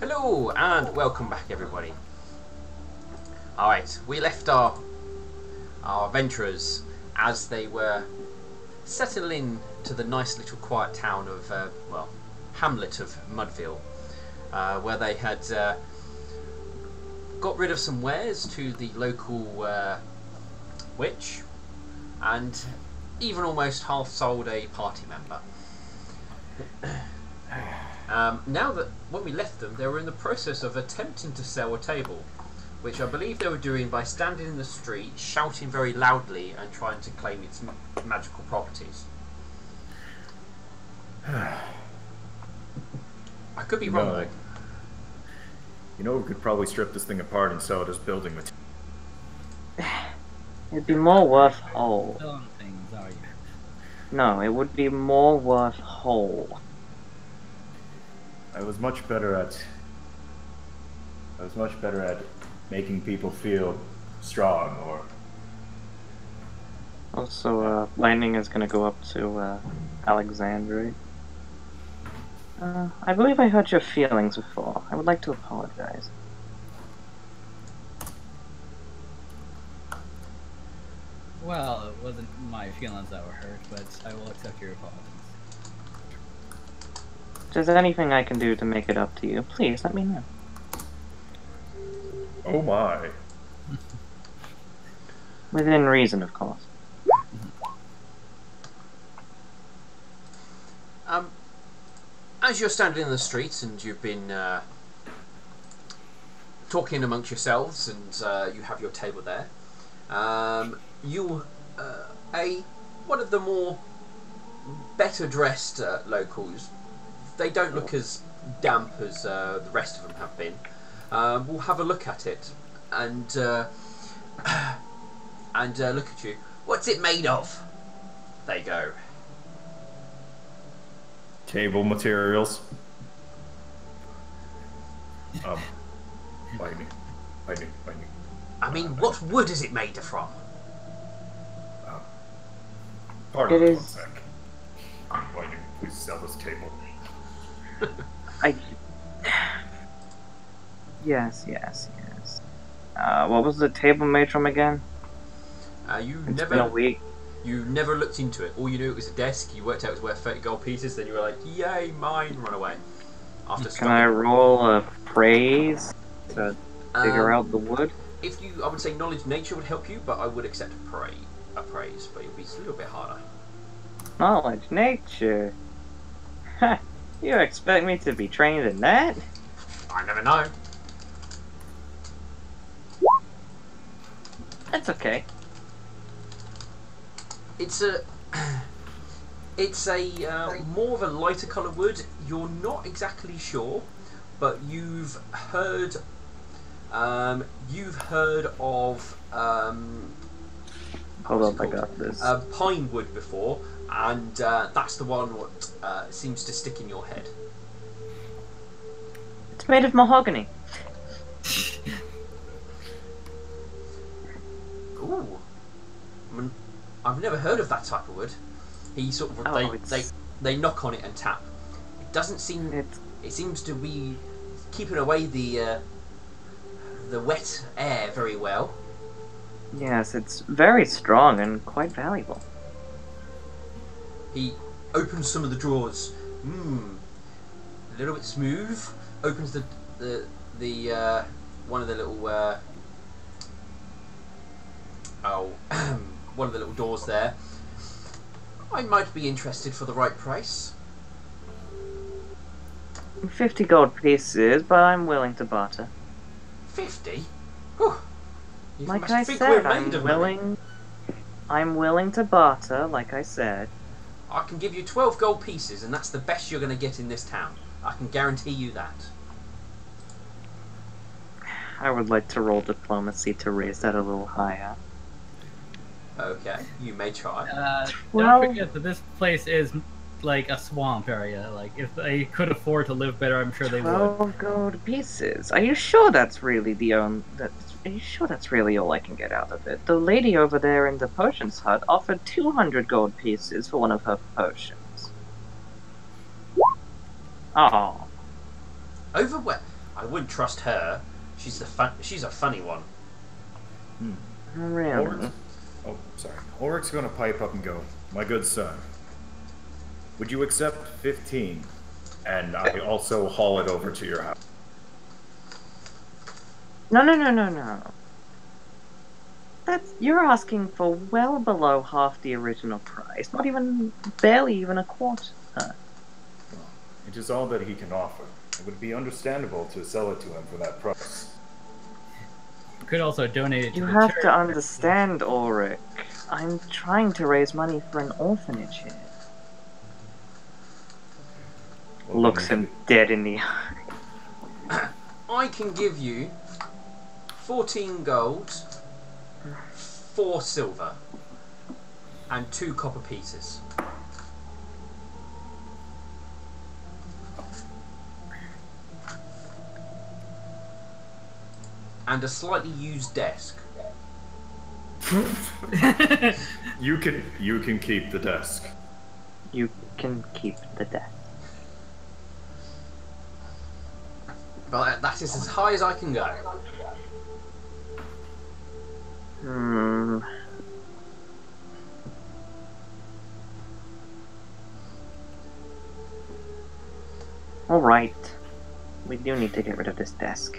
Hello and welcome back, everybody. Alright, we left our adventurers as they were settling to the nice little quiet town of, hamlet of Mudville, where they had got rid of some wares to the local witch, and even almost half sold a party member. Now that when we left them, they were in the process of attempting to sell a table, which I believe they were doing by standing in the street, shouting very loudly and trying to claim its magical properties. I could be wrong though. You know, we could probably strip this thing apart and sell it as building material. It'd be more worth whole. Selling things, are you? No, it would be more worth whole. I was much better at making people feel strong, or Also, lightning is gonna go up to Alexandria. I believe I hurt your feelings before. I would like to apologize. Well, it wasn't my feelings that were hurt, but I will accept your apologies. If there's anything I can do to make it up to you, please let me know. oh my. Within reason, of course. As you're standing in the streets and you've been talking amongst yourselves, and you have your table there, one of the more better dressed locals, they don't look as damp as the rest of them have been, will have a look at it and look at you. What's it made of? They go. Table materials. Lightning. I mean, what wood is it made from? Pardon It me is- one sec. Lightning, please sell this table. Yes. What was the table made from again? It's been a week. You never looked into it. All you knew it was a desk. You worked out it was worth 30 gold pieces. Then you were like, "Yay, mine!" Run away. After Can I roll a praise to figure out the wood? If you, I would say knowledge nature would help you, but I would accept a praise, but it would be a little bit harder. Knowledge nature. Ha! You expect me to be trained in that? I never know. That's okay. It's a more of a lighter colour wood. You're not exactly sure, but you've heard of Hold up, I got this. pine wood before, and that's the one what seems to stick in your head. It's made of mahogany. Ooh, I've never heard of that type of wood. He sort of they knock on it and tap. It doesn't seem. It seems to be keeping away the wet air very well. Yes, it's very strong and quite valuable. He opens some of the drawers. A little bit smooth. Opens the one of the little one of the little doors there. I might be interested for the right price. 50 gold pieces, but I'm willing to barter. 50? Whew. You Like must I think said, we're made of money. I'm willing to barter, like I said. I can give you 12 gold pieces, and that's the best you're going to get in this town. I can guarantee you that. I would like to roll diplomacy to raise that a little higher. Okay, you may try. Well- Don't forget that this place is like a swamp area. Like, if they could afford to live better, I'm sure they would. 12 gold pieces. Are you sure that's really Are you sure that's really all I can get out of it? The lady over there in the potions hut offered 200 gold pieces for one of her potions. Oh. Over where? I wouldn't trust her. She's a funny one. Really? Oh, sorry. Ulrich's gonna pipe up and go, "My good son, would you accept 15? And I also haul it over to your house." No. You're asking for well below half the original price. Barely even a quarter. Well, it is all that he can offer. It would be understandable to sell it to him for that price. You could also donate it to You the have church. to understand, Ulrich. I'm trying to raise money for an orphanage here. Well, Looks him dead in the eye. I can give you 14 gold, 4 silver, and 2 copper pieces. And a slightly used desk. You can keep the desk. You can keep the death. But that is as high as I can go. Alright. We do need to get rid of this desk.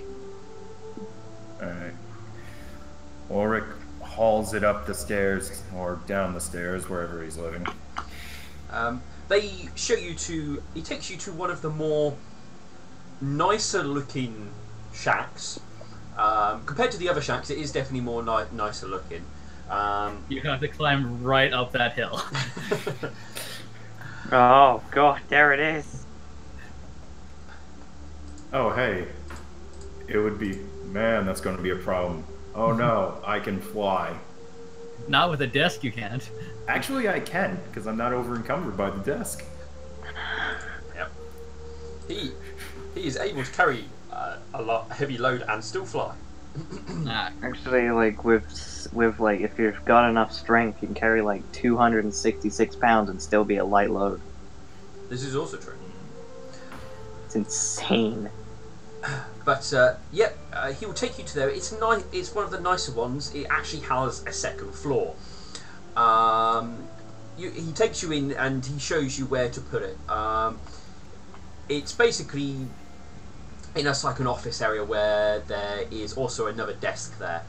Alright. Ulrich hauls it up the stairs, or down the stairs, wherever he's living. They show you to... He takes you to one of the more nicer looking shacks. Compared to the other shacks, it is definitely more nicer looking. You have to climb right up that hill. Oh god, there it is. Oh, hey. It would be... Man, that's going to be a problem. Oh no, I can fly. Not with a desk, you can't. Actually, I can, because I'm not over encumbered by the desk. Yep. He is able to carry a heavy load and still fly. Actually, like, with like, if you've got enough strength, you can carry like 266 pounds and still be a light load. This is also true. It's insane. But he will take you to there. It's nice. It's one of the nicer ones. It actually has a second floor. He takes you in and he shows you where to put it. It's basically in like an office area where there is also another desk there,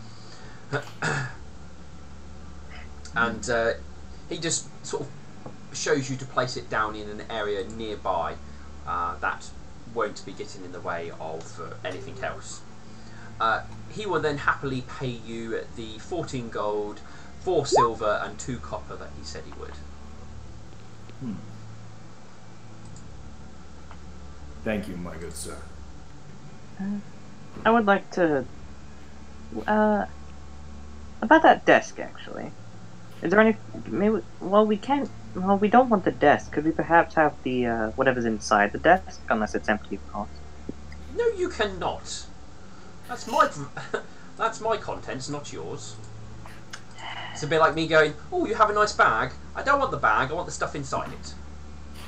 and he just sort of shows you to place it down in an area nearby that won't be getting in the way of anything else. He will then happily pay you the 14 gold, 4 silver and 2 copper that he said he would. Thank you, my good sir. I would like to... about that desk, actually. Is there any... Maybe... Well, we can't... Well, we don't want the desk. Could we perhaps have the, whatever's inside the desk? Unless it's empty, of course. No, you cannot. That's my... That's my contents, not yours. It's a bit like me going, oh, you have a nice bag. I don't want the bag, I want the stuff inside it.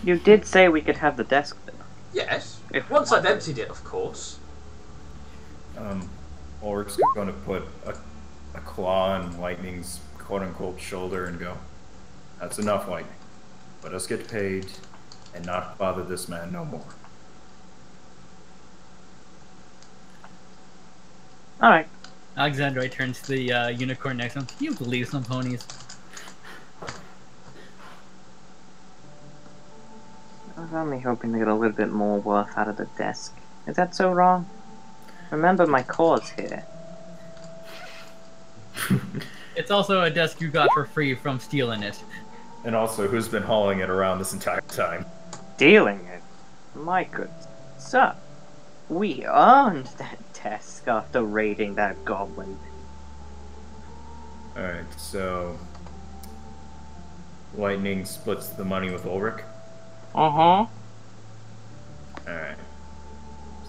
You did say we could have the desk, though. Yes. If Once I've emptied it, of course. Ulrich's going to put a claw on Lightning's quote-unquote shoulder and go, "That's enough, Lightning. Let us get paid and not bother this man no more." Alright. Alexandrite turns to the unicorn next to him. Can you believe some ponies? I was only hoping to get a little bit more worth out of the desk. Is that so wrong? Remember my cause here. It's also a desk you got for free from stealing it. And also, who's been hauling it around this entire time? Stealing it? My good sir. We earned that desk after raiding that goblin. Alright, so... Lightning splits the money with Ulrich? Uh-huh. Alright.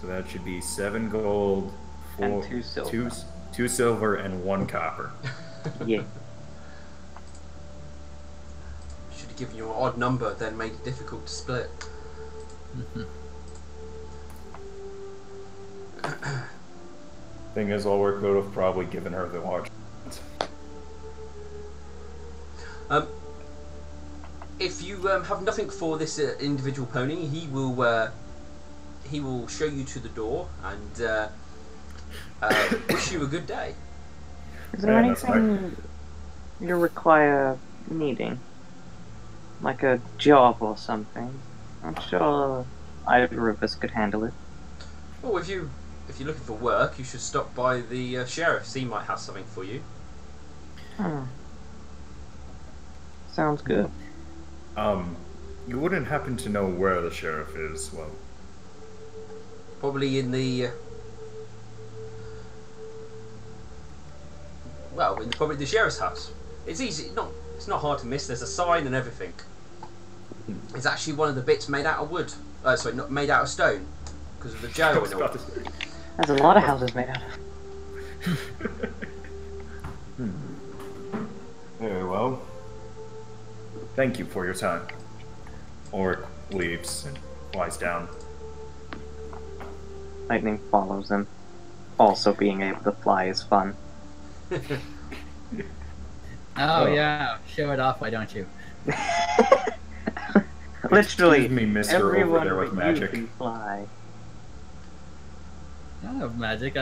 So that should be 7 gold, 4, And 2 silver. 2 silver, and 1 copper. Yeah. Should have given you an odd number, then made it difficult to split. Thing is, Ulrich would have probably given her the large. If you have nothing for this individual pony, he will show you to the door and wish you a good day. Is there anything you require needing? Like a job or something? I'm sure either of us could handle it. Well, if you're looking for work, you should stop by the sheriff's. He might have something for you. Sounds good. You wouldn't happen to know where the sheriff is, well? Probably in the... probably the sheriff's house. It's easy, it's not hard to miss. There's a sign and everything. It's actually one of the bits made out of wood. Sorry, not made out of stone, because of the jail and all. There's a lot of houses made out of. Very well. Thank you for your time. Ulrich leaves and lies down. Lightning follows him. Also, being able to fly is fun. Oh yeah, show it off, why don't you? Literally, Excuse me, mister, over everyone there with but magic. you can fly. I don't have magic.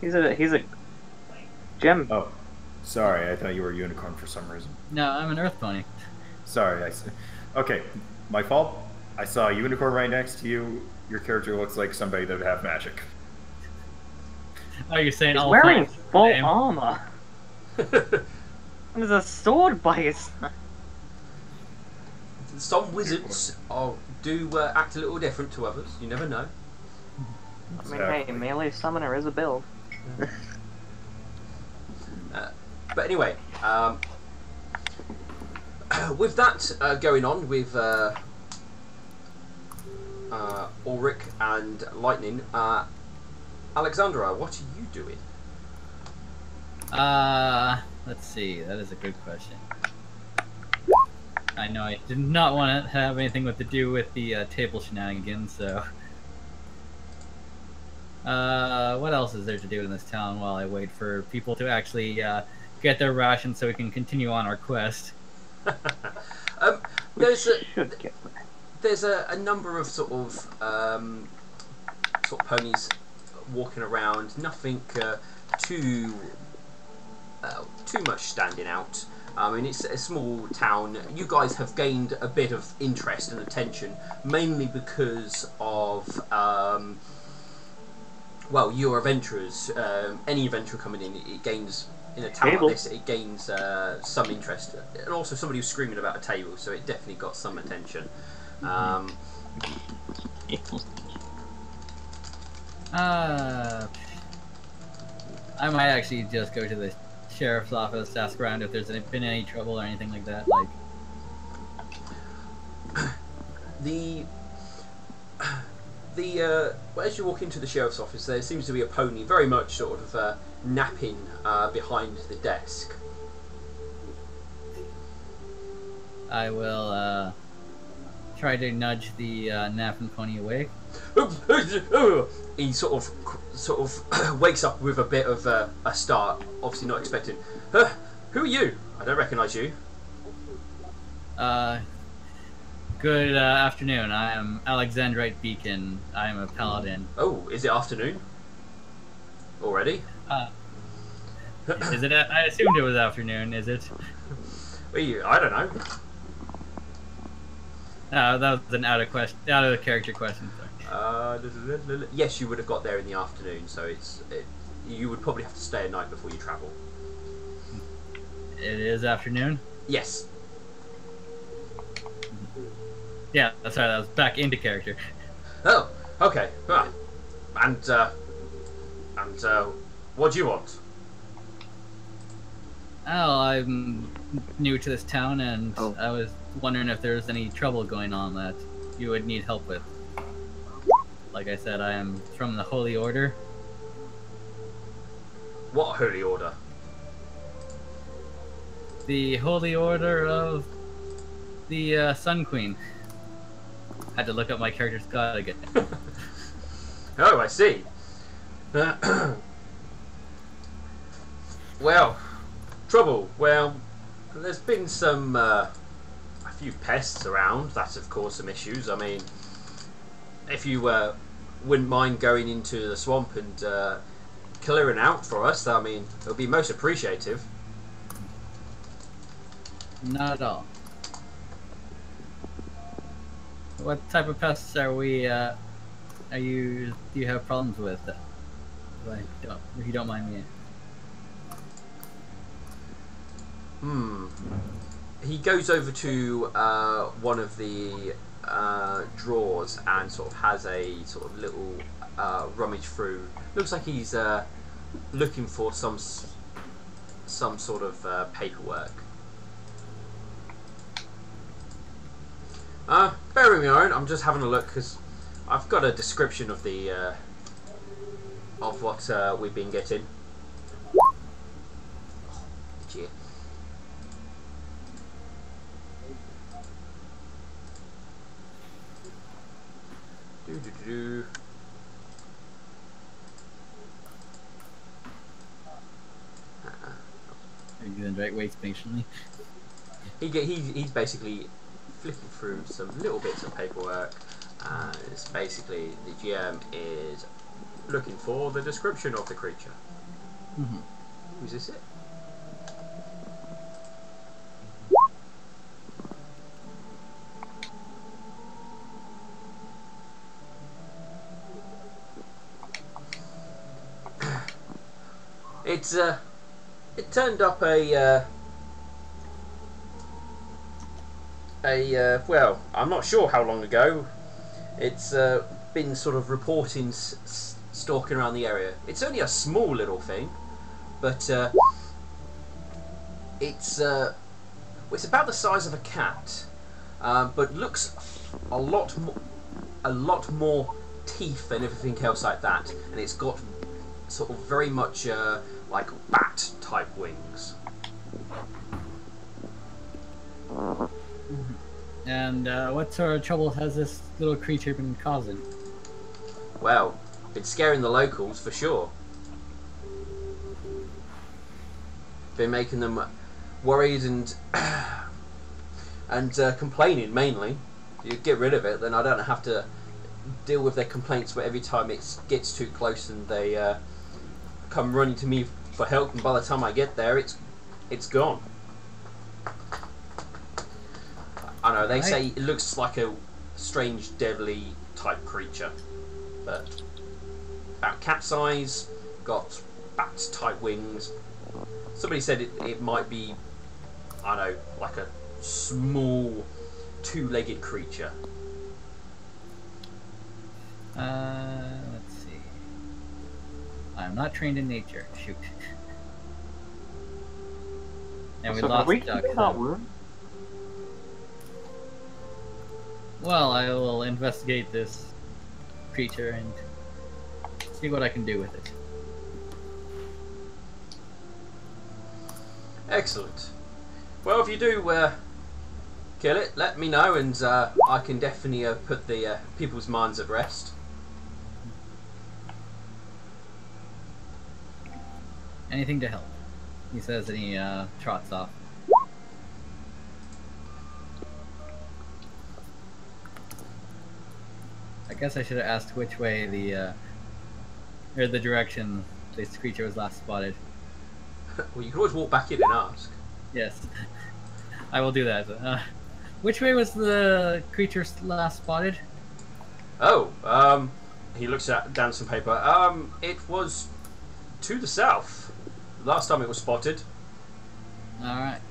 He's a gem. Oh, sorry, I thought you were a unicorn for some reason. No, I'm an earth pony. Sorry, okay, my fault. I saw a unicorn right next to you. Your character looks like somebody that would have magic. Oh, you're saying He's all wearing plants full the same? armor. There's a sword by his side. Some wizards do act a little different to others. You never know. I mean, hey, melee summoner is a build. But anyway, with that going on with Ulrich and Lightning, Alexandra, what are you doing? Let's see. That is a good question. I know I did not want to have anything to do with the table shenanigans, so... what else is there to do in this town while I wait for people to actually get their rations so we can continue on our quest? There's a number of sort of ponies walking around. Nothing too much standing out. I mean, it's a small town. You guys have gained a bit of interest and attention, mainly because of well, you're adventurers. Any adventurer coming in, it gains, in a town like this, it gains some interest. And also somebody was screaming about a table, so it definitely got some attention. I might actually just go to the sheriff's office, ask around if there's been any trouble or anything like that. Like, well, as you walk into the sheriff's office, there seems to be a pony very much sort of napping behind the desk. I will try to nudge the napping pony awake. He sort of wakes up with a bit of a start, obviously not expecting. Who are you? I don't recognise you. Good afternoon. I am Alexandrite Beacon. I am a paladin. Oh, is it afternoon already? Is it? I assumed it was afternoon. Is it? I don't know. That was an out of character question. Sorry. Yes, you would have got there in the afternoon, so you would probably have to stay a night before you travel. It is afternoon? Yes. Yeah, that's right, that was back into character. Oh, okay. And what do you want? Oh, I'm new to this town, and I was wondering if there was any trouble going on that you would need help with. Like I said, I am from the Holy Order. What Holy Order? The Holy Order of the Sun Queen. Had to look up my character's god again. Oh, I see. Well, trouble. Well, there's been some a few pests around. That's of course some issues. I mean, if you wouldn't mind going into the swamp and clearing out for us, I mean, it would be most appreciative. Not at all. What type of pests are we? Do you have problems with? If you don't mind me. He goes over to one of the drawers and sort of has a sort of little rummage through. Looks like he's looking for some sort of paperwork. Bear with me, Aaron. I'm just having a look because I've got a description of the of what we've been getting. Oh, dear. Are you doing right waits patiently? He's basically flicking through some little bits of paperwork. It's basically the GM is looking for the description of the creature. Is this it? It turned up well, I'm not sure how long ago. It's been sort of reporting stalking around the area. It's only a small little thing, but it's about the size of a cat, but looks a lot more teeth and everything else like that, and it's got sort of very much like bat type wings. And what sort of trouble has this little creature been causing? Well, been scaring the locals for sure. Been making them worried and complaining mainly. You get rid of it, then I don't have to deal with their complaints. But every time it gets too close, and they come running to me for help, and by the time I get there, it's gone. I know they say it looks like a strange, deadly type creature, but about cat size, got bat type wings. Somebody said it might be, I don't know, like a small two-legged creature. Let's see. I'm not trained in nature. Shoot. And we lost Duck. Well, I will investigate this creature and see what I can do with it. Excellent. Well, if you do kill it, let me know, and I can definitely put the people's minds at rest. Anything to help, he says, and he trots off. I guess I should have asked which way or the direction this creature was last spotted. Well, you can always walk back in and ask. Yes, I will do that. Which way was the creature last spotted? Oh, he looks down some paper. It was to the south. Last time it was spotted. Alright.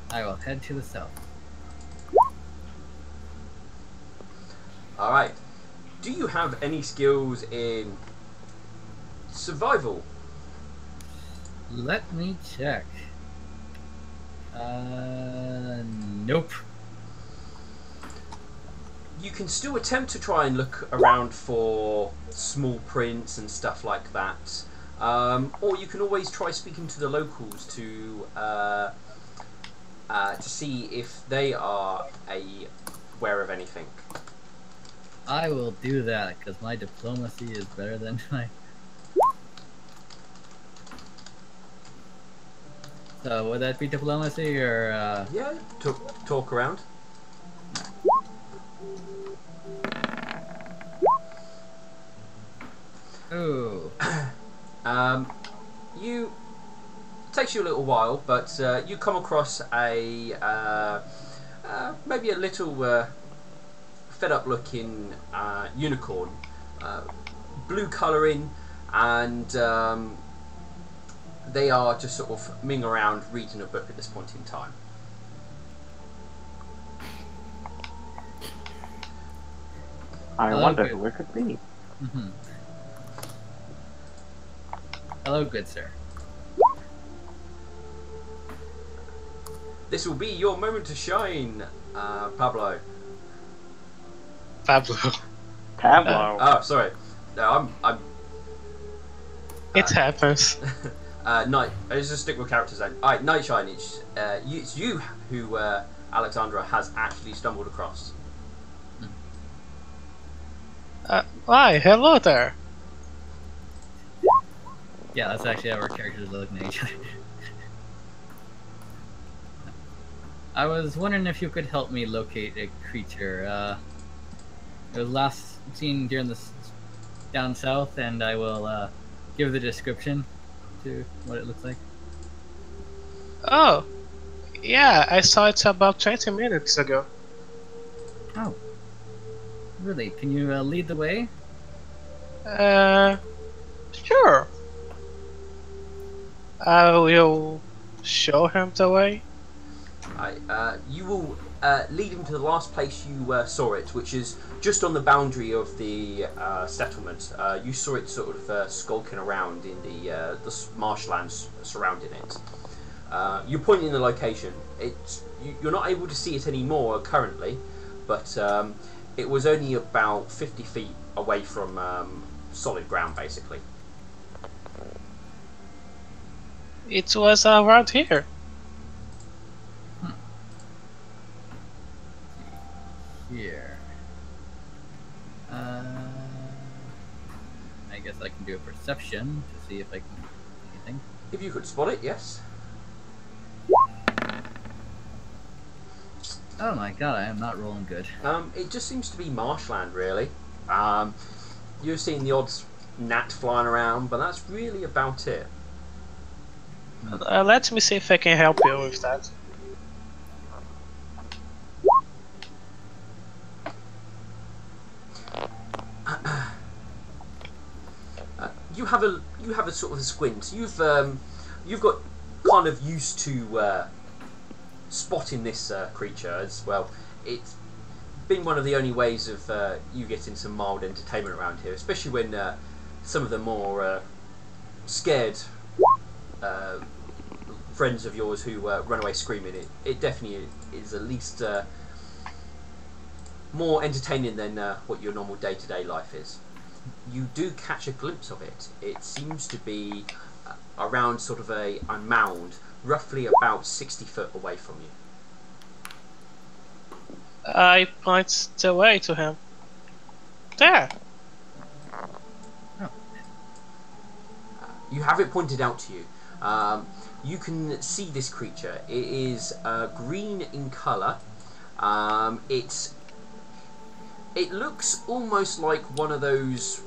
I will head to the south. Alright. Do you have any skills in survival? Let me check. Nope. You can still attempt to try and look around for small prints and stuff like that. Or you can always try speaking to the locals to see if they are aware of anything. I will do that because my diplomacy is better than my. So would that be diplomacy or? Yeah, talk around. Ooh. You takes you a little while, but you come across a maybe a little fed up looking unicorn, blue colouring, and they are just sort of ming around reading a book at this point in time. I Hello, wonder good. who it could be. Mm-hmm. Hello, good sir. This will be your moment to shine, Pablo. Pablo. Pablo. Oh, sorry. No, I'm. It happens. Night. Let's just stick with characters then. Alright, Nightshine. It's you who Alexandra has actually stumbled across. Why? Hello there. Yeah, that's actually how our characters are looking at each other. I was wondering if you could help me locate a creature. It was last seen during the down south, and I will give the description to what it looks like. Oh, yeah, I saw it about 20 minutes ago. Oh, really? Can you lead the way? Sure. I will show him the way. You will lead him to the last place you saw it, which is just on the boundary of the settlement. You saw it sort of skulking around in the marshlands surrounding it. You're pointing the location. You're not able to see it anymore currently, but it was only about 50 feet away from solid ground, basically. It was around here. Here. I guess I can do a perception to see if I can see anything. If you could spot it, yes. Oh my god, I am not rolling good. It just seems to be marshland, really. You've seen the odd gnat flying around, but that's really about it. Let me see if I can help you with that. You have a sort of a squint. You've got kind of used to spotting this creature as well. It's been one of the only ways of you getting some mild entertainment around here, especially when some of the more scared friends of yours who run away screaming. It definitely is at least more entertaining than what your normal day-to-day life is. You do catch a glimpse of it. It seems to be around sort of a mound, roughly about 60 foot away from you. I point the way to him. There. Oh. You have it pointed out to you. You can see this creature. It is green in colour. It looks almost like one of those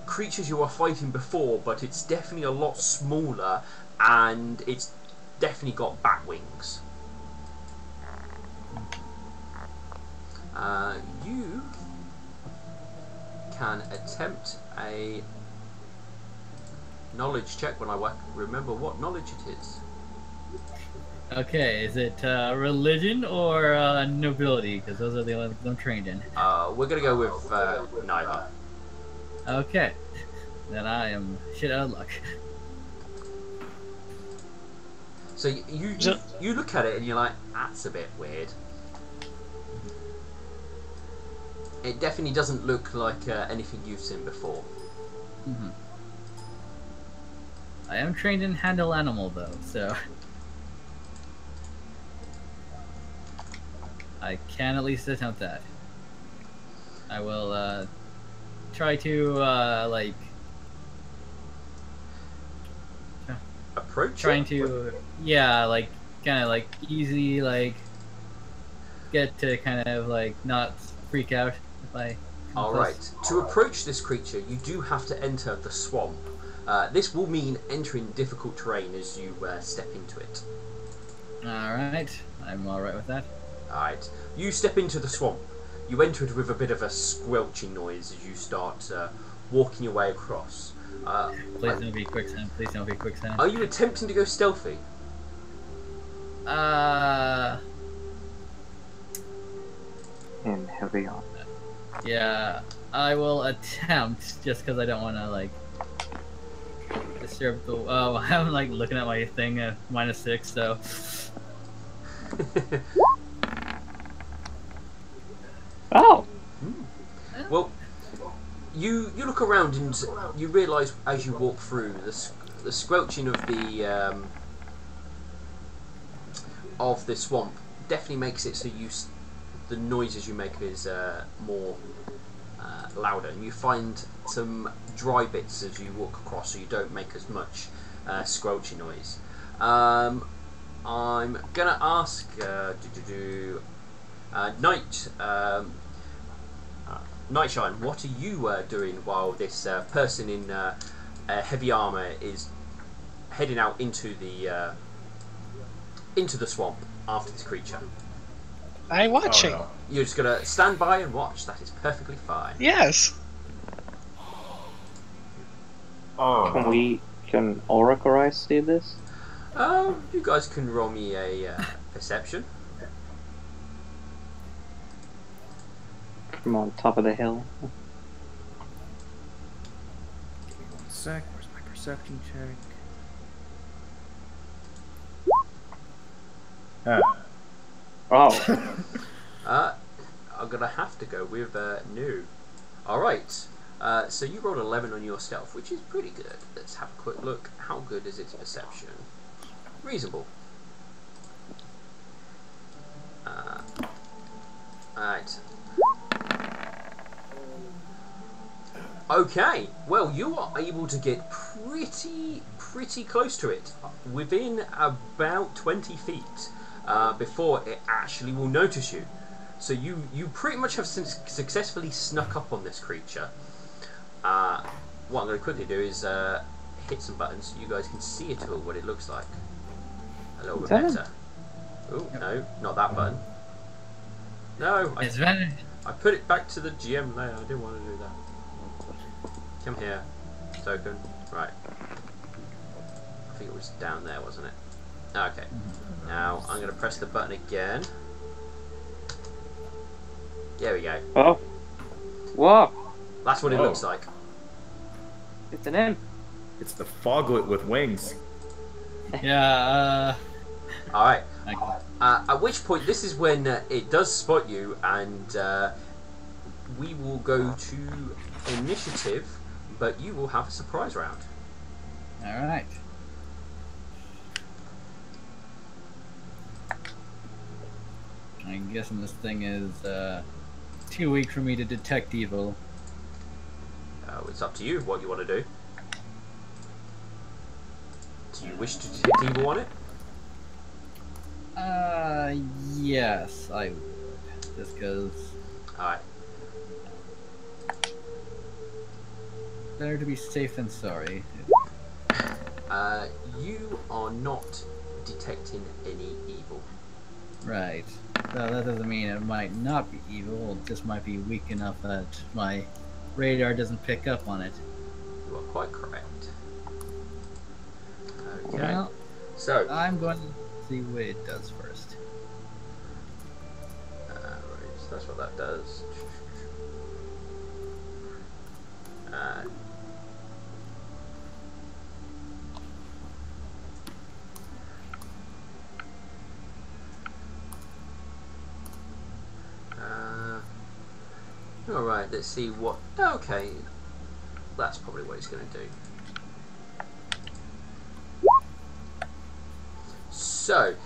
creatures you were fighting before, but it's definitely a lot smaller, and it's definitely got bat wings. You can attempt a knowledge check when I remember what knowledge it is. Okay, is it religion or nobility? Because those are the only ones I'm trained in. We're gonna go with neither. Okay, then I am shit out of luck. So you look at it and you're like, that's a bit weird. It definitely doesn't look like anything you've seen before. Mm-hmm. I am trained in handle animal though, so I can at least attempt that. I will try to like Approach trying it? to like kind of like easy like get to kind of like not freak out if I come Alright, close. to approach this creature, you do have to enter the swamp. This will mean entering difficult terrain as you step into it. Alright, I'm alright with that. Alright, you step into the swamp. You enter it with a bit of a squelching noise as you start walking your way across. Please don't be quicksand, please don't be quicksand. Are you attempting to go stealthy? And heavy on. Yeah, I will attempt just because I don't want to like disturb the. Oh, I'm like looking at my thing at -6, so. Oh. Well, you look around and you realise as you walk through the squelching of the swamp definitely makes it so the noises you make is more louder, and you find some dry bits as you walk across, so you don't make as much squelching noise. I'm gonna ask Nightshine, what are you doing while this person in heavy armour is heading out into the swamp after this creature? I'm watching. Oh, no. You're just gonna stand by and watch. That is perfectly fine. Yes. Oh. Can Auric or I see this? You guys can roll me a perception. From on top of the hill. Give me 1 sec. Where's my perception check? Oh. I'm gonna have to go with no. Alright, so you rolled 11 on your stealth, which is pretty good. Let's have a quick look. How good is its perception? Reasonable. Alright. Okay, well, you are able to get pretty close to it, within about 20 feet, before it actually will notice you. So you pretty much have successfully snuck up on this creature. What I'm going to quickly do is hit some buttons so you guys can see it all, what it looks like. A little bit better. Oh, no, not that button. No, I put it back to the GM layer. I didn't want to do that. Come here, token. Right. I think it was down there, wasn't it? Okay. Now I'm going to press the button again. There we go. Oh. Whoa. That's what it looks like. It's an imp. It's the foglet with wings. Yeah. Alright. At which point, this is when it does spot you, and we will go to initiative, but you will have a surprise round. Alright. I'm guessing this thing is too weak for me to detect evil. It's up to you what you want to do. Do you wish to detect evil on it? Yes, I would. Just because. Alright. Better to be safe than sorry. You are not detecting any evil. Right. So that doesn't mean it might not be evil, it just might be weak enough that my radar doesn't pick up on it. You are quite correct. Okay. Well, So, I'm going to see what it does first. right, so that's what that does. Alright, let's see what... Okay, that's probably what it's going to do. So,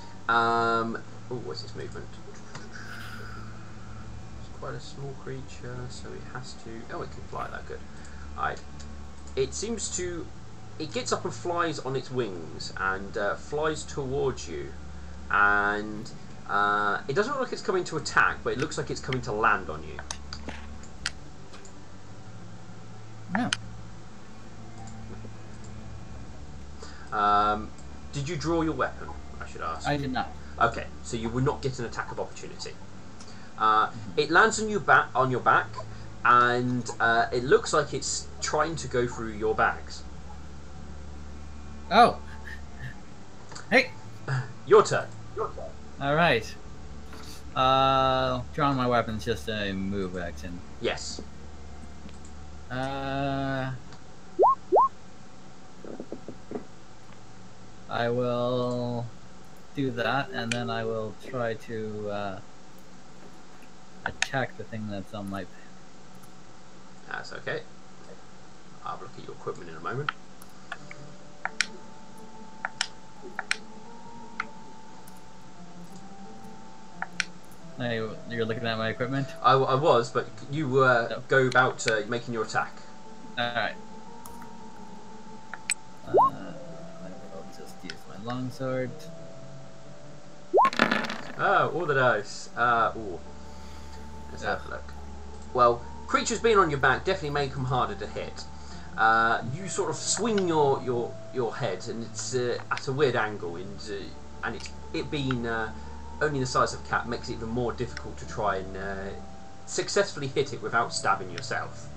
what's its movement? Let's quite a small creature, so it has to. Oh, it can fly. That good. Alright. It seems to. It gets up and flies on its wings and flies towards you, and it doesn't look like it's coming to attack, but it looks like it's coming to land on you. No. Did you draw your weapon? I should ask. I did not. Okay, so you would not get an attack of opportunity. It lands on your back, and it looks like it's trying to go through your bags. Oh. Hey. Your turn. All right. Drawing my weapon's just a move action. Yes. I will do that, and then I will try to attack the thing that's on my. That's okay. I'll look at your equipment in a moment. Hey, you're looking at my equipment? I was, but you go about making your attack. Alright. I will just use my longsword. Oh, all the dice. Ooh. Let's have a look. Well, creatures being on your back definitely make them harder to hit. You sort of swing your head, and it's at a weird angle, and it being only the size of a cat makes it even more difficult to try and successfully hit it without stabbing yourself.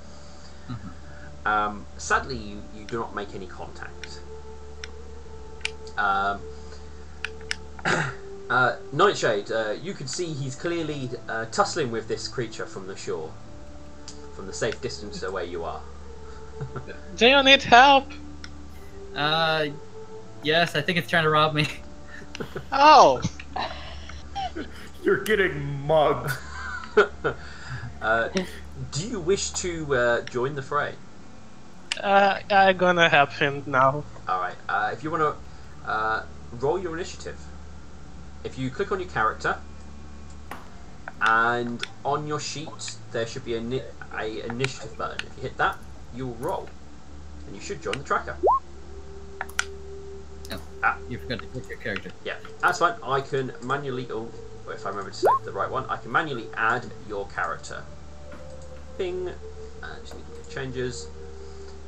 Mm-hmm. Sadly, you do not make any contact. Nightshade, you can see he's clearly tussling with this creature from the shore, from the safe distance away you are. Do you need help? Yes, I think it's trying to rob me. Oh! You're getting mugged. Do you wish to join the fray? I'm gonna help him now. Alright, if you want to roll your initiative. If you click on your character, and on your sheet there should be a initiative button. If you hit that, you'll roll, and you should join the tracker. Oh, you forgot to click your character. Yeah, that's fine. I can manually, if I remember to select the right one, I can manually add your character. Bing. Just need to make changes.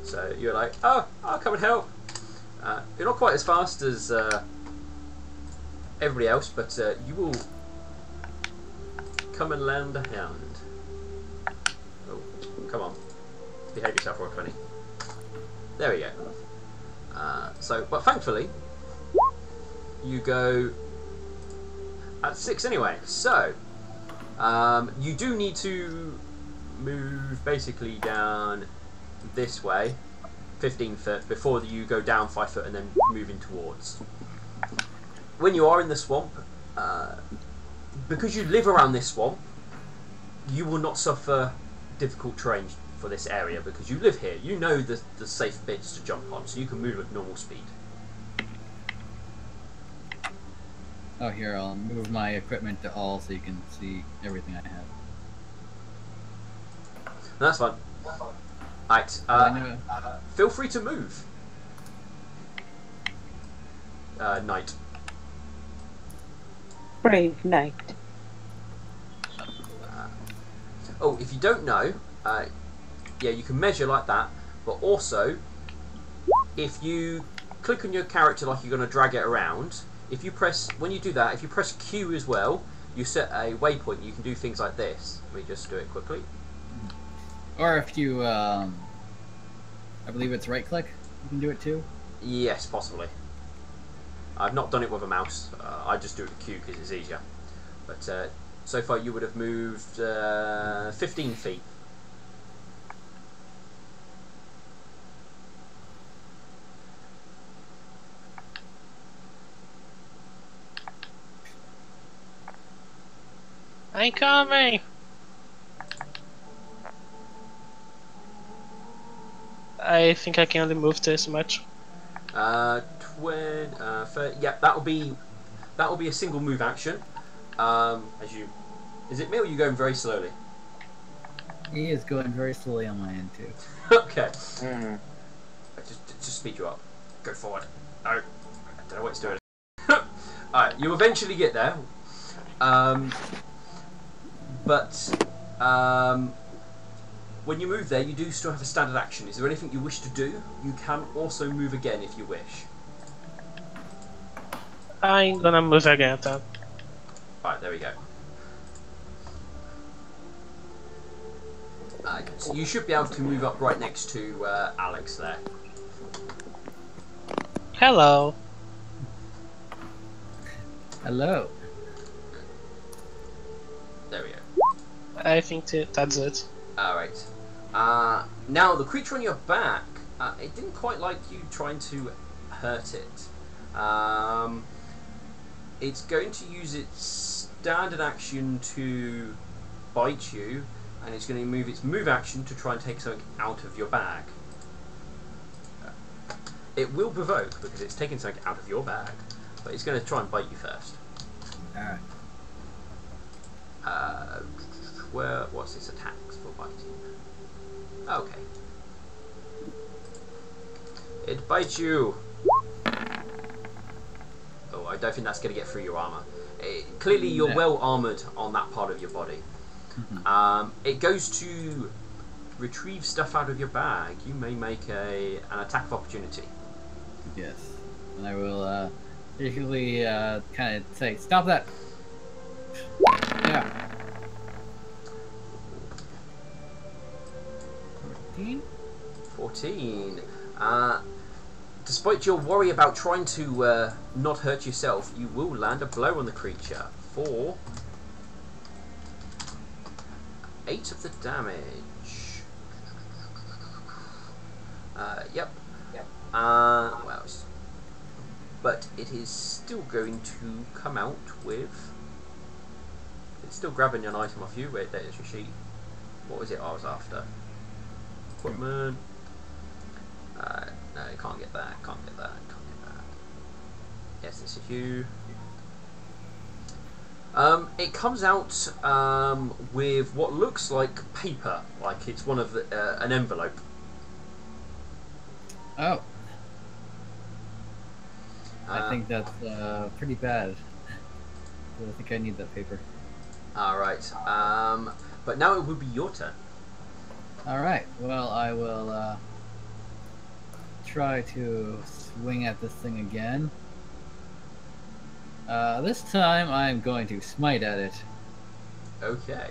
So you're like, oh, I'll come and help. You're not quite as fast as everybody else, but you will come and lend a hand. Oh, come on. Behave yourself, Roll 20. There we go. But thankfully, you go at 6 anyway. So, you do need to move basically down this way, 15 foot, before you go down 5 foot and then moving towards. When you are in the swamp, because you live around this swamp, you will not suffer difficult terrain for this area because you live here. You know the safe bits to jump on, so you can move at normal speed. Oh, here, I'll move my equipment to all so you can see everything I have. That's fine. Right, feel free to move. Knight. Brave knight. Oh, if you don't know, yeah, you can measure like that, but also, if you click on your character like you're going to drag it around, if you press, when you do that, if you press Q as well, you set a waypoint. You can do things like this. Let me just do it quickly. Or if you, I believe it's right click, you can do it too. Yes, possibly. I've not done it with a mouse. I just do it with Q because it's easier. But so far you would have moved 15 feet. I'm coming! I think I can only move this much. 30, yeah, that'll be a single move action. As you, is it me or are you going very slowly? He is going very slowly on my end too. Okay. Mm. Just speed you up. Go forward. No. I don't know what it's doing. Alright, you eventually get there. When you move there, you do still have a standard action. Is there anything you wish to do? You can also move again if you wish. I'm gonna move again then. Right, there we go. So you should be able to move up right next to Alex there. Hello. Hello. There we go. I think that's it. Alright. Now, the creature on your back, it didn't quite like you trying to hurt it. It's going to use its standard action to bite you, and it's going to move its move action to try and take something out of your bag. It will provoke because it's taking something out of your bag, but it's going to try and bite you first. Alright. What's its attacks for biting? Okay. It bites you. Oh, I don't think that's going to get through your armour. Clearly, you're well armoured on that part of your body. It goes to retrieve stuff out of your bag. You may make an attack of opportunity. Yes. And I will basically kind of say, stop that! Yeah. 14. Despite your worry about trying to not hurt yourself, you will land a blow on the creature for 8 of the damage. Yep. Well, but it is still going to come out with. It's still grabbing an item off you. Wait, there's your sheet. What was it I was after? Equipment. No, can't get that. Can't get that. Can't get that. Yes, this is you. It comes out with what looks like paper, like it's one of the, an envelope. Oh. I think that's pretty bad. I think I need that paper. Alright. But now it will be your turn. Alright, well, I will try to swing at this thing again. This time I'm going to smite at it. Okay.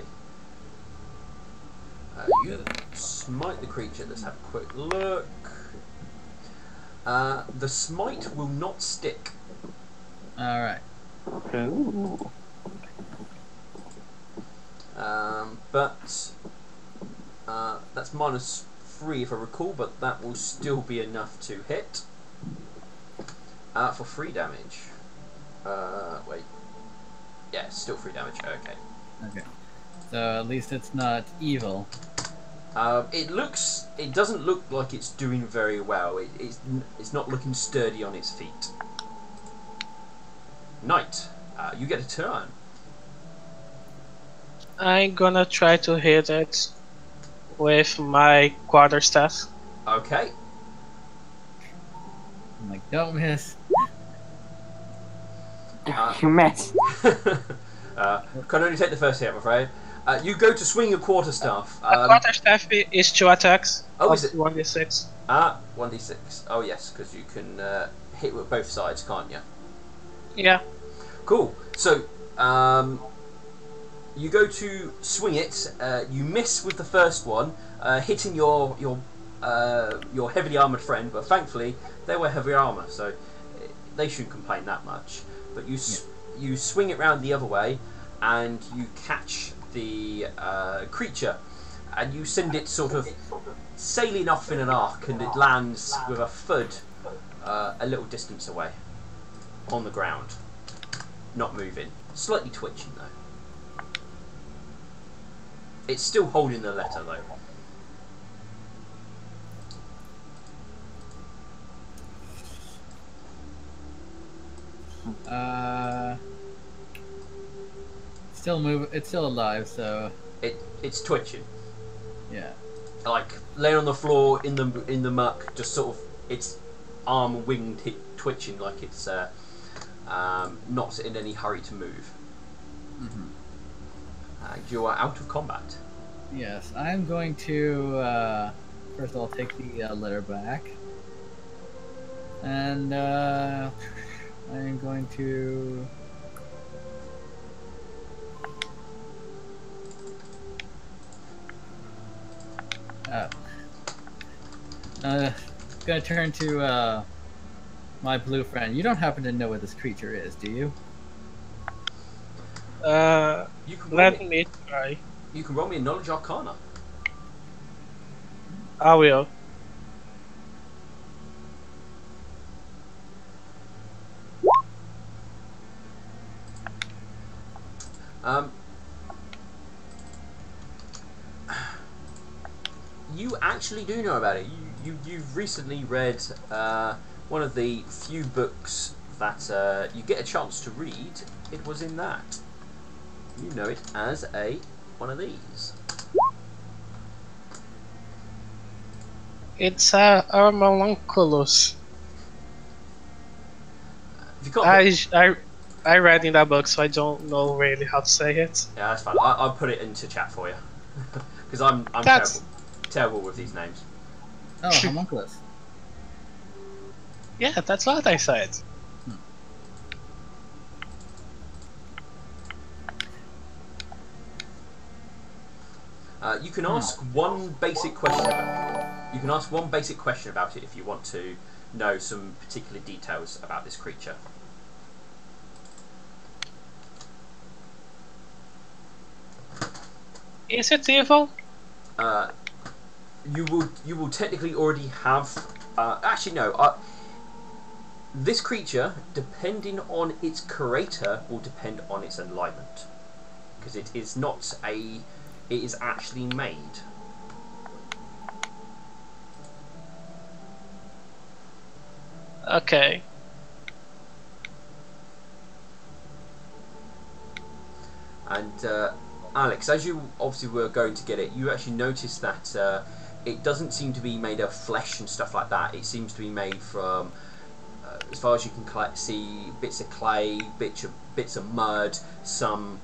You smite the creature. Let's have a quick look. The smite will not stick. Alright. Ooh. But that's -3 if I recall, but that will still be enough to hit. For 3 damage. Wait. Yeah, still 3 damage. Okay. Okay. So at least it's not evil. It doesn't look like it's doing very well. It's not looking sturdy on its feet. Knight, you get a turn. I'm gonna try to hit it with my quarterstaff. Okay. I'm like, don't miss. You missed. Can only take the first hit, I'm afraid. You go to swing your quarterstaff. A quarterstaff is 2 attacks. Oh, is it? 1d6. 1d6. Oh, yes, because you can hit with both sides, can't you? Yeah. Cool. So, you go to swing it. You miss with the first one, hitting your heavily armoured friend. But thankfully, they were heavy armour, so they shouldn't complain that much. But you swing it round the other way, and you catch the creature, and you send it sort of sailing off in an arc, and it lands with a thud a little distance away on the ground, not moving, slightly twitching though. It's still holding the letter though. Still move. It's still alive, so It's twitching. Yeah. Like laying on the floor in the muck, just sort of its arm and wing twitching like it's not in any hurry to move. Mm-hmm. You are out of combat. Yes, I'm going to first of all take the letter back, and I'm going to. Gonna turn to my blue friend. You don't happen to know what this creature is, do you? Let me try. You can roll me a knowledge arcana. I will. You actually do know about it. You've recently read one of the few books that you get a chance to read. It was in that. You know it as one of these. It's a homunculus. I read in that book, so I don't know really how to say it. Yeah, that's fine. I'll put it into chat for you because I'm terrible with these names. Oh, homunculus. Yeah, that's what I said. You can ask one basic question. You can ask one basic question about it if you want to know some particular details about this creature. Is it evil? You will technically already have. Actually, no. This creature, depending on its creator, will depend on its alignment, because it is not a. It is actually made. Okay. And Alex, as you obviously were going to get it, you actually noticed that it doesn't seem to be made of flesh and stuff like that. It seems to be made from, as far as you can see, bits of clay, bits of mud, some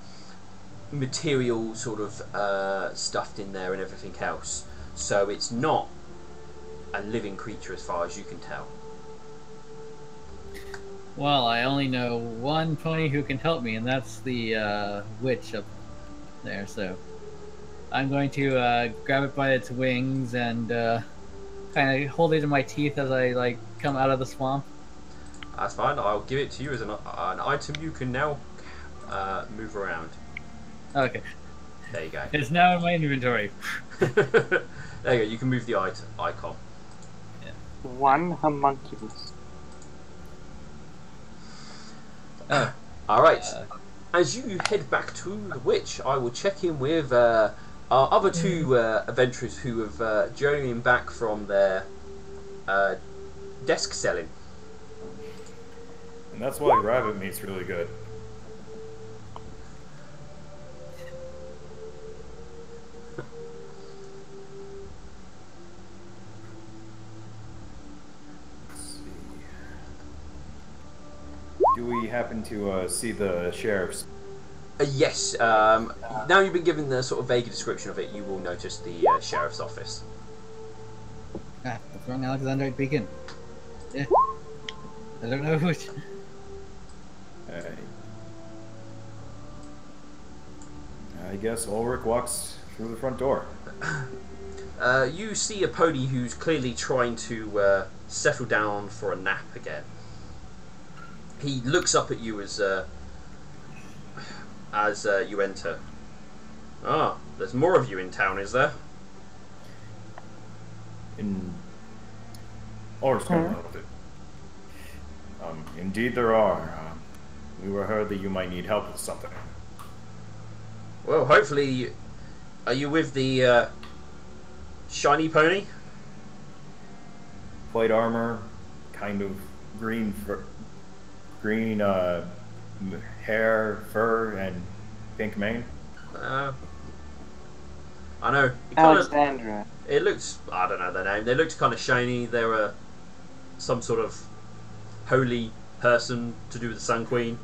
material sort of stuffed in there and everything else. So it's not a living creature as far as you can tell. Well, I only know one pony who can help me, and that's the witch up there. So I'm going to grab it by its wings and kind of hold it in my teeth as I come out of the swamp. That's fine. I'll give it to you as an item you can now move around. Okay. There you go. It's now in my inventory. There you go. You can move the icon. Yeah. One homunculus. Oh. All right. As you head back to the witch, I will check in with our other two adventurers who have journeying back from their desk selling. And that's why rabbit meat's really good. Do we happen to see the sheriff's? Yes. Now you've been given the sort of vague description of it, you will notice the sheriff's office. Ah, what's wrong, Alexandrite Beacon? Yeah. I don't know which. I guess Ulrich walks through the front door. You see a pony who's clearly trying to settle down for a nap again. He looks up at you as you enter. Ah, there's more of you in town, is there? Ulrich's going to help it. Indeed there are. We were heard that you might need help with something. Well, hopefully, are you with the shiny pony? Plate armor, kind of green hair, fur, and pink mane. I know. Alexandra. It looked, I don't know their name. They looked kind of shiny. They were some sort of holy person to do with the Sun Queen.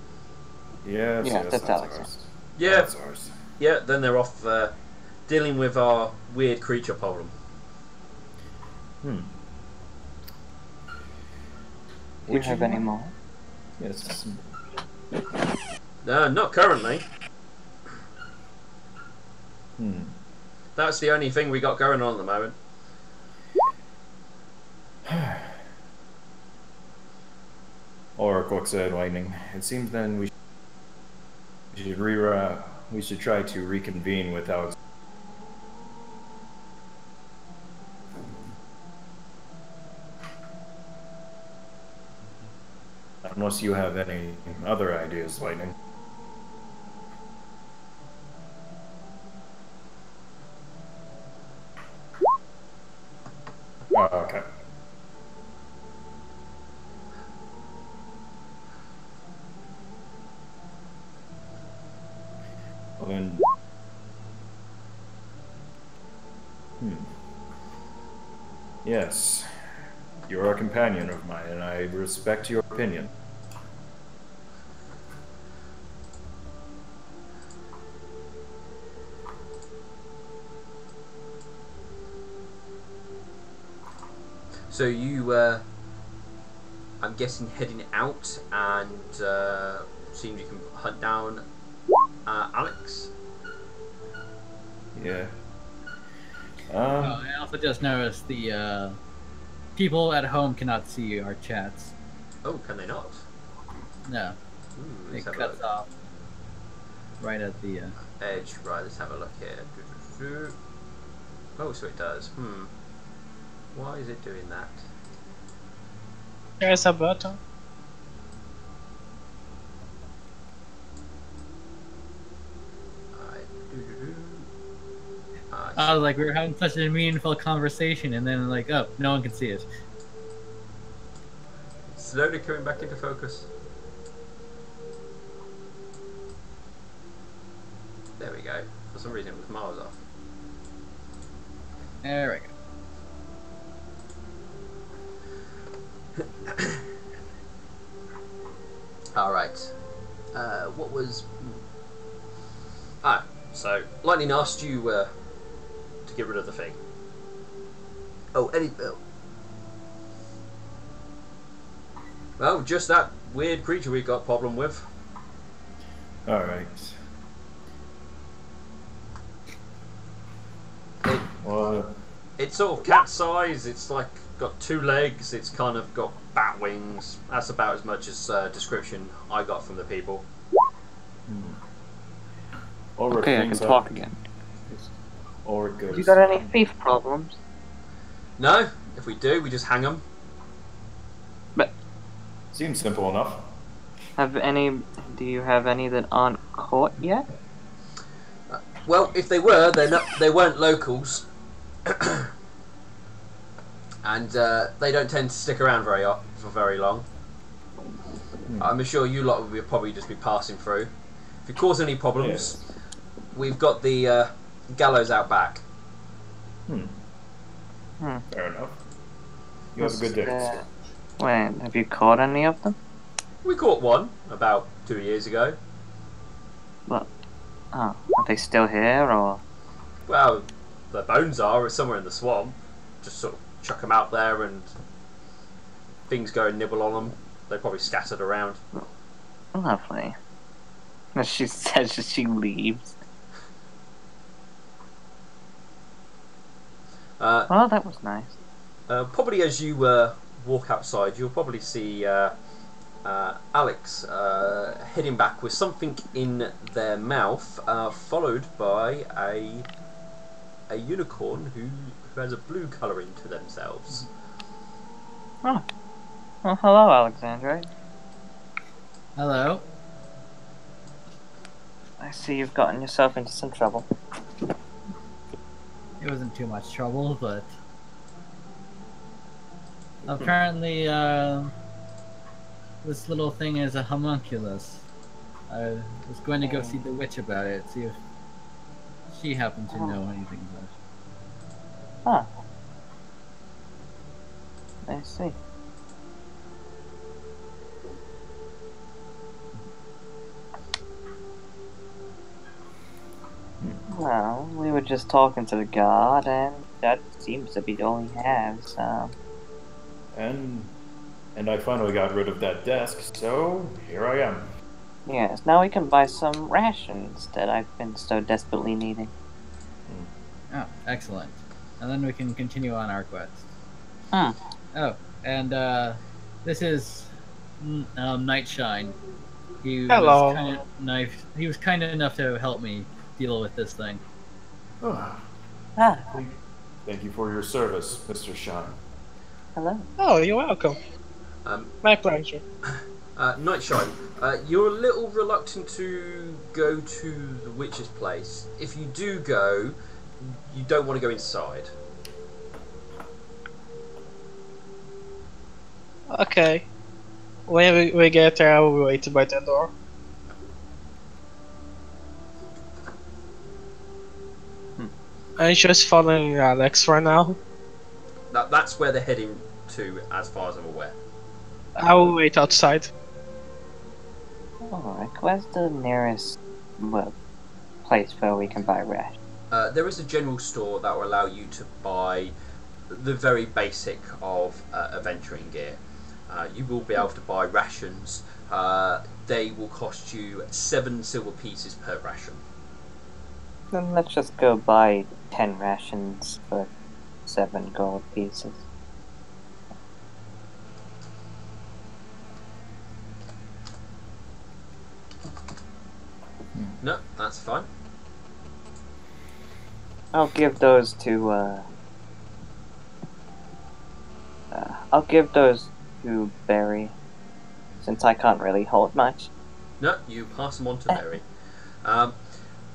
Yeah, that's Alexandra. ours. Yeah. That's ours. Yeah, then they're off dealing with our weird creature problem. Do you have any more? Yes. Not currently. That's the only thing we got going on at the moment. Oracle said, Lightning. It seems then we should try to reconvene with Alex. Unless you have any other ideas, Lightning. Oh, okay. Well then... Yes. You're a companion of mine, and I respect your opinion. So you, I'm guessing, heading out and seeing if you can hunt down Alex? Yeah. I also just noticed the people at home cannot see our chats. Oh, can they not? No. Let's It have a cuts look. off right at the Edge. Right, let's have a look here. Oh, so it does. Why is it doing that? There's a button. I was like, we were having such a meaningful conversation, and then like, oh, no one can see us. Slowly coming back into focus. There we go. For some reason it was miles off. There we go. Alright. What was... so Lightning asked you to get rid of the thing. Oh, well, just that weird creature we got a problem with. Alright. It's sort of cat size, it's like got 2 legs, it's kind of got bat wings. That's about as much as description I got from the people. Okay, I can talk again. Have You got any thief problems? No, if we do, we just hang them. But seems simple enough. do you have any that aren't caught yet? Well, if they were, they weren't locals. And they don't tend to stick around for very long. I'm sure you lot will probably just be passing through. If you cause any problems, we've got the gallows out back. Fair enough. You have a good day. Wait, have you caught any of them? We caught one about 2 years ago. But, are they still here, or? Well, their bones are somewhere in the swamp. Just sort of chuck them out there and things go and nibble on them. They're probably scattered around. Lovely. As she says as she leaves. Well, that was nice. Probably as you walk outside, you'll probably see Alex heading back with something in their mouth, followed by a unicorn who has a blue colouring to themselves. Oh. Well, hello, Alexandra. Hello. I see you've gotten yourself into some trouble. It wasn't too much trouble, but apparently this little thing is a homunculus. I was going to go see the witch about it, see if she happened to know anything about it. Huh. I see. Well, we were just talking to the god, and that seems to be all he has, so... And I finally got rid of that desk, so here I am. Yes, now we can buy some rations that I've been so desperately needing. Oh, excellent. And then we can continue on our quest. Hmm. Oh, and this is Nightshine. Hello. He was kind enough to help me deal with this thing. Ah, Thank you for your service, Mr. Shine. hello. Oh, you're welcome. My pleasure. Nightshine, you're a little reluctant to go to the witch's place. If you do go, you don't want to go inside. Okay. When we get there, I will wait by the door. I'm just following Alex for now. That's where they're heading to, as far as I'm aware. I will wait outside. Alright, where's the nearest place where we can buy rations? There is a general store that will allow you to buy the very basic of adventuring gear. You will be able to buy rations. They will cost you 7 silver pieces per ration. Then let's just go buy 10 rations for 7 gold pieces. No, that's fine. I'll give those to, I'll give those to Barry, since I can't really hold much. No, you pass them on to Mary.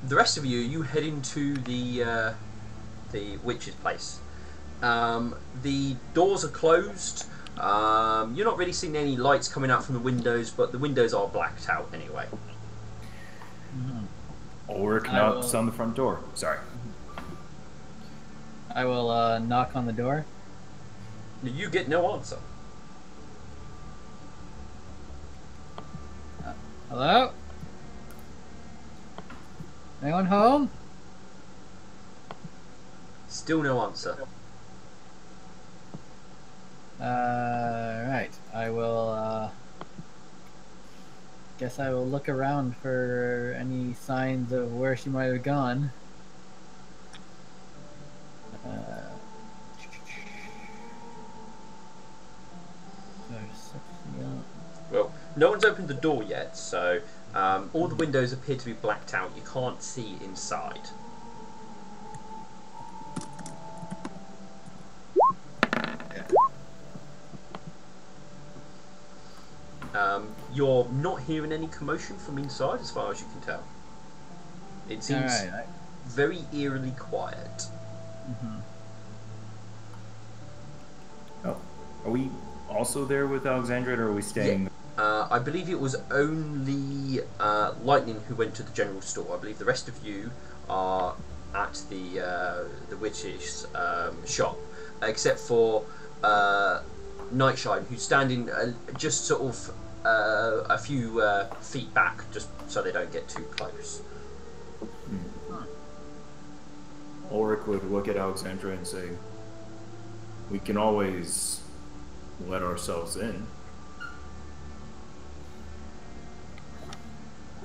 The rest of you head into the witch's place. The doors are closed. You're not really seeing any lights coming out from the windows, but the windows are blacked out anyway. Ulrich knocks on the front door. Sorry. I will knock on the door. You get no answer. Hello? Anyone home? Still no answer. Right. I will, guess I will look around for any signs of where she might have gone. Well, no one's opened the door yet, so all the windows appear to be blacked out. You can't see inside. You're not hearing any commotion from inside, as far as you can tell. It seems very eerily quiet. Oh, are we also there with Alexandra, or are we staying? Yeah. I believe it was only Lightning who went to the general store. I believe the rest of you are at the witch's shop, except for Nightshine, who's standing just sort of a few feet back, just so they don't get too close. Ulrich would look at Alexandra and say, "We can always let ourselves in."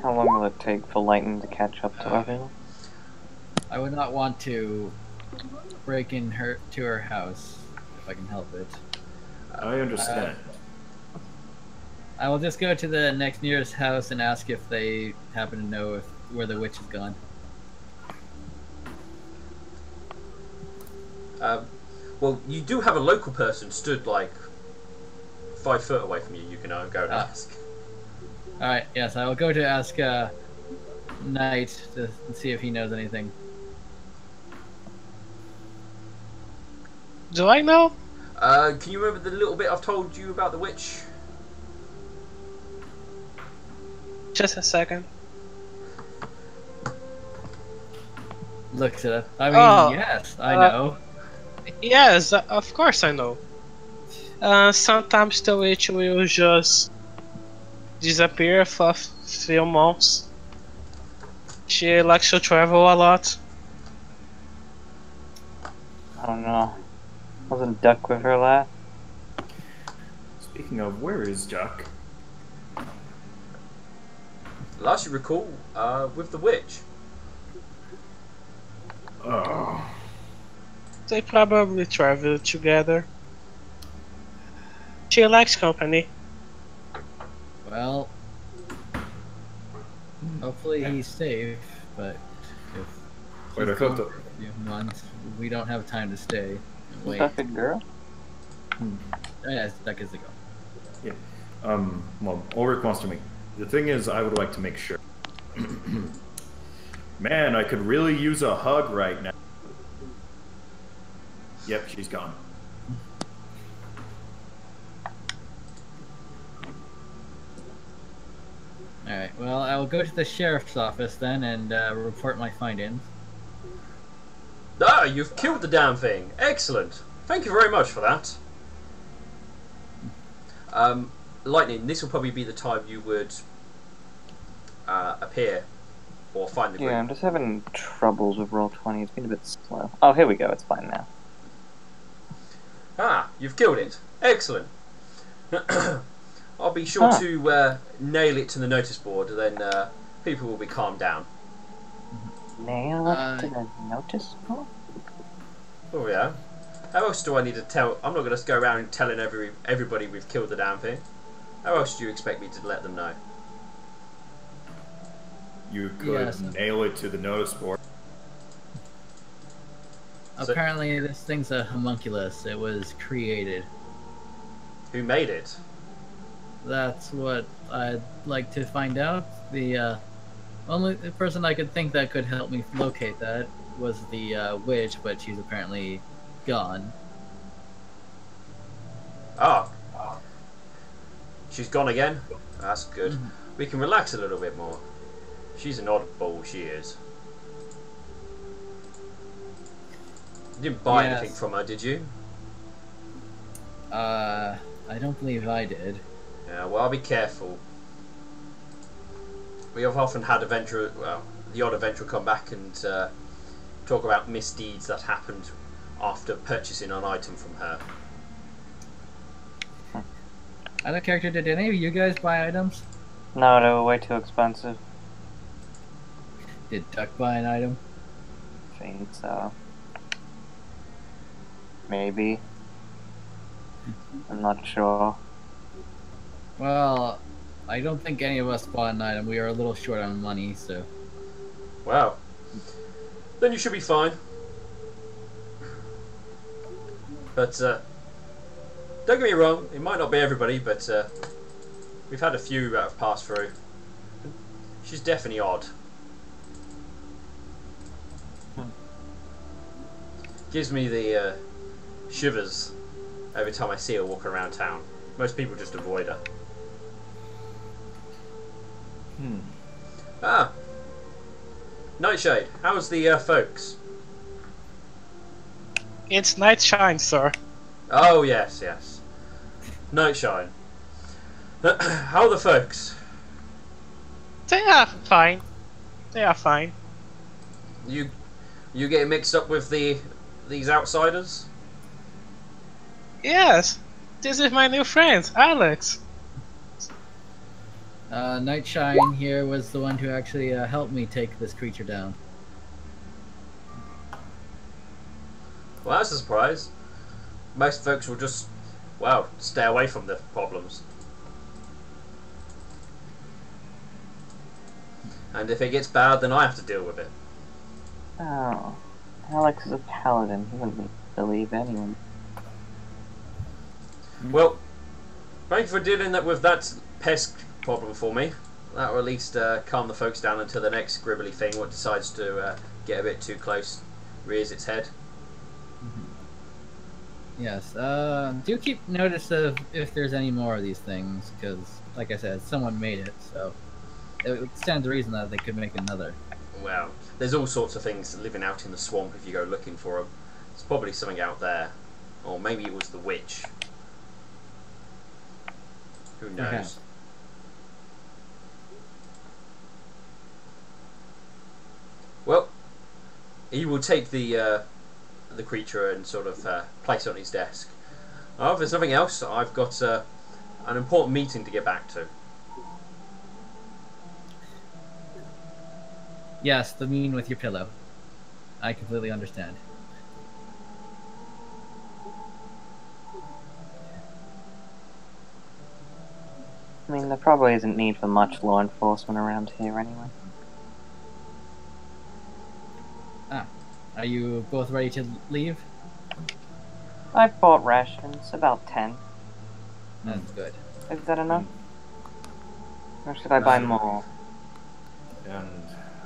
How long will it take for Lightning to catch up to everyone? I would not want to break in to her house if I can help it. I understand. I will just go to the nearest house and ask if they happen to know where the witch has gone. Well, you do have a local person stood like 5 foot away from you. You can go and ask. Alright, yes, I will go to ask Knight to see if he knows anything. Do I know? Can you remember the little bit I've told you about the witch? Just a second. looks at us. I mean, Oh, yes, I know. Yes, of course I know. Sometimes the witch will just disappear for a few months. She likes to travel a lot. I don't know. Wasn't Duck with her last? Speaking of, where is Duck? Last you recall, with the witch. Oh. They probably travel together. She likes company. Well, hopefully he's safe, but if Wait, I he's thought gone the... for a few months, we don't have time to stay and Is wait. Duck a girl? Yes, that is the goal. Yeah. Well, Ulrich wants to make... The thing is, I would like to make sure... Man, I could really use a hug right now. Yep, she's gone. Alright, well, I will go to the sheriff's office then and report my findings. Ah, you've killed the damn thing. Excellent. Thank you very much for that. Lightning, this will probably be the time you would appear or find the group. Yeah, I'm just having troubles with Roll20. It's been a bit slow. Oh, here we go. It's fine now. Ah, you've killed it. Excellent. I'll be sure to nail it to the notice board, then people will be calmed down. Nail it to the notice board? Oh yeah. How else do I need to tell? I'm not going to go around telling everybody we've killed the damn thing. How else do you expect me to let them know? You could nail it to the notice board. Apparently this thing's a homunculus. It was created. Who made it? That's what I'd like to find out. The only person I could think that could help me locate that was the witch, but she's apparently gone. Ah. She's gone again? That's good. We can relax a little bit more. She's an oddball, she is. You didn't buy anything from her, did you? I don't believe I did. Yeah, well, I'll be careful. We have often had the odd adventurer come back and talk about misdeeds that happened after purchasing an item from her. Out of character, did any of you guys buy items? No, they were way too expensive. Did Duck buy an item? I think so. Maybe. I'm not sure. Well, I don't think any of us bought an item. We are a little short on money, so... Wow. Then you should be fine. But, don't get me wrong, it might not be everybody, but we've had a few that have passed through. She's definitely odd. Gives me the shivers every time I see her walking around town. Most people just avoid her. Ah, Nightshade, how's the folks? It's Nightshine, sir. Oh yes, yes. Nightshine. How are the folks? They are fine. They are fine. You getting mixed up with these outsiders? Yes. This is my new friend, Alex. Nightshine here was the one who actually helped me take this creature down. Well, that's a surprise. Most folks will just, well, stay away from the problems. And if it gets bad, then I have to deal with it. Oh. Alex is a paladin. He wouldn't believe anyone. Well, thank you for dealing with that pest problem for me. That will at least calm the folks down until the next gribbly thing what decides to get a bit too close, rears its head. Yes, do keep notice of if there's any more of these things, because, like I said, someone made it, so it stands to reason that they could make another. Well, there's all sorts of things living out in the swamp if you go looking for them. It's probably something out there, or maybe it was the witch. Who knows? Okay. Well, he will take the creature and sort of place it on his desk. Oh, if there's nothing else, I've got an important meeting to get back to. Yes, the mean with your pillow. I completely understand. I mean, there probably isn't need for much law enforcement around here anyway. Are you both ready to leave? I've bought rations, about 10. That's good. Is that enough? Or should I buy more? And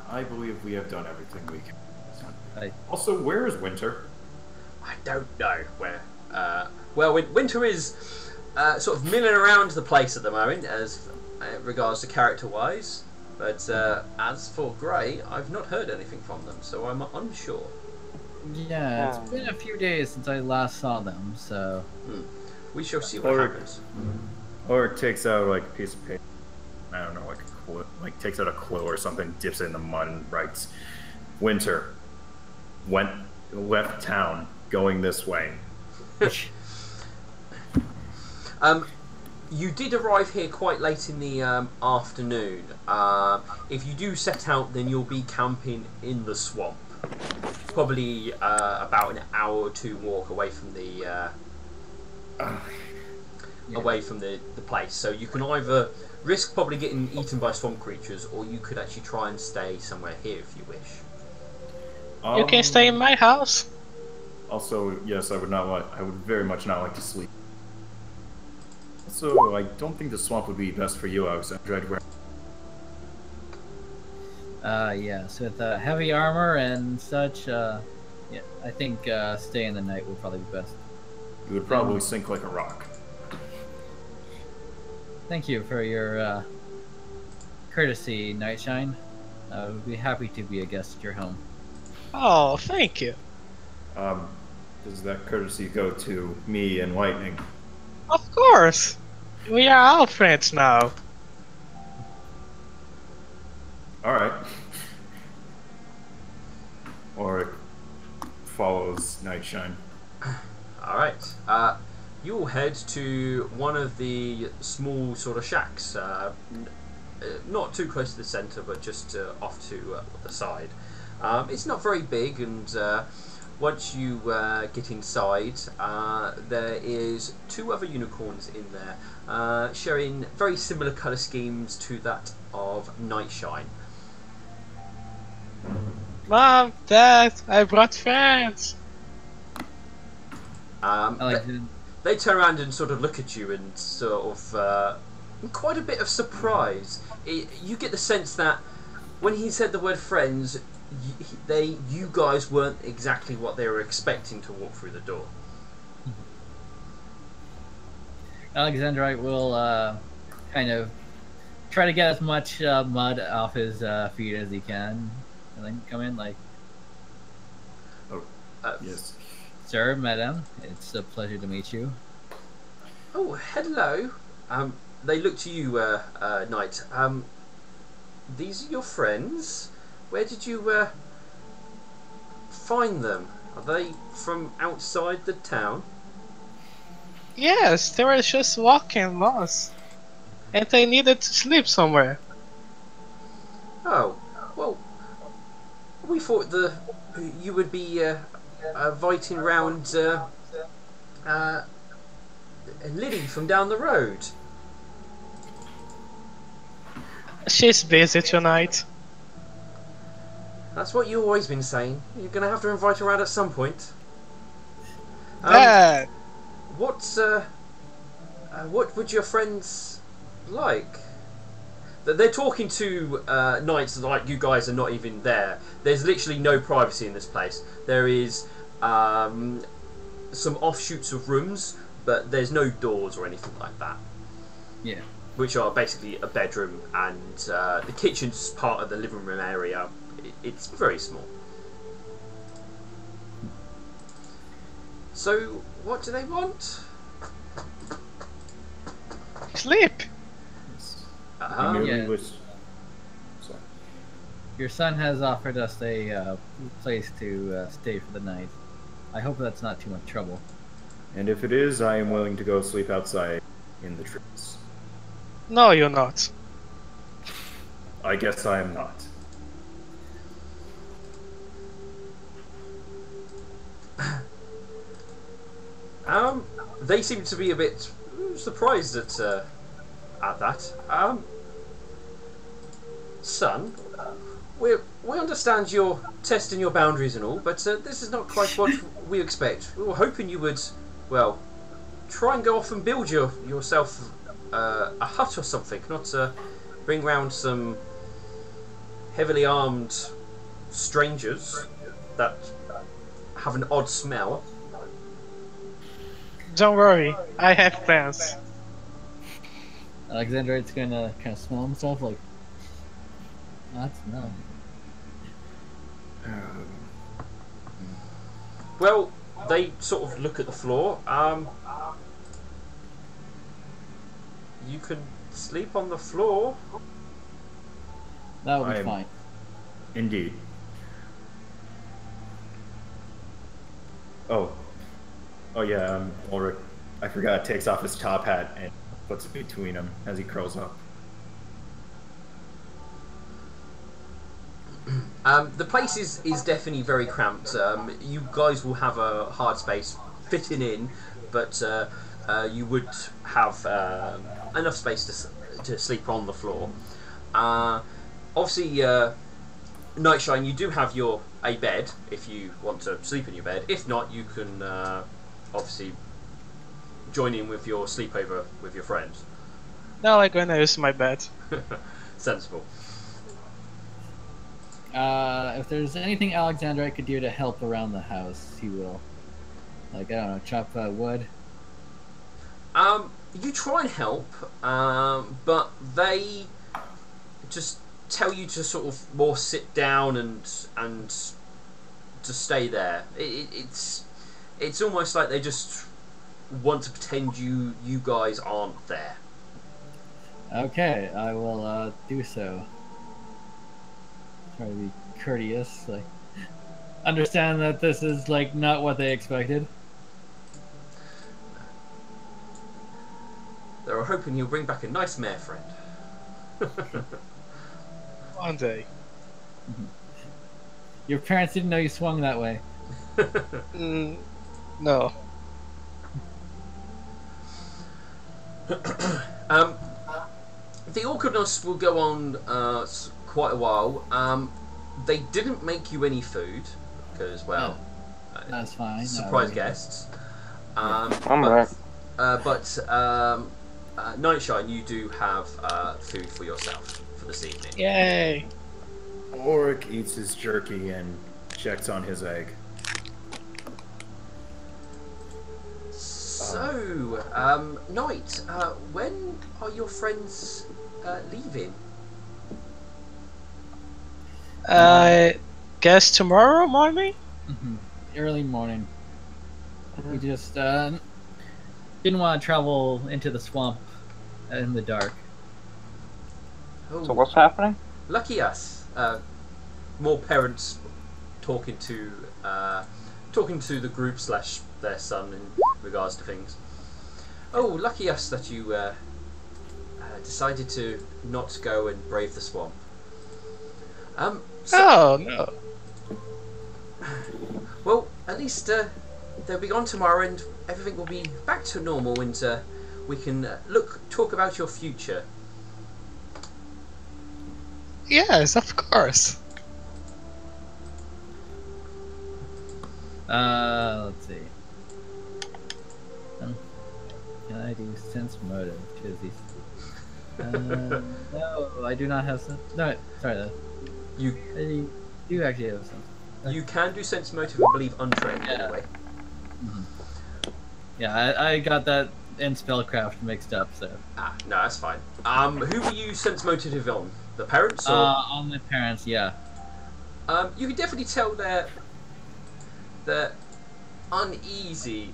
I believe we have done everything we can. Right. Also, where is Winter? I don't know where. Well, Winter is sort of milling around the place at the moment, as regards to character-wise. But as for Grey, I've not heard anything from them, so I'm unsure. Yeah, it's been a few days since I last saw them, so... We shall see what happens. Or takes out like a piece of paper. I don't know, like a clue, like takes out a clue or something, dips it in the mud, and writes, "Winter left town, going this way." You did arrive here quite late in the afternoon. If you do set out, then you'll be camping in the swamp. Probably about an hour or two walk away from the place. So you can either risk probably getting eaten by swamp creatures, or you could actually try and stay somewhere here if you wish. You can stay in my house. Also, yes, I would very much not like to sleep. Also, I don't think the swamp would be best for you, Alexandra. Yes, with heavy armor and such, yeah, I think staying the night would probably be best. You would probably sink like a rock. Thank you for your courtesy, Nightshine. We'd be happy to be a guest at your home. Oh, thank you. Does that courtesy go to me and Lightning? Of course. We are all friends now. Alright. Or follows Nightshine. Alright. You'll head to one of the small sort of shacks. Not too close to the centre, but just off to the side. It's not very big, and once you get inside, there is two other unicorns in there, showing very similar colour schemes to that of Nightshine. Mom, Dad, I brought friends. They turn around and sort of look at you and sort of quite a bit of surprise. You get the sense that when he said the word friends, you guys weren't exactly what they were expecting to walk through the door. Alexandrite will kind of try to get as much mud off his feet as he can, and then come in like, Yes. "Sir, madam, it's a pleasure to meet you." Oh, hello. They look to you, Knight. These are your friends? Where did you find them? Are they from outside the town? Yes, they were just walking lost. And they needed to sleep somewhere. Oh, well, we thought you would be inviting round Lily from down the road. She's busy tonight. That's what you've always been saying. You're going to have to invite her around at some point. Dad! What would your friends like? They're talking to knights like you guys are not even there. There's literally no privacy in this place. There is some offshoots of rooms, but there's no doors or anything like that. Yeah. Which are basically a bedroom, and the kitchen's part of the living room area It's very small. So, what do they want? Sleep. Yeah. Sorry. Your son has offered us a place to stay for the night. I hope that's not too much trouble. And if it is, I am willing to go sleep outside in the trees. No, you're not. I guess I am not. They seem to be a bit surprised at that. Son, we understand you're testing your boundaries and all, but this is not quite what we expect. We were hoping you would, well, try and go off and build yourself a hut or something, not bring round some heavily armed strangers that have an odd smell. Don't worry, I have plans. Alexandroid's gonna kind of smell himself like, that's no. Well, they sort of look at the floor. You can sleep on the floor. That would be fine. Indeed. Oh yeah, Ulrich, I forgot, takes off his top hat and puts it between them as he curls up. The place is definitely very cramped. You guys will have a hard space fitting in, but you would have enough space to sleep on the floor. Obviously, Nightshine, you do have a bed if you want to sleep in your bed. If not, you can obviously join in with your sleepover with your friends. No, I'm gonna use my bed. Sensible. If there's anything Alexandra could do to help around the house, he will. Like, I don't know, chop wood. You try and help, but they just tell you to sort of more sit down and to stay there. It's almost like they just want to pretend you guys aren't there. Okay, I will do so. Try to be courteous, like understand that this is like not what they expected. They were hoping you'll bring back a nice mare friend. One day. Your parents didn't know you swung that way. No. The awkwardness will go on quite a while. They didn't make you any food because, well, that's fine. Surprise guests. I'm back. But Nightshine, you do have food for yourself for this evening. Yay! Ulrich eats his jerky and checks on his egg. So, Knight, when are your friends leaving? Guess tomorrow morning? Early morning. We just didn't want to travel into the swamp in the dark. Oh, So what's happening? lucky us. More parents talking to the group / their son in regards to things. Oh, lucky us that you decided to not go and brave the swamp. Oh, no. Well, at least they'll be gone tomorrow, and everything will be back to normal, and we can talk about your future. Yes, of course. Let's see. Can I do sense motive? No, I do not have sense. No, sorry. I do actually have sense. You can do sense motive, I believe, untrained anyway. Yeah, I got that and spellcraft mixed up. So. No, that's fine. Who were you sense motive on? The parents? Or? On the parents, yeah. You can definitely tell they're uneasy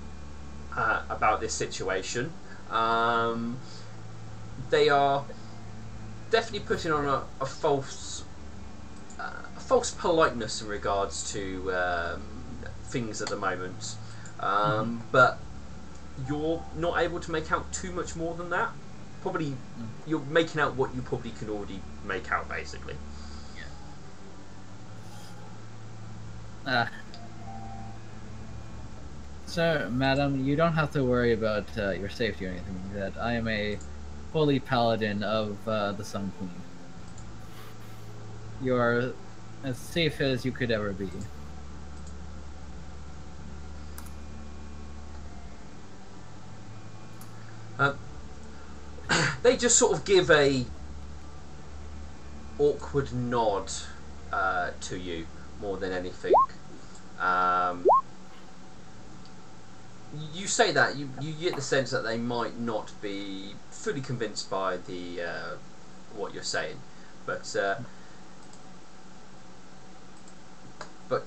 about this situation. They are definitely putting on a false politeness in regards to things at the moment. But you're not able to make out too much more than that. Probably you're making out what you probably can already make out, basically. Sir, madam, you don't have to worry about your safety or anything like that. I am a holy paladin of the Sun Queen. You are as safe as you could ever be. They just sort of give a awkward nod to you more than anything. You say that you get the sense that they might not be fully convinced by the what you're saying, but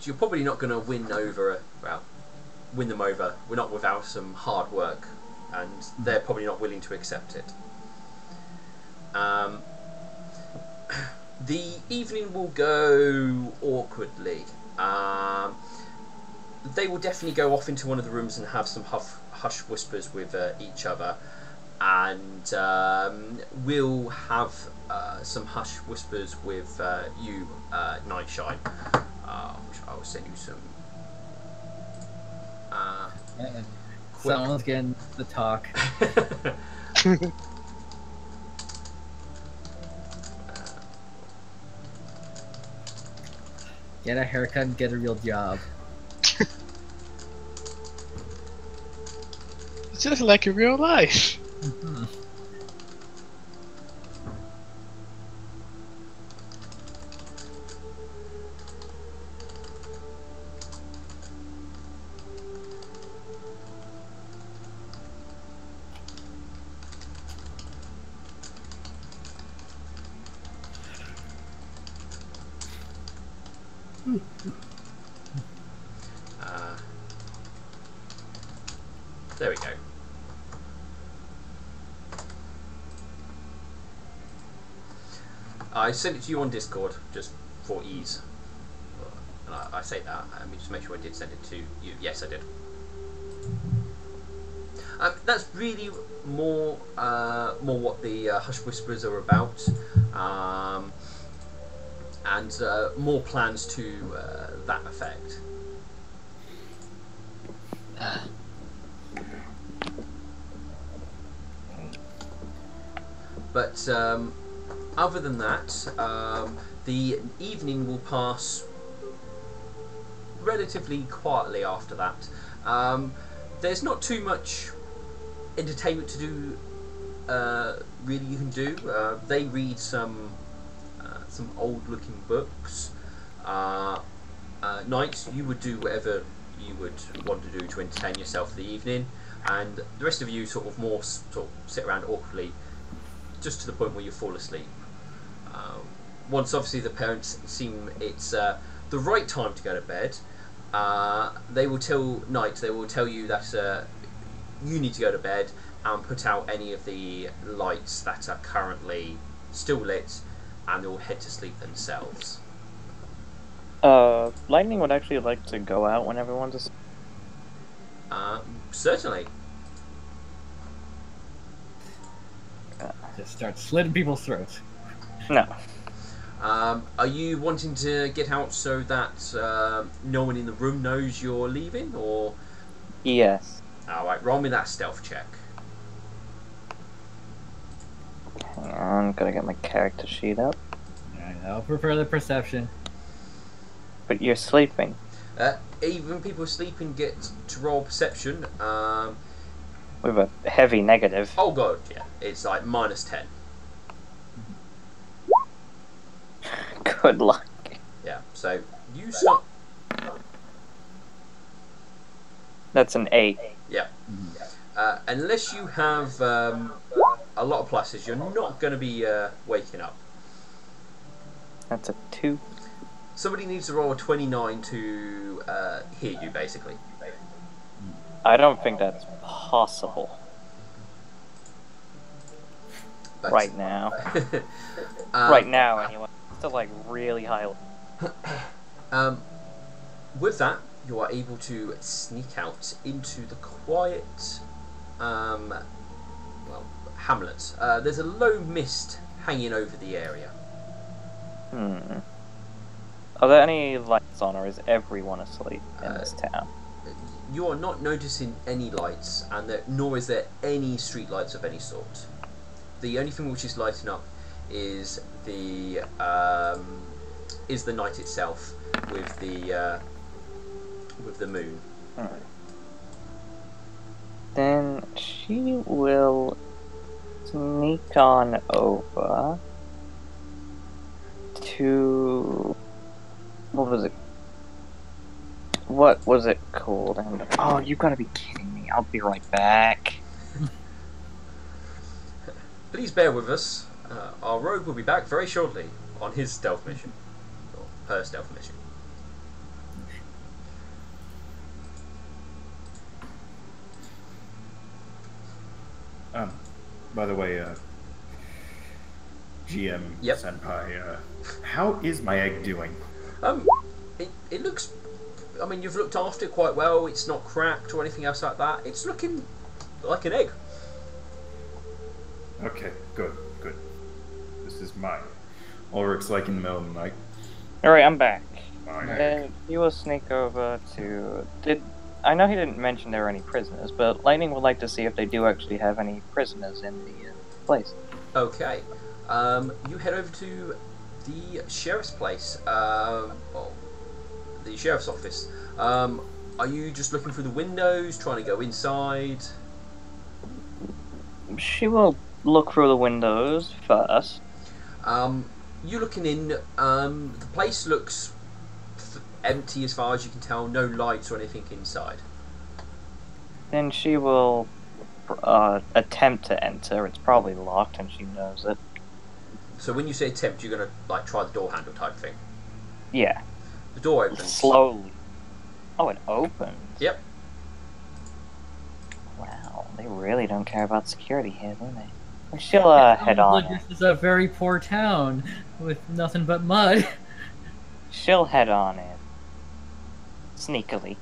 you're probably not going to win them over. We're not without some hard work, and they're probably not willing to accept it. The evening will go awkwardly. They will definitely go off into one of the rooms and have some hush whispers with each other, and we'll have some hush whispers with you, Nightshine. Which I will send you some. Someone's getting the talk. Get a haircut and get a real job. It's just like in real life. Mm-hmm. There we go. I sent it to you on Discord just for ease. And I say that. Let me just make sure I did send it to you. Yes, I did. That's really more what the Hush Whispers are about, and more plans to that effect. But other than that, the evening will pass relatively quietly after that. There's not too much entertainment to do, really, you can do. They read some old-looking books. Night, you would do whatever you would want to do to entertain yourself for the evening, and the rest of you sort of sit around awkwardly, just to the point where you fall asleep. Once obviously the parents seem it's the right time to go to bed, they will tell you that you need to go to bed and put out any of the lights that are currently still lit, and they'll head to sleep themselves. Lightning would actually like to go out when everyone's asleep. Certainly. Just start slitting people's throats. No. Are you wanting to get out so that no one in the room knows you're leaving, or? Yes. Alright, roll me that stealth check. Hang on, gotta get my character sheet up. I'll prefer the perception. But you're sleeping. Even people sleeping get to roll perception. With a heavy negative. Oh god, yeah. It's like -10. Good luck. Yeah, so you start. That's an 8. Yeah. Unless you have a lot of pluses, you're not going to be waking up. That's a 2. somebody needs to roll a 29 to hear you, basically. I don't think that's possible. But, right now. Right now, anyway. Still like really high. With that, you are able to sneak out into the quiet, hamlet. There's a low mist hanging over the area. Are there any lights on, or is everyone asleep in this town? You are not noticing any lights, and nor is there any street lights of any sort. The only thing which is lighting up is the night itself with the moon. Alright. Then she will sneak on over to... What was it called? Oh, you gotta be kidding me. I'll be right back. Please bear with us. Our rogue will be back very shortly on his stealth mission. Or her stealth mission. By the way, GM Yep. Senpai, how is my egg doing? It looks... I mean, you've looked after it quite well. It's not cracked or anything else like that. It's looking like an egg. Okay, good. This is mine. Ulrich's like in the middle of the night. Alright, I'm back. Fine. Then he will sneak over to... I know he didn't mention there were any prisoners, but Lightning would like to see if they do actually have any prisoners in the place. Okay. You head over to the sheriff's place. The sheriff's office. Are you just looking through the windows, trying to go inside? She will look through the windows first. You looking in. The place looks empty as far as you can tell. No lights or anything inside. Then she will attempt to enter. It's probably locked, and she knows it. So when you say attempt, you're gonna like try the door handle type thing. Yeah. The door opens slowly. Oh, it opens. Yep. Wow, they really don't care about security here, do they? She'll head on. This is a very poor town with nothing but mud. She'll head on in. Sneakily.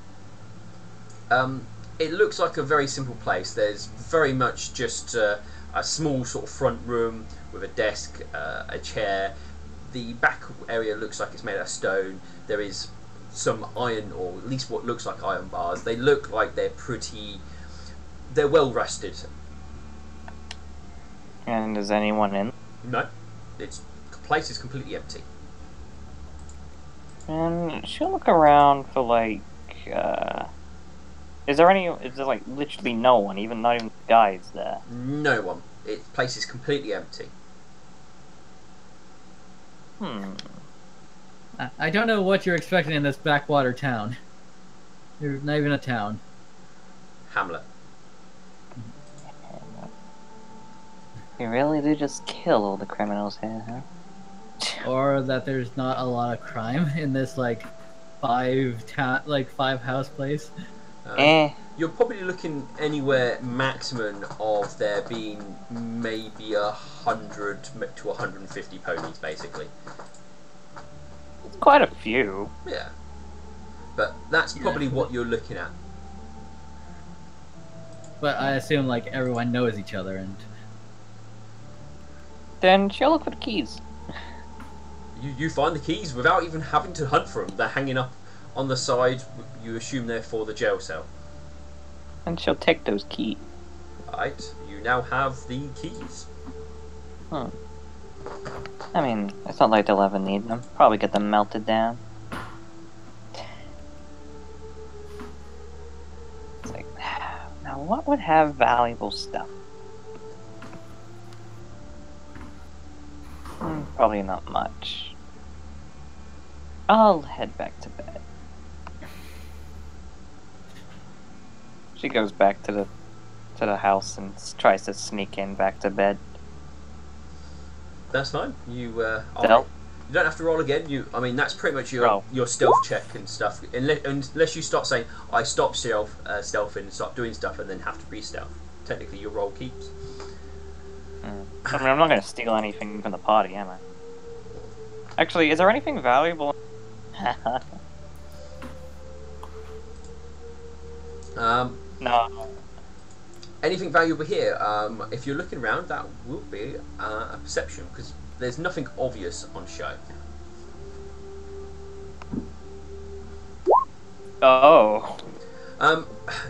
It looks like a very simple place. There's very much just a small sort of front room with a desk, a chair. The back area looks like it's made out of stone. There is some iron, or at least what looks like iron bars. They look like they're well rusted. And is anyone in? No, the place is completely empty. And she'll look around for like, is there like literally no one, not even guides there? No one. The place is completely empty. I don't know what you're expecting in this backwater town. You're not even a town. Hamlet. You really do just kill all the criminals here, huh? Or that there's not a lot of crime in this like five house place. You're probably looking anywhere maximum of there being maybe 100 to 150 ponies, basically. It's quite a few. Yeah, but that's probably what you're looking at. But I assume like everyone knows each other, and then she'll look for the keys. You find the keys without even having to hunt for them. They're hanging up on the side. You assume they're for the jail cell. And she'll take those keys. Right, you now have the keys. I mean, it's not like they'll ever need them. Probably get them melted down. It's like, now what would have valuable stuff? Probably not much. I'll head back to bed. She goes back to the house and tries to sneak in back to bed. That's fine. You You don't have to roll again. I mean, that's pretty much your stealth check and stuff. Unless you start saying, I stop stealthing and start doing stuff and then have to re-stealth. Technically, your roll keeps. I mean, I'm not going to steal anything from the party, am I? Actually, is there anything valuable? No. Anything valuable here? If you're looking around, that will be a perception, because there's nothing obvious on show. Oh.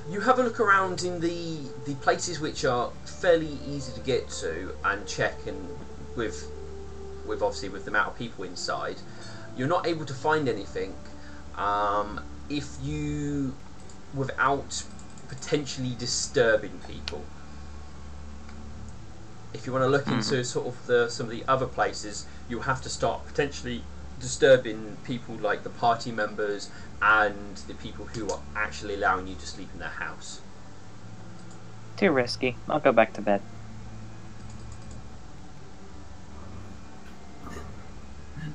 You have a look around in the places which are fairly easy to get to and check, and with obviously with the amount of people inside, you're not able to find anything if you without potentially disturbing people. If you want to look into sort of some of the other places, you'll have to start potentially disturbing people like the party members and the people who are actually allowing you to sleep in their house. Too risky. I'll go back to bed.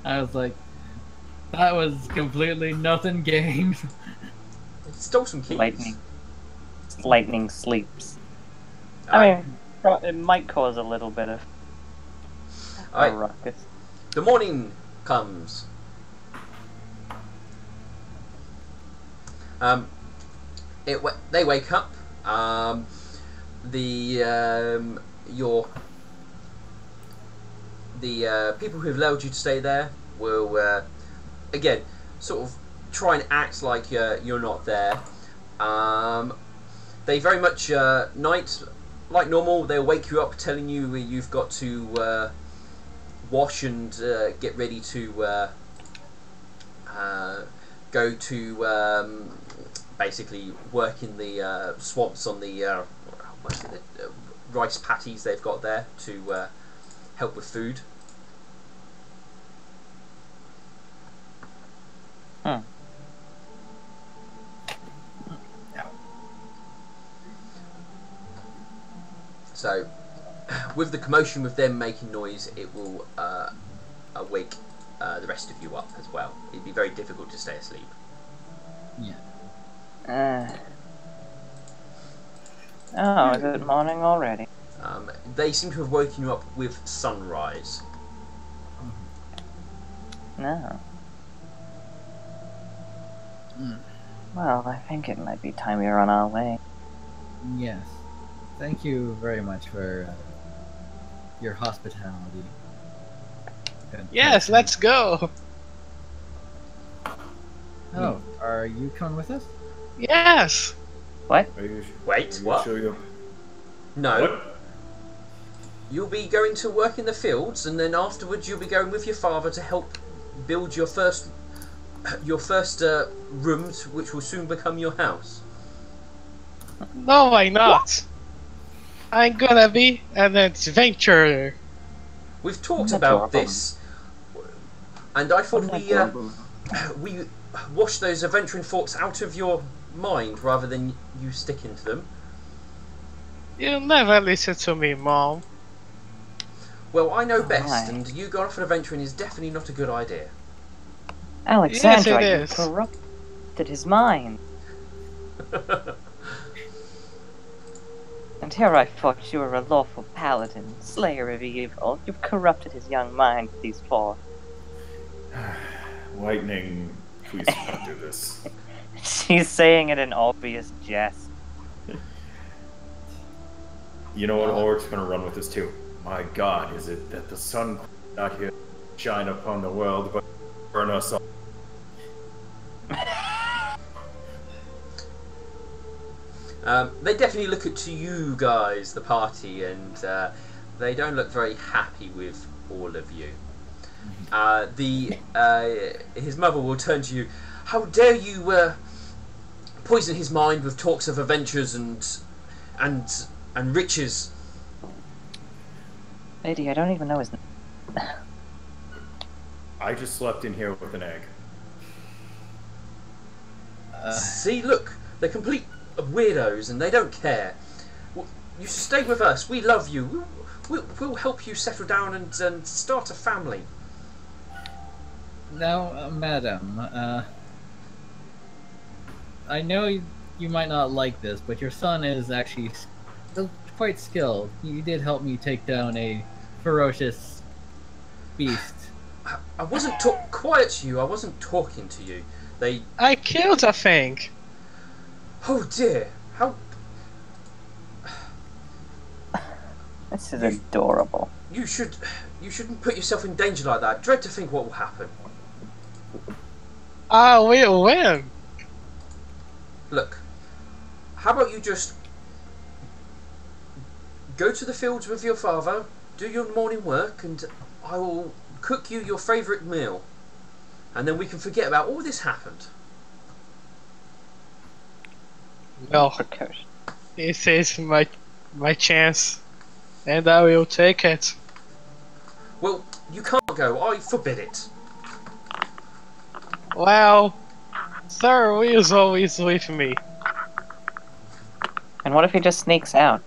I was like, that was completely nothing gained. Stole some keys. Lightning sleeps. I mean, it might cause a little bit of a ruckus. The morning comes. They wake up. The people who've allowed you to stay there will again sort of try and act like you're not there. They very much night like normal. They'll wake you up, telling you you've got to wash and get ready to go to basically work in the swamps on the rice patties they've got there to help with food. So, with the commotion with them making noise, it will awake the rest of you up as well. It'd be very difficult to stay asleep. Yeah. Oh, is it morning already? They seem to have woken you up with sunrise. No. Well, I think it might be time we are on our way. Yes. Thank you very much for your hospitality. Yes, let's go. Oh, are you coming with us? Yes. What? Wait, what? No. What? You'll be going to work in the fields, and then afterwards you'll be going with your father to help build your first room, which will soon become your house. No, why not? I'm gonna be an adventurer. We've talked about this, and I thought we wash those adventuring thoughts out of your mind rather than you sticking to them. You never listen to me, Mom. Well, I know best, and you going off adventuring is definitely not a good idea. Alexandra, yes, you corrupted his mind. And here I thought you were a lawful paladin, slayer of evil. You've corrupted his young mind with these four. Lightning, please do not do this. She's saying it in obvious jest. You know what? Ulrich's gonna run with this too. My God, is it that the sun not here shine upon the world, but burn us all? They definitely look at to you guys, the party, and they don't look very happy with all of you. His mother will turn to you. How dare you poison his mind with talks of adventures and riches? Lady, I don't even know his name. I just slept in here with an egg. See, look, they're complete weirdos and they don't care. You should stay with us. We love you. We'll help you settle down and start a family. Now, madam, I know you might not like this, but your son is actually quite skilled. He did help me take down a ferocious beast. I wasn't quiet, you. I wasn't talking to you. I killed a thing. Oh dear. How? This is adorable. You shouldn't put yourself in danger like that. Dread to think what will happen. I will win. Look, how about you just go to the fields with your father, do your morning work, and I will cook you your favourite meal, and then we can forget about all this happened. Well, this is my chance, and I will take it. Well, you can't go. I forbid it. Well, Sir is always with me. And what if he just sneaks out?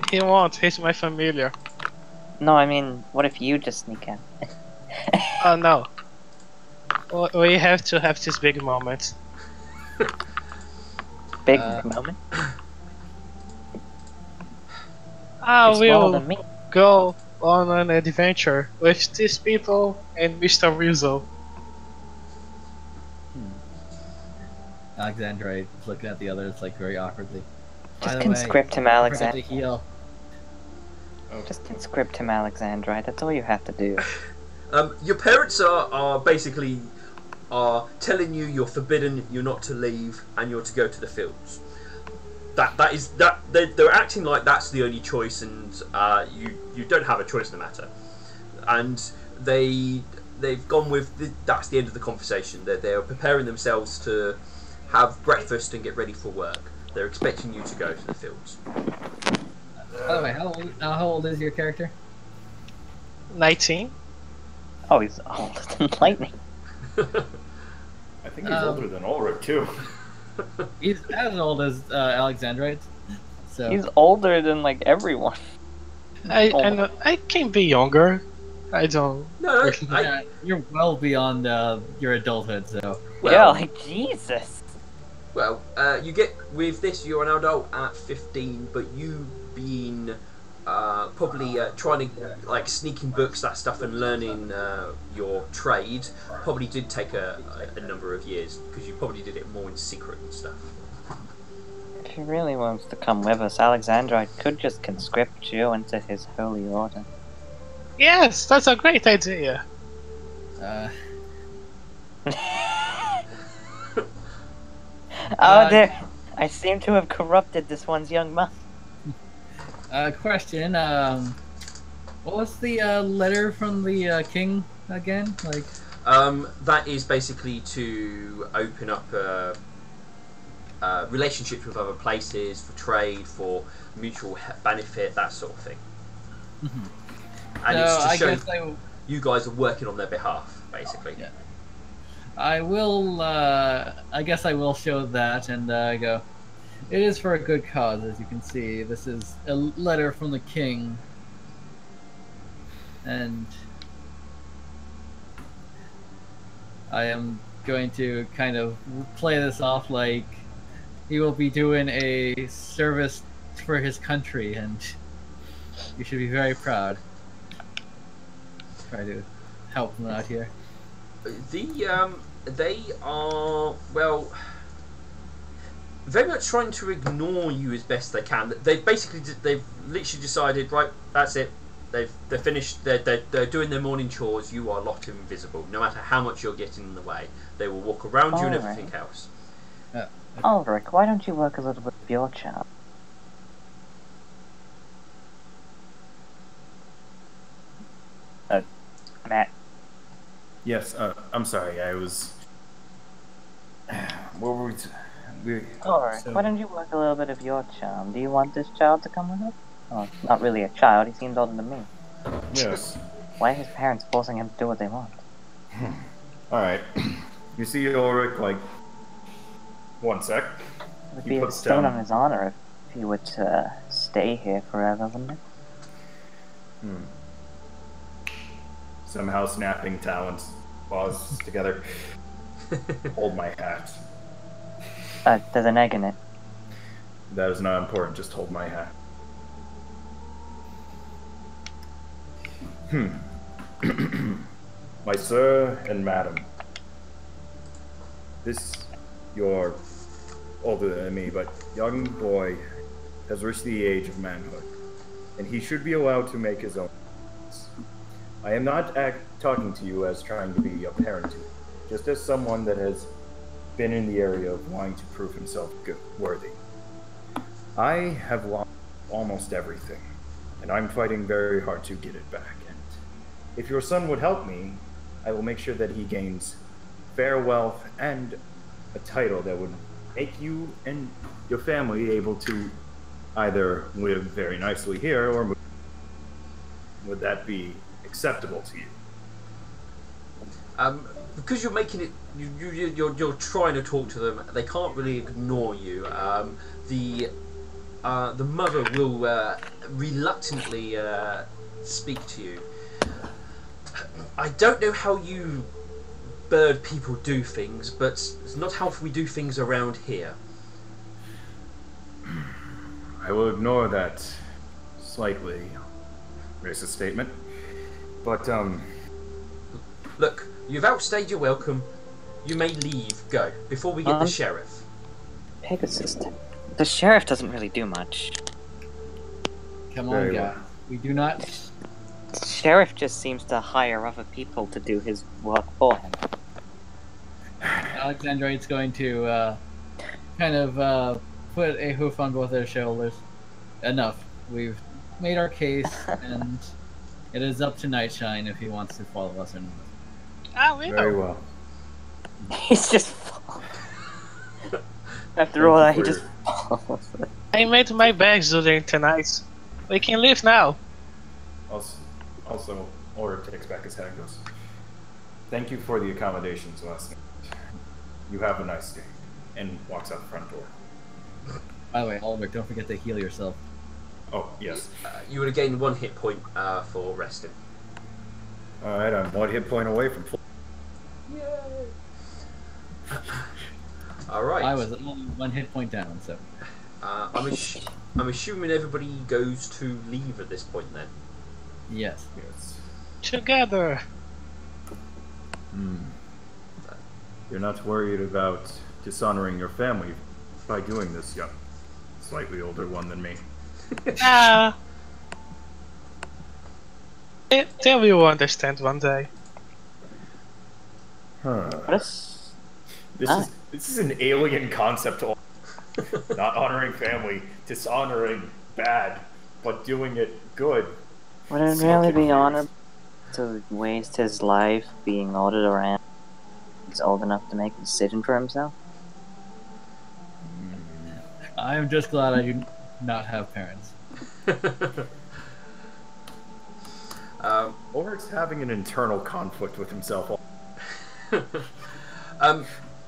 He won't. He's my familiar. No, I mean, what if you just sneak out? Oh no. We have to have this big moment. Big moment? I You're smaller will than me. go on an adventure with these people and Mr. Rizzo. Alexandrite is looking at the others like very awkwardly. Just conscript him, Alexandrite. Heal. Just conscript him, Alexandrite. That's all you have to do. Your parents are basically telling you you're forbidden, you're not to leave, and you're to go to the fields. They're acting like that's the only choice, and you don't have a choice in the matter. And they've gone with that's the end of the conversation. They're preparing themselves to have breakfast and get ready for work. They're expecting you to go to the fields. By the way, how old is your character? 19? Oh, he's older than lightning. I think he's older than Ulrich, too. He's as old as Alexandrite. So He's older than, like, everyone. I know, I can be younger. I don't. No, yeah, you're well beyond your adulthood. So Yeah, like, Jesus. Well, you get with this. You're an adult at 15, but you being probably trying to like sneaking books, that stuff, and learning your trade probably did take a number of years because you probably did it more in secret and stuff. If he really wants to come with us, Alexandrite could just conscript you into his holy order. Yes, that's a great idea. Oh, there! I seem to have corrupted this one's young man. Question. What was the letter from the king again? Like. That is basically to open up relationships with other places for trade, for mutual benefit, that sort of thing. Mm-hmm. And it's to show you guys are working on their behalf, basically. Yeah. I will. I guess I will show that and go. It is for a good cause, as you can see. This is a letter from the king, and I am going to kind of play this off like he will be doing a service for his country, and you should be very proud. Try to help them out here. They are, well, very much trying to ignore you as best they can. They've literally decided, right, that's it. They're finished. They're doing their morning chores. You are locked invisible. No matter how much you're getting in the way, they will walk around you and everything else. Ulrich, why don't you work a little bit with your child? Matt. Yes, I'm sorry, I was... What were we... Ulrich, why don't you work a little bit of your charm? Do you want this child to come with us? Oh, not really a child, he seems older than me. Yes. Why are his parents forcing him to do what they want? Alright. You see Ulrich, like... One sec. It would be a stone on his honor if he were to stay here forever, wouldn't it? somehow snapping talons, claws together. Hold my hat. There's an egg in it. That is not important, just hold my hat. My sir and madam, this, you're older than me, but young boy has reached the age of manhood, and he should be allowed to make his own choices. I am not talking to you as trying to be a parent to you, just as someone that has been in the area of wanting to prove himself worthy. I have lost almost everything, and I'm fighting very hard to get it back. And if your son would help me, I will make sure that he gains fair wealth and a title that would make you and your family able to either live very nicely here or move. Would that be acceptable to you? Because you're making it, you're trying to talk to them. They can't really ignore you. The mother will reluctantly speak to you. I don't know how you bird people do things, but it's not how we do things around here. I will ignore that slightly racist statement, but Look, you've outstayed your welcome. You may leave. Go before we get the sheriff. Pegasus. The sheriff doesn't really do much. Come on, guys. We do not. The sheriff just seems to hire other people to do his work for him. Alexandrite's going to kind of put a hoof on both their shoulders. Enough. We've made our case, and it is up to Nightshine if he wants to follow us or not. Ah, we very know. well. He's just... After all that, he just... I made my bags during tonight. We can leave now. Also, Ulrich takes back his head and goes, "Thank you for the accommodations last night. You have a nice day," and walks out the front door. By the way, Ulrich, don't forget to heal yourself. Oh, yes. You would have gained 1 hit point for resting. Alright, I'm 1 hit point away from full. Yay! Alright. I was only 1 hit point down, so. I'm assuming everybody goes to leave at this point then. Yes. Yes. Together. You're not worried about dishonoring your family by doing this, young, slightly older one than me. Ah. They will understand one day. This is an alien concept. Not honoring family, dishonoring bad, but doing it good. Would it really be honorable to waste his life being ordered around? He's old enough to make a decision for himself? I am just glad I do not have parents. Ulrich's having an internal conflict with himself.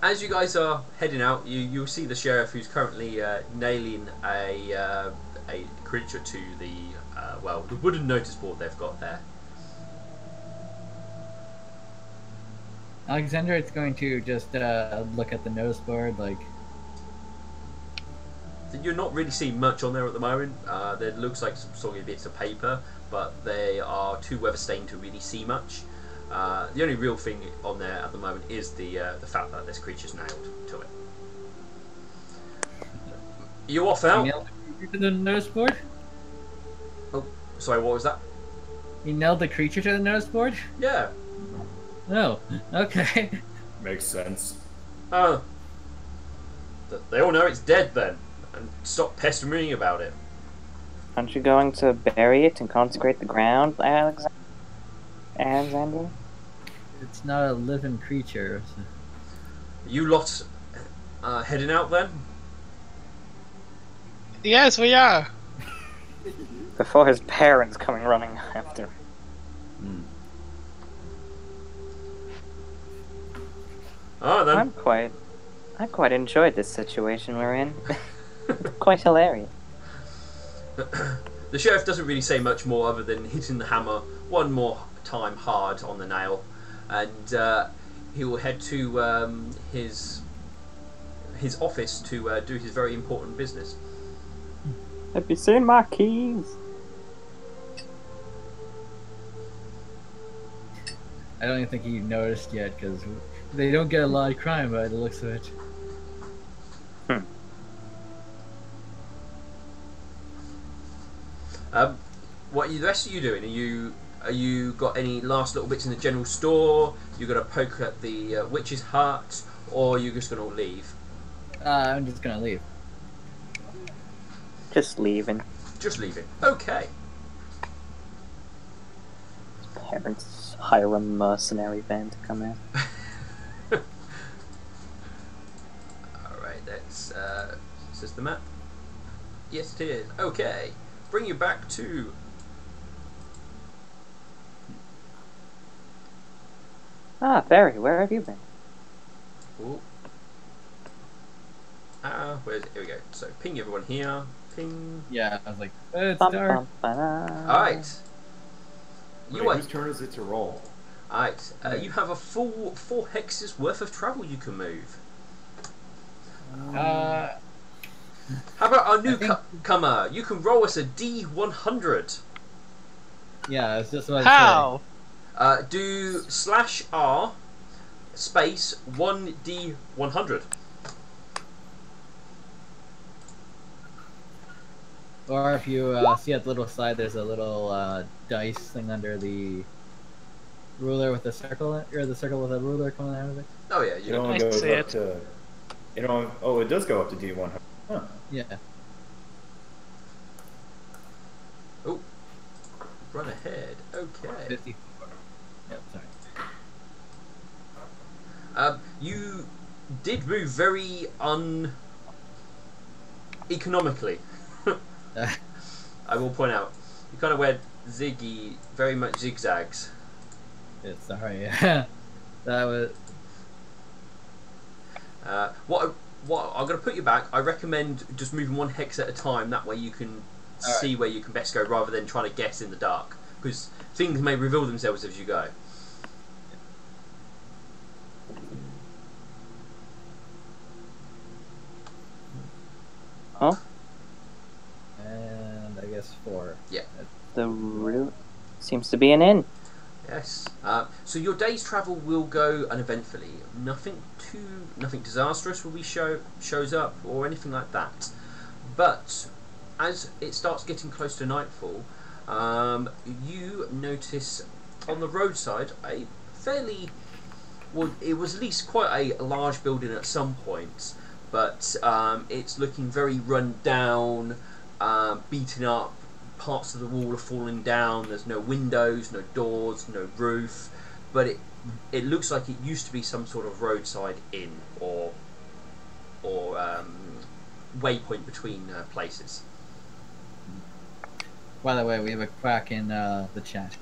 As you guys are heading out, you'll see the sheriff who's currently nailing a creature to the the wooden notice board they've got there. Alexander is going to just look at the nose board, like... You're not really seeing much on there at the moment. There looks like some soggy bits of paper, but they are too weather stained to really see much. The only real thing on there at the moment is the fact that this creature's nailed to it. You off out? He nailed the creature to the nose board? Oh, sorry, what was that? He nailed the creature to the nose board? Yeah. Oh, okay. Makes sense. They all know it's dead then, and stop pestering about it. Aren't you going to bury it and consecrate the ground, Alexander? It's not a living creature. So. You lot heading out then? Yes, we are. Before his parents coming running after. Oh, then. I quite enjoyed this situation we're in. Quite hilarious. The sheriff doesn't really say much more other than hitting the hammer one more time hard on the nail, and he will head to his office to do his very important business. Have you seen my keys? I don't even think he noticed yet because they don't get a lot of crime by the looks of it. What are the rest of you doing? Are you got any last little bits in the general store? You got to poke at the witch's hut, or are you just gonna leave? I'm just gonna leave. Just leaving. Just leaving. Okay. Parents hire a mercenary band to come in. Alright, that's is this the map? Yes it is. Okay. Bring you back to Barry, where have you been? ooh. Where's it? Here we go. So ping everyone here. Ping. Yeah, I was like, it's dark. Alright. Whose turn is it to roll? Alright. You have a full 4 hexes worth of travel you can move. Uh, How about our newcomer? You can roll us a D100. yeah, it's just what How? Do /R space 1D100. Or if you see at the little side, there's a little dice thing under the ruler with the circle, or the circle with a ruler coming out of it. Oh yeah, It only goes up to. Oh, it does go up to D100. Huh. Yeah. Oh, run ahead. Okay. 54. Yep, sorry. You did move very economically. I will point out, you kind of went very much zigzags. Yeah, sorry. Yeah. That was. What I'm going to put you back. I recommend just moving 1 hex at a time. That way you can see where you can best go, rather than trying to guess in the dark, because things may reveal themselves as you go. Huh? And I guess 4. Yeah. The route seems to be an inn. Yes. So your day's travel will go uneventfully. Nothing disastrous will be shows up or anything like that. But as it starts getting close to nightfall, you notice on the roadside a fairly it was at least quite a large building at some points, but it's looking very run down, beaten up. Parts of the wall are falling down. There's no windows, no doors, no roof, but it looks like it used to be some sort of roadside inn or waypoint between places. By the way, we have a quack in the chat.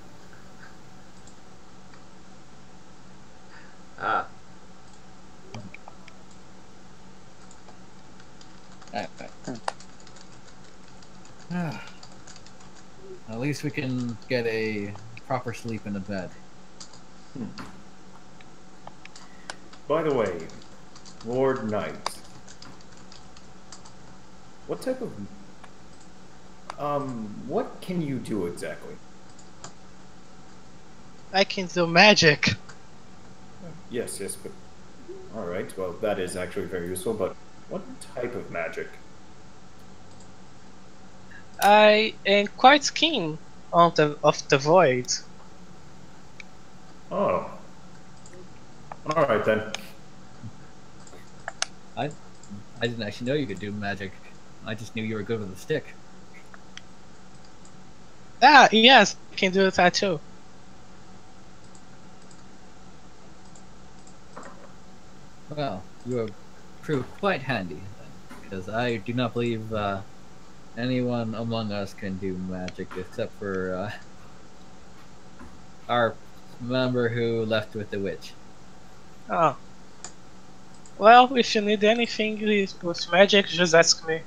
At least we can get a proper sleep in the bed. By the way, Lord Knight, what type of what can you do exactly? I can do magic. Yes, but all right. Well, that is actually very useful. But what type of magic? I am quite keen on of the void. Oh, all right then. I didn't actually know you could do magic. I just knew you were good with a stick. Ah, yes, I can do that too. Well, you have proved quite handy, because I do not believe anyone among us can do magic except for our member who left with the witch. Oh. Well, if you need anything with magic, just ask me.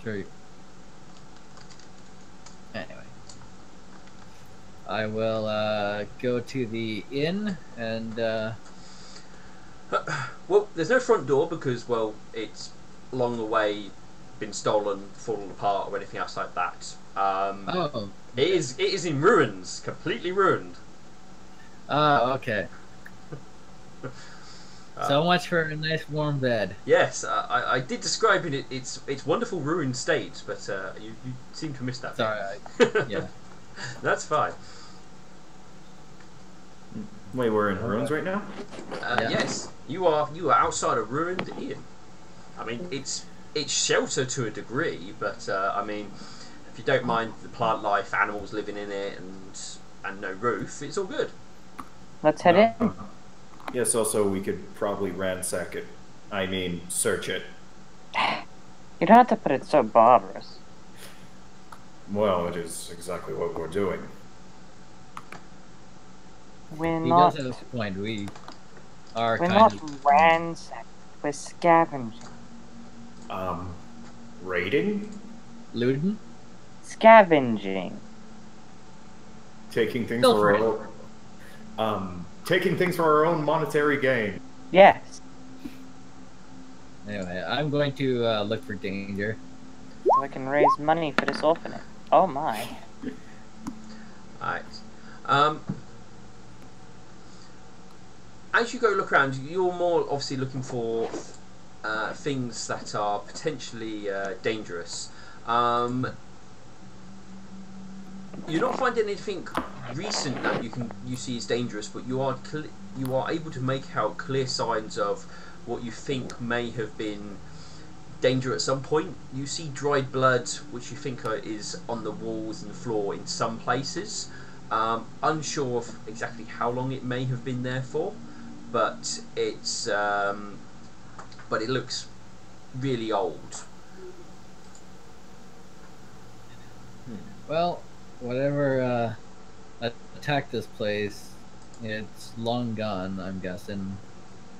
Sure. Anyway, I will go to the inn and. Well, there's no front door because, well, it's along the way been stolen, fallen apart, or anything else like that. Oh. It is in ruins, completely ruined. Okay. So much for a nice warm bed. Yes, I did describe it. It's wonderful ruined state, but you seem to miss that. Sorry. Yeah. That's fine. Wait, we're in ruins right now? Yeah. Yes, you are outside a ruined inn. I mean, it's shelter to a degree, but I mean, if you don't mind the plant life, animals living in it, and no roof, it's all good. Let's head in. Yes, also we could probably ransack it. I mean, search it. You don't have to put it so barbarous. Well, it is exactly what we're doing. We're He not. does have a point. We are We're kind not of. ransacking. We're scavenging. Raiding? Looting? Scavenging. Taking things Feel for free. our own... taking things for our own monetary gain. Yes. Anyway, I'm going to look for danger. So I can raise money for this orphanage. Oh my. Alright. As you go look around, you're more obviously looking for things that are potentially dangerous. You're not finding anything recent that you see as dangerous, but you are able to make out clear signs of what you think may have been danger at some point. You see dried blood, which you think is on the walls and the floor in some places. Unsure of exactly how long it may have been there for, but it's but it looks really old. Well, whatever attacked this place, it's long gone, I'm guessing,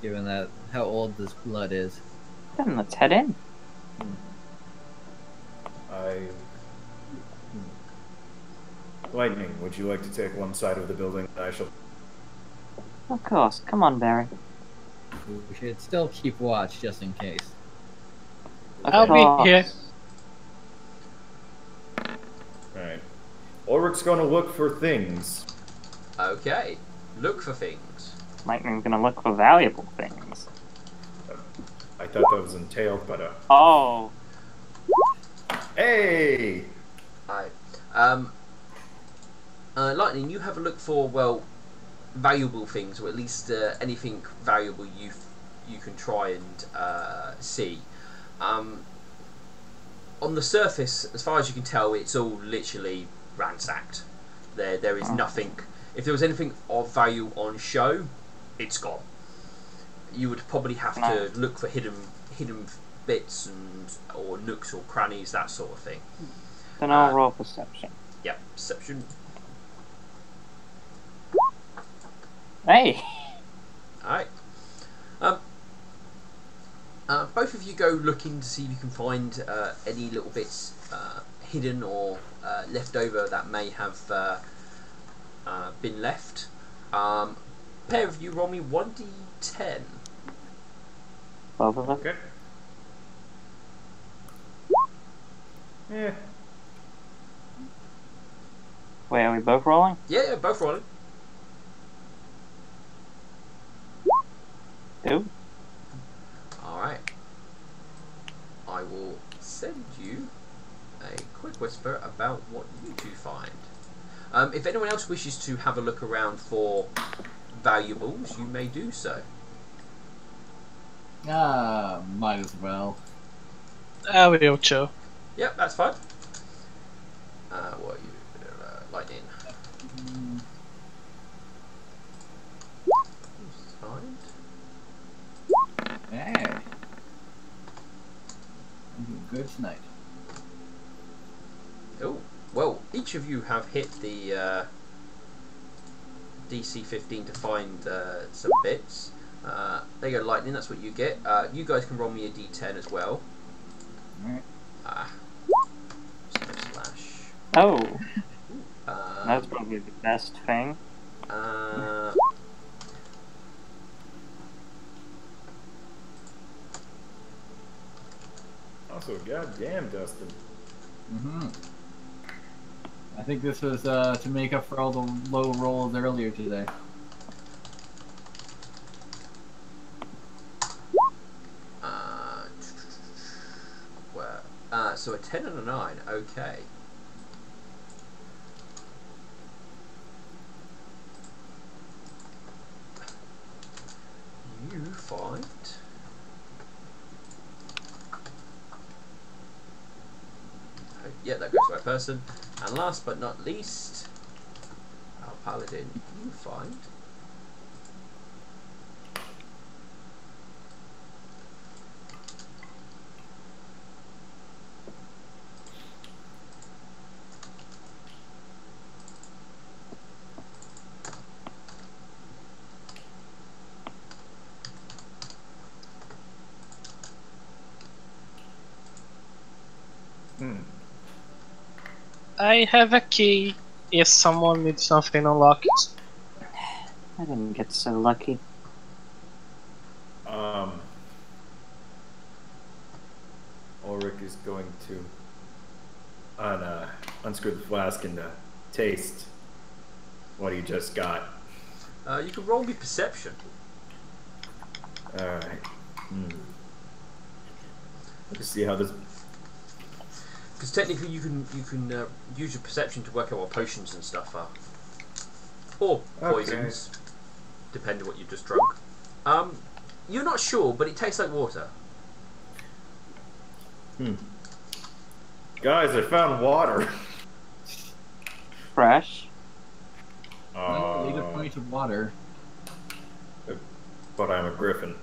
given that how old this blood is. Then let's head in. Lightning, would you like to take one side of the building? I shall... Of course. Come on, Barry. We should still keep watch just in case. I'll be here. Alright. Ulrich's gonna look for things. Okay, look for things. Lightning's gonna look for valuable things. I thought that was entailed, but Oh. Hey! Alright. Lightning, you have a look for, well, valuable things, or at least anything valuable you can try and see. On the surface, as far as you can tell, it's all literally ransacked. There is nothing. If there was anything of value on show, it's gone. You would probably have to look for hidden bits or nooks or crannies, that sort of thing. Then I'll roll perception. Yep, perception. Hey. Alright. Both of you go looking to see if you can find any little bits hidden or left over that may have been left. Pair of you roll me 1d10. Both of us. Okay. Yeah. Wait, are we both rolling? Yeah, both rolling. 2. Alright. I will send you a quick whisper about what you two find. If anyone else wishes to have a look around for valuables, you may do so. Might as well. I will, Joe. Yep, that's fine. What are you Lightning? Find. Hey. I'm doing good tonight. Oh, well, each of you have hit the DC 15 to find some bits. There you go, Lightning, that's what you get. You guys can roll me a D10 as well. Alright. Slash. Oh. That's probably the best thing. Also, goddamn, Dustin. I think this was to make up for all the low rolls earlier today. So a 10 and a 9, okay. You find... Yeah, that goes to my person. And last but not least, our paladin, you find... I have a key if someone needs something unlocked. I didn't get so lucky. Ulrich is going to unscrew the flask and taste what he just got. you can roll me perception. Alright. Let's see how this... Because technically you can use your perception to work out what potions and stuff are. Or poisons. Okay. Depending on what you've just drunk. You're not sure, but it tastes like water. Guys, I found water. Fresh. Need a point of water. But I'm a griffin.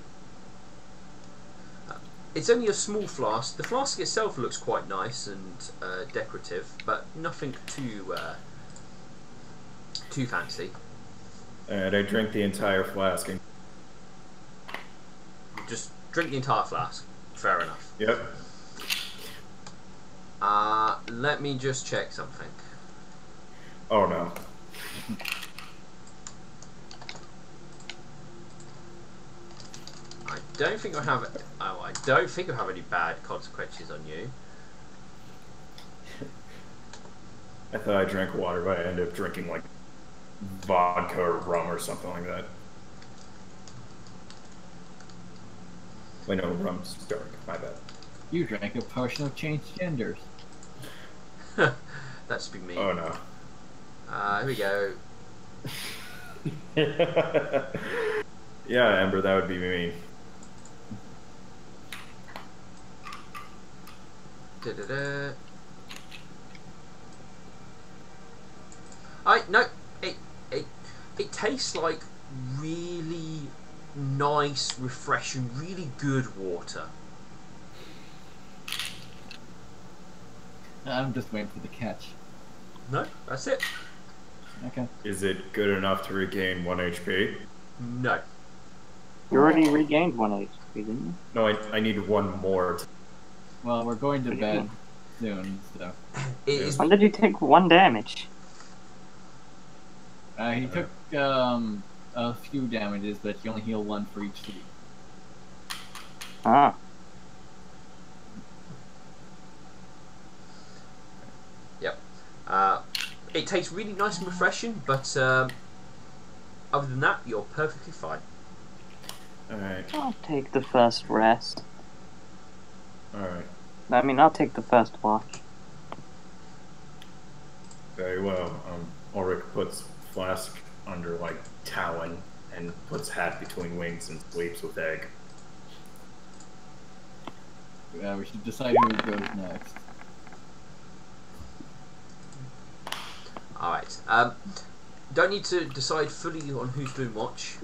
It's only a small flask. The flask itself looks quite nice and decorative, but nothing too fancy. And I drink the entire flask. And... Just drink the entire flask. Fair enough. Yep. Let me just check something. Oh no. I don't think I have. Oh, I don't think I have any bad consequences on you. I thought I drank water, but I ended up drinking like vodka or rum or something like that. Wait, no, rum's dark. My bad. You drank a potion of changed genders. That's been me. Oh no. Here we go. Yeah, Ember, that would be me. No. It tastes like really nice, refreshing, really good water. I'm just waiting for the catch. No, that's it. Okay. Is it good enough to regain 1 HP? No. You already regained 1 HP, didn't you? No, I need one more. Well, we're going to bed soon, so... When did you take 1 damage? He took a few damages, but you only heal 1 for each sleep. Ah. Yep. It tastes really nice and refreshing, but other than that, you're perfectly fine. Alright. I'll take the first rest. Alright. I mean, I'll take the first watch. Very well. Ulrich puts flask under, like, talon and puts hat between wings and sleeps with egg. Yeah, we should decide who goes next. Alright. Don't need to decide fully on who's doing watch.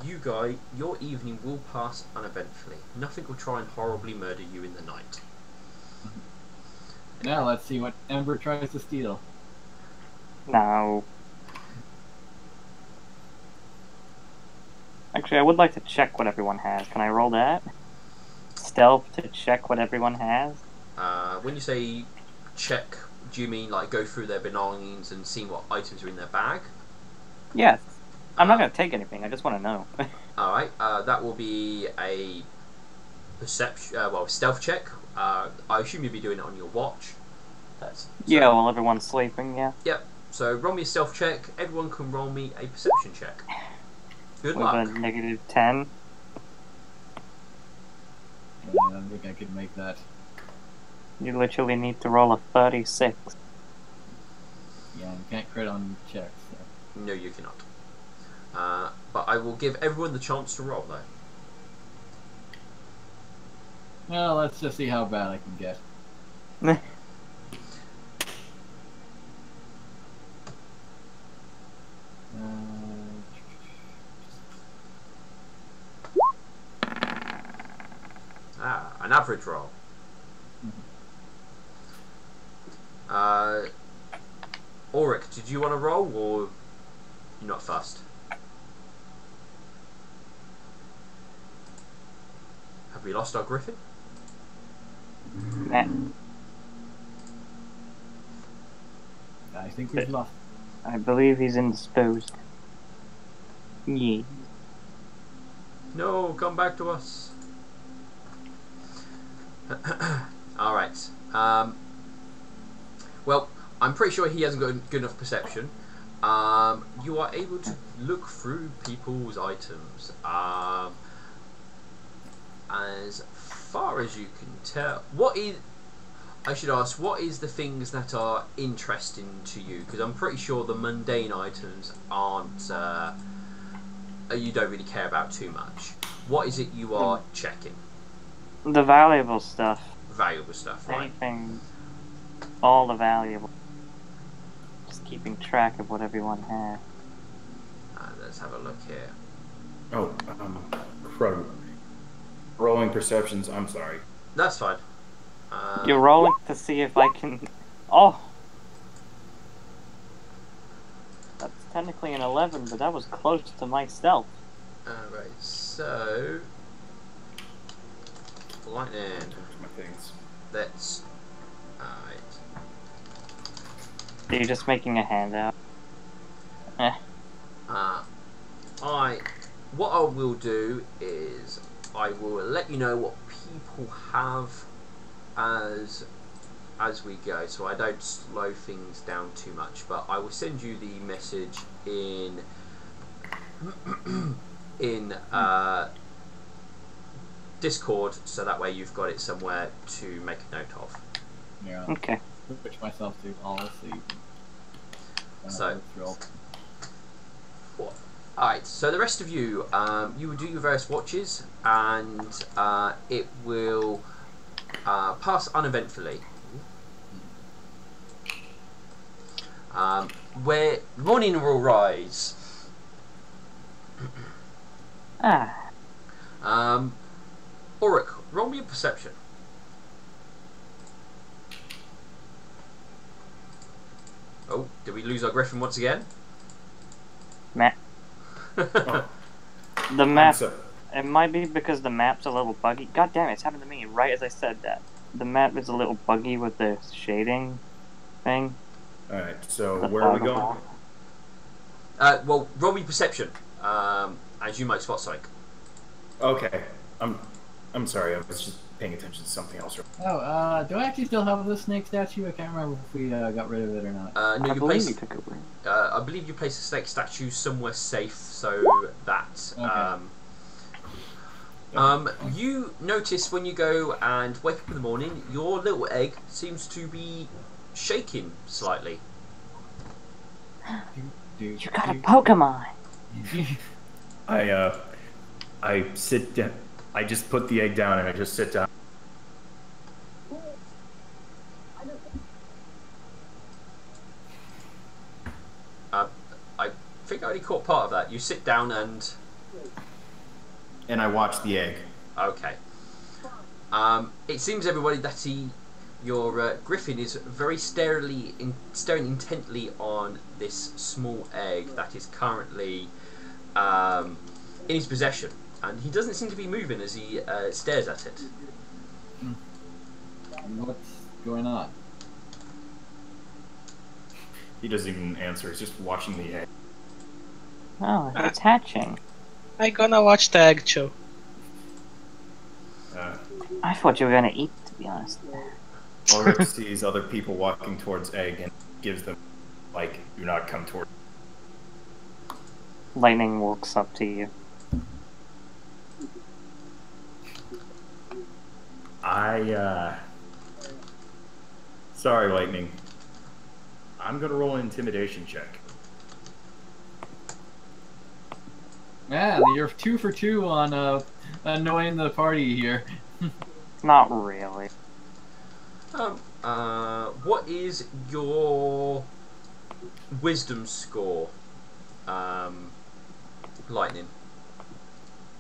You guys, your evening will pass uneventfully. Nothing will try and horribly murder you in the night. Now let's see what Ember tries to steal. No. Actually, I would like to check what everyone has. Can I roll that? Stealth to check what everyone has? When you say check do you mean like go through their belongings and see what items are in their bag? Yes. I'm not going to take anything. I just want to know. All right. That will be a perception. Stealth check. I assume you'll be doing it on your watch. Yeah, while everyone's sleeping. Yeah. Yep. So roll me a stealth check. Everyone can roll me a perception check. Good luck. With a -10. Yeah, I don't think I could make that. You literally need to roll a 36. Yeah, you can't crit on checks. So. No, you cannot. But I will give everyone the chance to roll, though. Well, let's just see how bad I can get. An average roll. Ulrich, did you want to roll, or you're not fussed? Have we lost our griffin? Nah. I think we've lost. I believe he's indisposed. Yeah. No, come back to us. Alright. Well, I'm pretty sure he hasn't got good enough perception. You are able to look through people's items. As far as you can tell, I should ask, what is the things that are interesting to you? Because I'm pretty sure the mundane items aren't, you don't really care about too much. What is it you are checking? The valuable stuff. Valuable stuff, right? Anything. All the valuable. Just keeping track of what everyone has. Let's have a look here. Oh, crud. Rolling perceptions, I'm sorry. That's fine. You're rolling to see if I can... Oh! That's technically an 11, but that was close to my stealth. Alright, so... Lightning. My things. Let's... Alright. Are you just making a handout? Eh. What I will do is I will let you know what people have as we go, so I don't slow things down too much. But I will send you the message in Discord, so that way you've got it somewhere to make a note of. Yeah. Okay. Switch myself to all so. Alright, so the rest of you, you will do your various watches, and it will pass uneventfully. Where morning will rise. Ulrich, roll me a perception. Oh, did we lose our griffin once again? Map. Oh. The map. It might be because the map's a little buggy. God damn it, it's happened to me right as I said that. The map is a little buggy with the shading thing. Alright, so where are we going? Well, roll me perception, as you might spot something. Okay, I'm sorry, I was just paying attention to something else. Oh, do I actually still have the snake statue? I can't remember if we got rid of it or not. No, I believe you took it away. I believe you placed the snake statue somewhere safe, so that. Okay. You notice when you go and wake up in the morning, your little egg seems to be shaking slightly. You got a Pokemon! I sit down. I just put the egg down and I just sit down. I think I already caught part of that. You sit down and I watch the egg. okay. It seems everybody that your griffin is very staring intently on this small egg that is currently in his possession, and he doesn't seem to be moving as he stares at it. What's going on? He doesn't even answer. He's just watching the egg. Oh, it's hatching. I gonna watch the egg show. I thought you were gonna eat, to be honest. Ulrich sees other people walking towards egg and gives them, like, do not come toward. Lightning walks up to you. Sorry, Lightning. I'm gonna roll an intimidation check. Man, you're 2 for 2 on annoying the party here. Not really. What is your wisdom score, Lightning?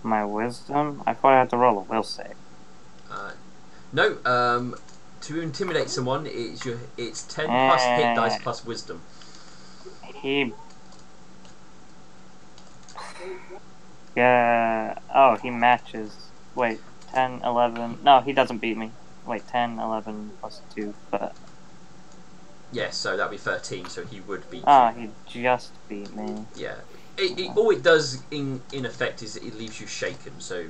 My wisdom? I thought I had to roll a will save. No, to intimidate someone, it's 10 plus hit dice plus wisdom. Yeah. Oh, he matches. Wait, 10, 11. No, he doesn't beat me. Wait, 10, 11 plus 2, but. Yes, so that'd be 13, so he would beat Oh, you. he just beat me. Yeah. All it does, in effect, is it leaves you shaken, so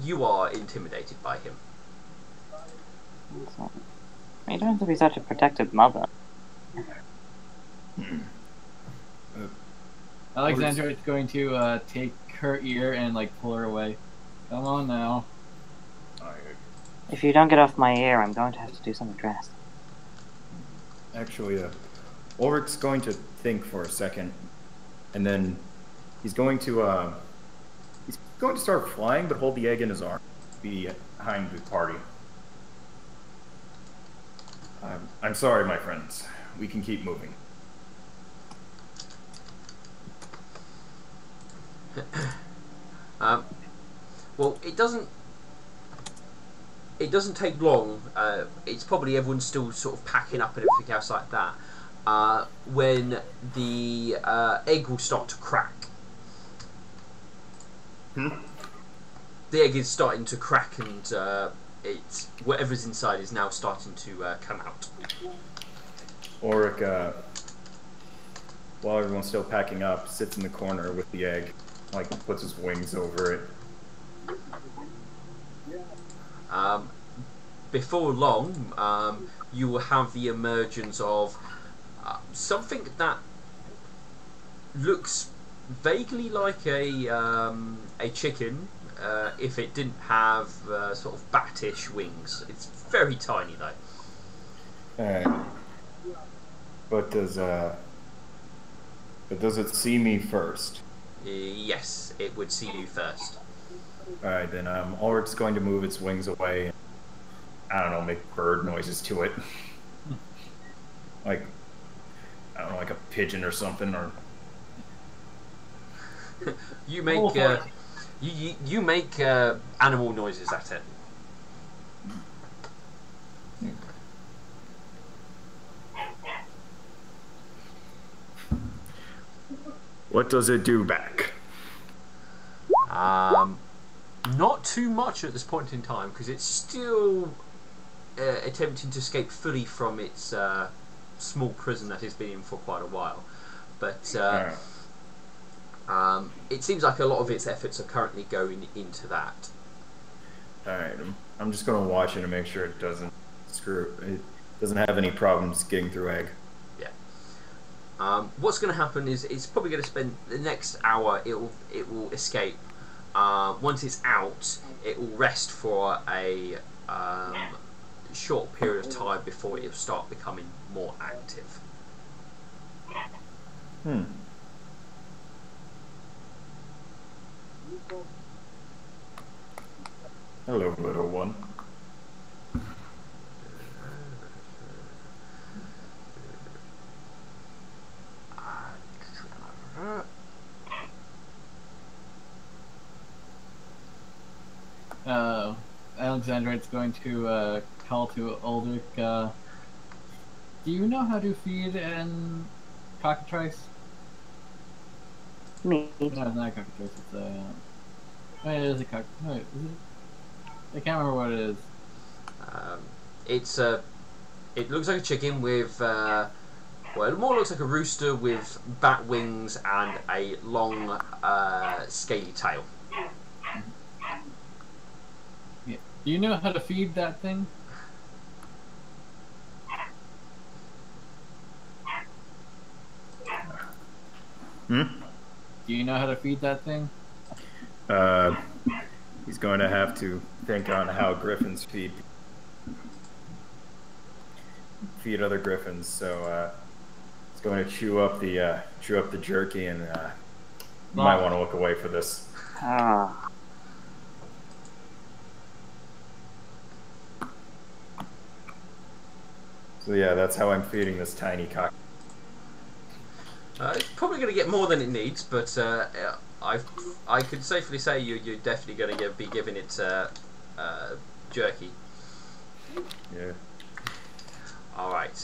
you are intimidated by him. You don't have to be such a protected mother. Alexandra is going to take her ear and like pull her away. Come on now. If you don't get off my ear, I'm going to have to do something drastic. Actually, Ulrich's going to think for a second, and then he's going to start flying, but hold the egg in his arm, behind the party. I'm sorry, my friends. We can keep moving. Well, it doesn't take long. It's probably everyone's still sort of packing up and everything else like that. When the egg will start to crack. The egg is starting to crack, and it's whatever's inside is now starting to come out. Ulrich, while everyone's still packing up, sits in the corner with the egg, like puts his wings over it. Before long, you will have the emergence of something that looks vaguely like a chicken, if it didn't have sort of batish wings. It's very tiny though. Alright. But does it see me first? Yes, it would see you first. Alright, then Ulrich's going to move its wings away and, I don't know, make bird noises to it. Like, I don't know, like a pigeon or something, or... You make you make animal noises at it. What does it do back? Not too much at this point in time, because it's still attempting to escape fully from its small prison that it's been in for quite a while. But it seems like a lot of its efforts are currently going into that. Alright, I'm just going to watch it and make sure it doesn't have any problems getting through egg. Yeah. What's going to happen is it's probably going to spend the next hour. It will escape. Once it's out, it will rest for a short period of time before it will start becoming more active. Hello, little one. Alexandrite's going to call to Ulrich. Do you know how to feed an cockatrice? Me. No, it's not a cockatrice. It's a... Wait, it is a cock... Wait, is it? I can't remember what it is. It looks like a chicken with Well, it more looks like a rooster with bat wings and a long, scaly tail. Yeah. Do you know how to feed that thing? Hmm? Do you know how to feed that thing? He's going to have to think on how griffins feed other griffins. So he's going to chew up the jerky, and you might want to look away for this. Ah. So yeah, that's how I'm feeding this tiny cock. It's probably going to get more than it needs, but I could safely say you're definitely going to be giving it jerky. Yeah. All right.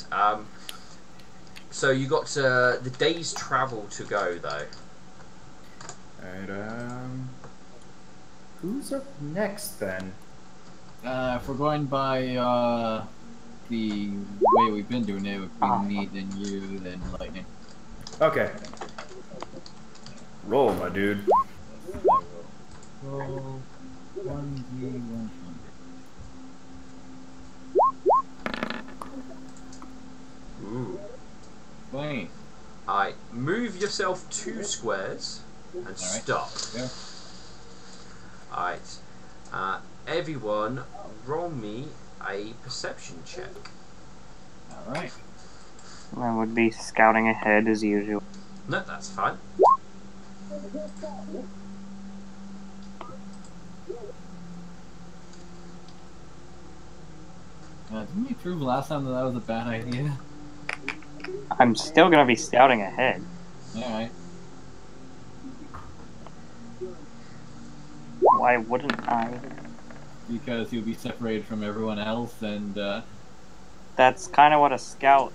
So you got the day's travel to go, though. Alright. Who's up next then? If we're going by the way we've been doing it, it would be me, then you, then Lightning. Okay. Roll, my dude. Roll 1d100. Ooh. Wait. Alright, move yourself 2 squares and stop. Yeah. Alright. Everyone, roll me a perception check. Alright. I would be scouting ahead as usual. No, that's fine. Didn't we prove last time that was a bad idea? I'm still gonna be scouting ahead. Alright. Why wouldn't I? Because you'll be separated from everyone else, and That's kind of what a scout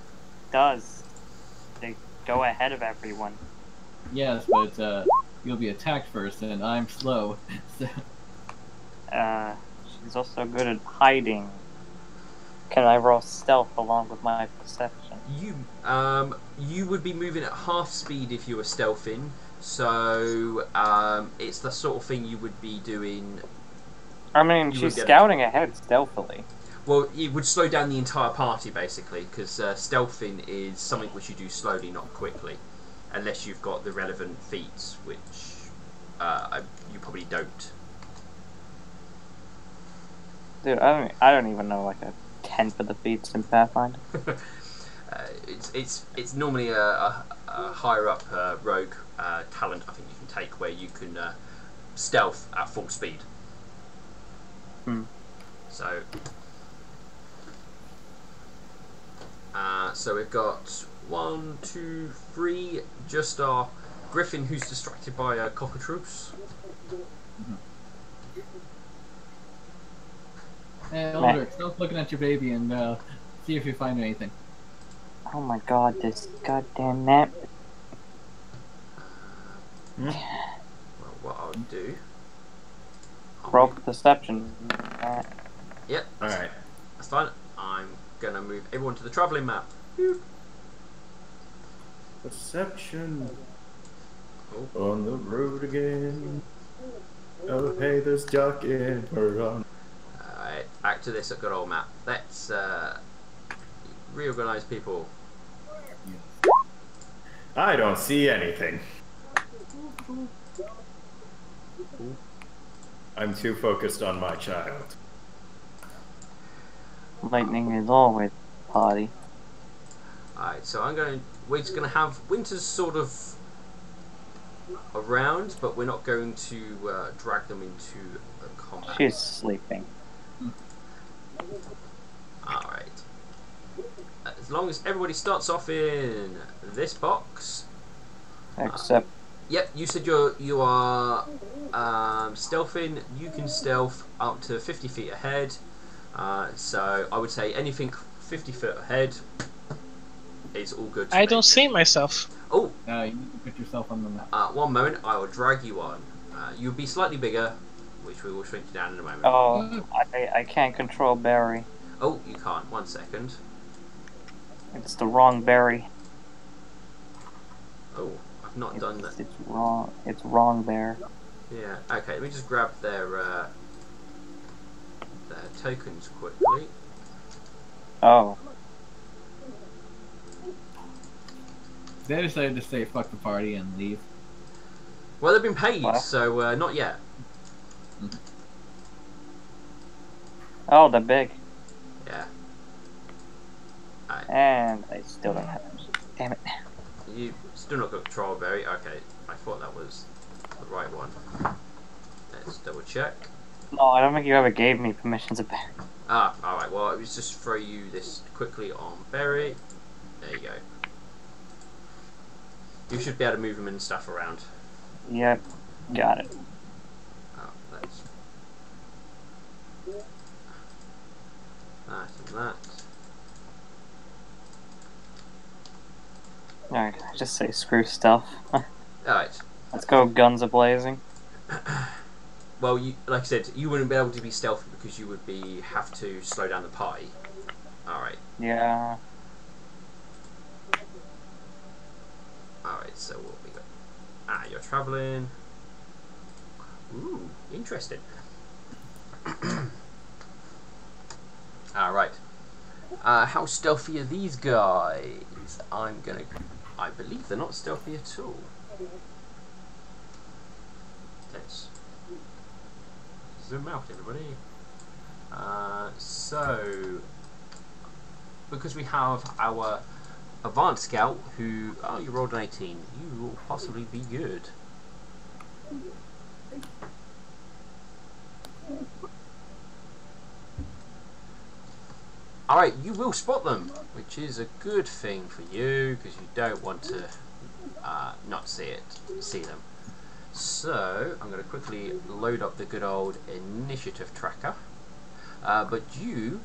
does. They go ahead of everyone. yes, but you'll be attacked first, and I'm slow. So, She's also good at hiding. Can I roll stealth along with my perception? You would be moving at half speed if you were stealthing. So it's the sort of thing you would be doing. I mean, she's scouting ahead stealthily. Well, it would slow down the entire party basically, because stealthing is something which you do slowly, not quickly, unless you've got the relevant feats, which you probably don't. Dude, I don't even know like a 10 for the feats in Pathfinder. It's normally a higher up rogue talent I think you can take where you can stealth at full speed. So so we've got 1, 2, 3. Just our Griffin, who's distracted by a cockatrice. hey, Elder, stop looking at your baby and see if you find anything. Oh my god, this goddamn map. Well, what I'll do... Roll perception. Yep. Alright. That's fine. I'm gonna move everyone to the travelling map. Boop. Perception. Oh. On the road again. Oh, hey, there's Jock in Peron. Alright, back to this good old map. Let's reorganise people. I don't see anything. I'm too focused on my child. Lightning is always party. Alright, so we're just gonna have Winter's sort of around, but we're not going to drag them into the combat. She's sleeping. Alright. As long as everybody starts off in this box. Except Yep, you said you are stealthing. You can stealth up to 50 feet ahead. So I would say anything 50 foot ahead is all good. I don't see myself. Oh, you need to put yourself on the map. one moment, I will drag you on. You'll be slightly bigger, which we will shrink you down in a moment. oh, I can't control Barry. Oh, you can't. 1 second. It's the wrong Barry. Oh, I've not done that. It's wrong. It's wrong there. Yeah. Okay. Let me just grab their tokens quickly. Oh. They decided to say fuck the party and leave. Well, they've been paid, What? so not yet. Oh, they're big. Yeah. And I still don't have them. Damn it. You still not got Trollberry? Okay, I thought that was the right one. Let's double check. No, I don't think you ever gave me permission to bet. Ah, alright, well, it was just throw you this quickly on Berry. There you go. You should be able to move them and stuff around. Yep, got it. Oh, let's... that and that. Alright, I just say screw stuff. Alright. Let's go guns a-blazing. Well, you, like I said, you wouldn't be able to be stealthy because you would have to slow down the party. Alright. Yeah. Alright, so what we got? Ah, you're travelling. Ooh, interesting. Alright. How stealthy are these guys? I believe they're not stealthy at all. Let's zoom out, everybody. So, because we have our advanced scout who, oh, you rolled an 18, you will possibly be good. Alright, you will spot them, which is a good thing for you because you don't want to not see them. So I'm going to quickly load up the good old initiative tracker. But you,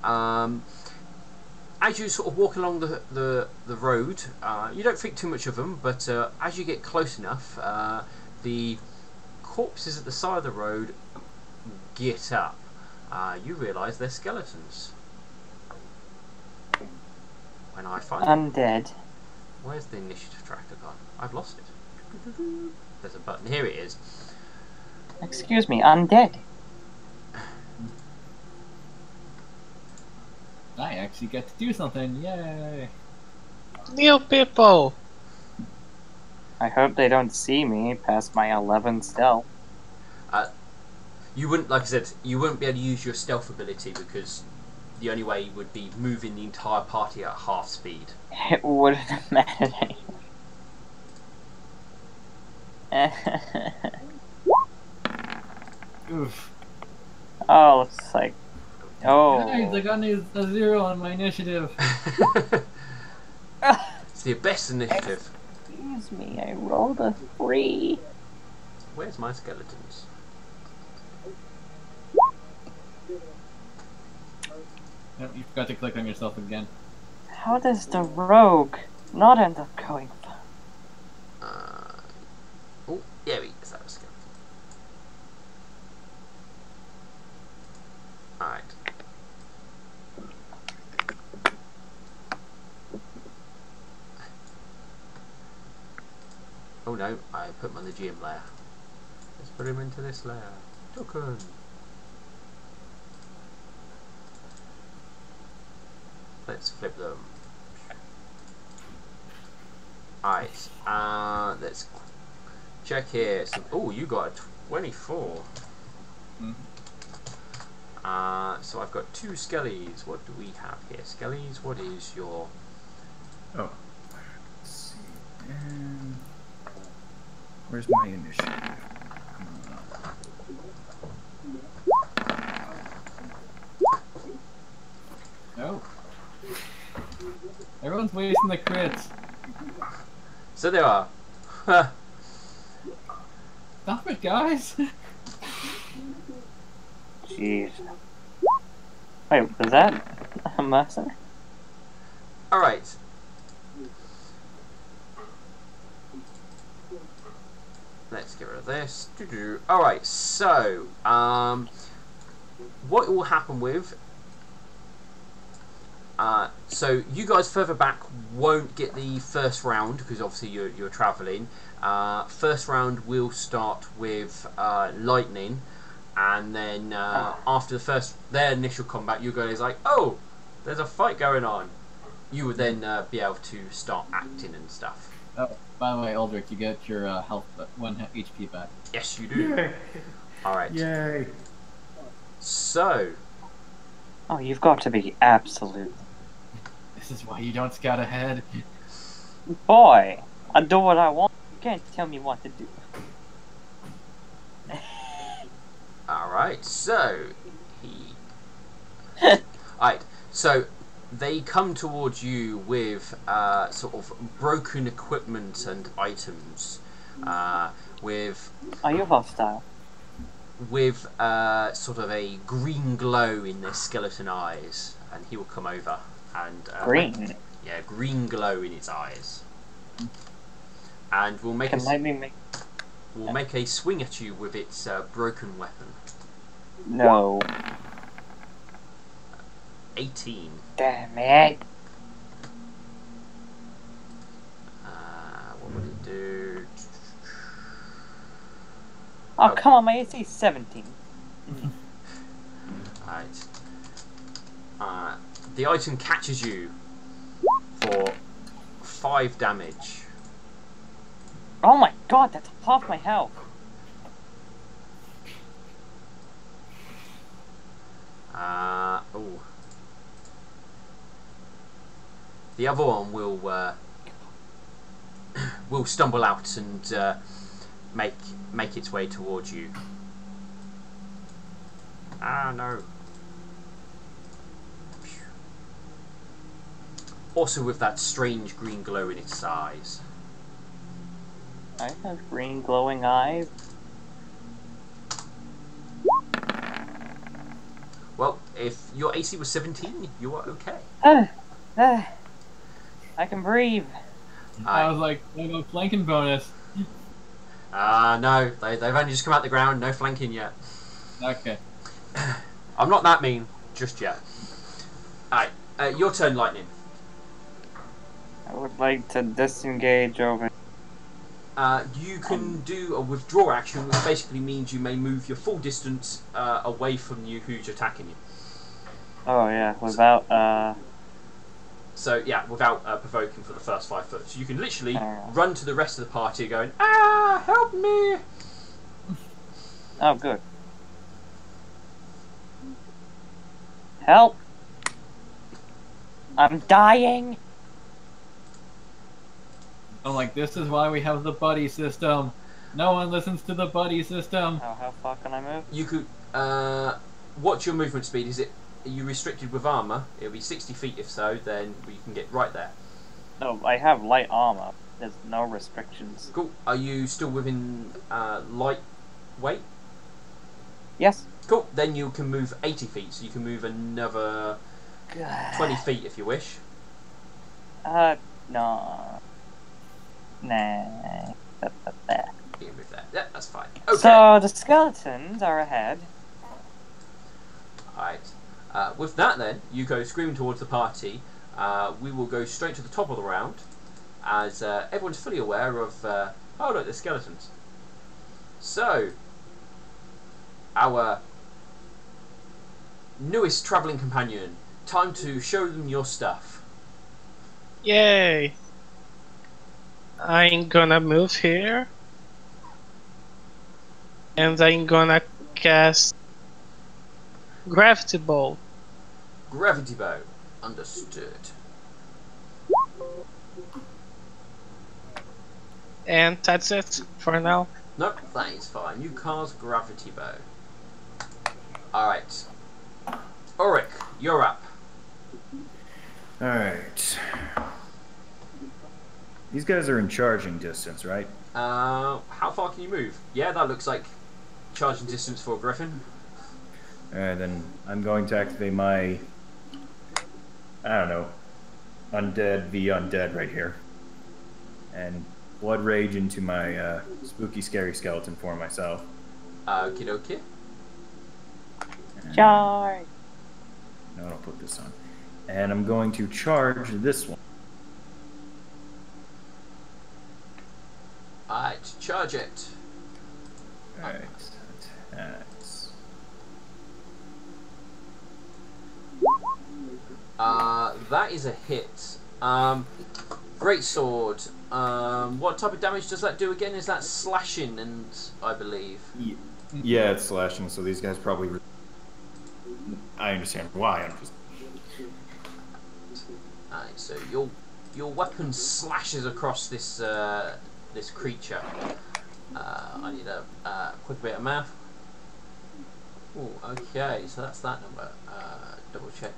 as you sort of walk along the road, you don't think too much of them, but as you get close enough, the corpses at the side of the road get up. You realise they're skeletons. When I find Undead. Where's the initiative tracker gone? I've lost it. There's a button. Here it is. Excuse me, undead. I actually get to do something. Yay! New people! I hope they don't see me past my 11 stealth. You wouldn't, like I said, you wouldn't be able to use your stealth ability because the only way would be moving the entire party at half speed. It wouldn't have mattered anyway. Oof. Oh, looks like... Oh. Guys, I got a 0 on my initiative. It's your best initiative. Excuse me, I rolled a 3. Where's my skeletons? Yep, you forgot to click on yourself again. How does the rogue not end up going? Oh, yeah, we is that a skeleton? Alright. Oh no, I put him on the GM layer. Let's put him into this layer. Token. Let's flip them. Alright, let's check here. Oh, you got a 24. So I've got 2 skellies. What do we have here? Skellies, what is your... Oh. Let's see. And where's my initiative? Oh. Everyone's wasting the crits. So there are. Stop it, guys. Jeez. Wait, was that a mercenary? Alright. Let's get rid of this. Alright, so what will happen with So you guys further back won't get the first round because obviously you're travelling. First round will start with lightning, and then after their initial combat, you guys like, oh, there's a fight going on. You would then be able to start acting and stuff. Oh, by the way, Aldrich, you get your health 1 HP back. Yes, you do. Yay. All right. Yay. So. Oh, you've got to be absolute. This is why you don't scout ahead. Boy, I do what I want. You can't tell me what to do. Alright, so Alright, so they come towards you with sort of broken equipment and items. With Are you hostile? with sort of a green glow in their skeleton eyes, and he will come over and Green? yeah, green glow in its eyes, and we'll make will make a swing at you with its broken weapon. No. 18. Damn it. What would it do? Oh, come on, my AC is 17. Right. The item catches you for 5 damage. Oh my god, that's half my health. Oh. The other one will stumble out and make its way towards you. Ah, no. Also with that strange green glow in its eyes. I have green glowing eyes. Well, if your AC was 17, you are okay. I can breathe. I was like, no flanking bonus. No, they've only just come out the ground, no flanking yet. Okay. I'm not that mean, just yet. Alright, your turn, Lightning. I would like to disengage over. You can do a withdraw action, which basically means you may move your full distance away from you who's attacking you. Oh yeah, without So yeah, without provoking for the first 5 foot. So you can literally Oh. run to the rest of the party going, ah, help me! Oh, good. Help! I'm dying! I'm like, this is why we have the buddy system. No one listens to the buddy system. Oh, how far can I move? You could, what's your movement speed? Are you restricted with armour? It'll be 60 feet if so, then you can get right there. No, I have light armor. There's no restrictions. Cool. Are you still within light weight? Yes. Cool. Then you can move 80 feet, so you can move another 20 feet if you wish. No. Nah. You can move there. Yeah, that's fine. Okay. So, the skeletons are ahead. Alright. With that then, you go screaming towards the party. We will go straight to the top of the round, as everyone's fully aware of, oh look, there's skeletons. So, our newest travelling companion, time to show them your stuff. Yay! I'm gonna move here. And I'm gonna cast Gravity Bolt. Gravity bow. Understood. And that's it for now. Nope, that is fine. You cast gravity bow. Alright. Ulrich, you're up. Alright. These guys are in charging distance, right? How far can you move? Yeah, that looks like charging distance for a griffin. Alright, then I'm going to activate my, I don't know, undead v undead right here. And blood rage into my spooky scary skeleton for myself. Okie dokie. And- Charge! No, I'll put this on. And I'm going to charge this one. Alright, charge it. Alright, attacks. That is a hit. Great sword. What type of damage does that do again? Is that slashing? And I believe. Yeah, it's slashing. So these guys probably. I understand why. I'm just. Alright, so your weapon slashes across this this creature. I need a quick bit of math. Oh, okay, so that's that number. Double check.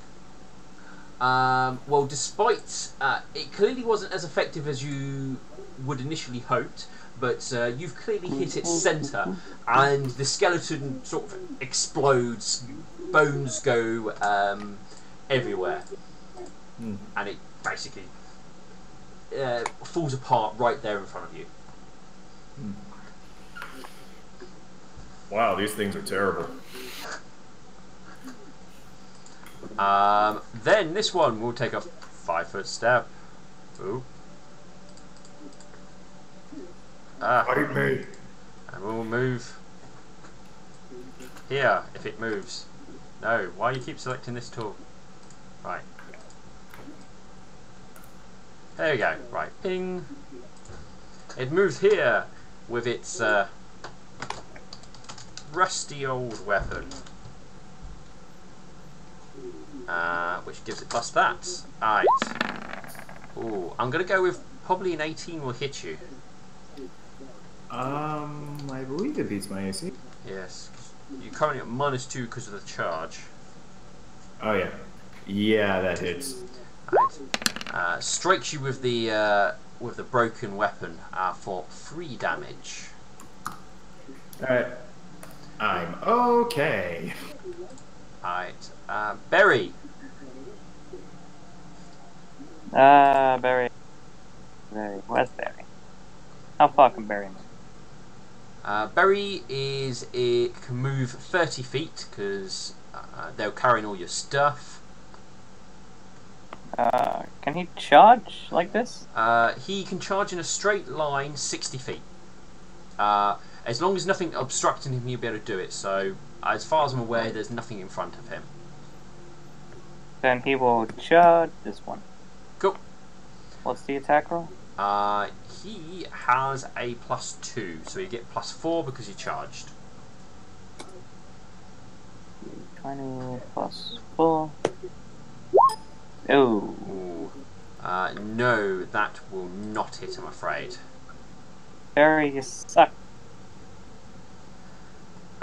Well, despite it clearly wasn't as effective as you would initially hoped, but you've clearly hit its centre, and the skeleton sort of explodes, bones go everywhere, and it basically falls apart right there in front of you. Wow, these things are terrible. Then this one will take a 5-foot step. Ooh. Fight me. And we'll move here if it moves. No, why do you keep selecting this tool? Right. There we go. Right. Ping. It moves here with its rusty old weapon. Which gives it plus that. Alright. Ooh, I'm going to go with probably an 18 will hit you. I believe it beats my AC. Yes. You're currently at -2 because of the charge. Oh yeah. Yeah, that hits. Right. Strikes you with the broken weapon for 3 damage. Alright. I'm okay. Alright. Berry. Barry. Where's Barry? How far can Barry move? Berry it can move 30 feet because they're carrying all your stuff. Can he charge like this? He can charge in a straight line 60 feet. As long as nothing obstructing him, he'll be able to do it. So, as far as I'm aware, there's nothing in front of him. Then he will charge this one. Cool. What's the attack roll? He has a +2, so you get +4 because you charged. 20 plus 4. Oh. Ooh. No, that will not hit, I'm afraid. Barry, you suck.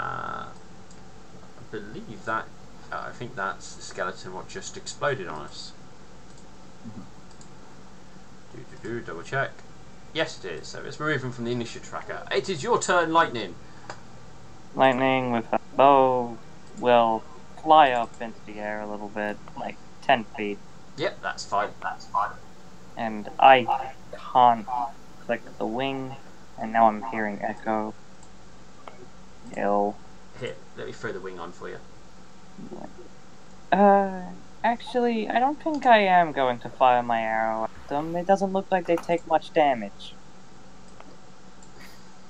I believe that. I think that's the skeleton what just exploded on us. Double check. Yes, it is. So it's moving from the initiative tracker. It is your turn, Lightning. Lightning with a bow will fly up into the air a little bit, like 10 feet. Yep, that's fine. And I can't click the wing, and now I'm hearing echo. Ill. Here, let me throw the wing on for you. Actually, I don't think I am going to fire my arrow at them. It doesn't look like they take much damage.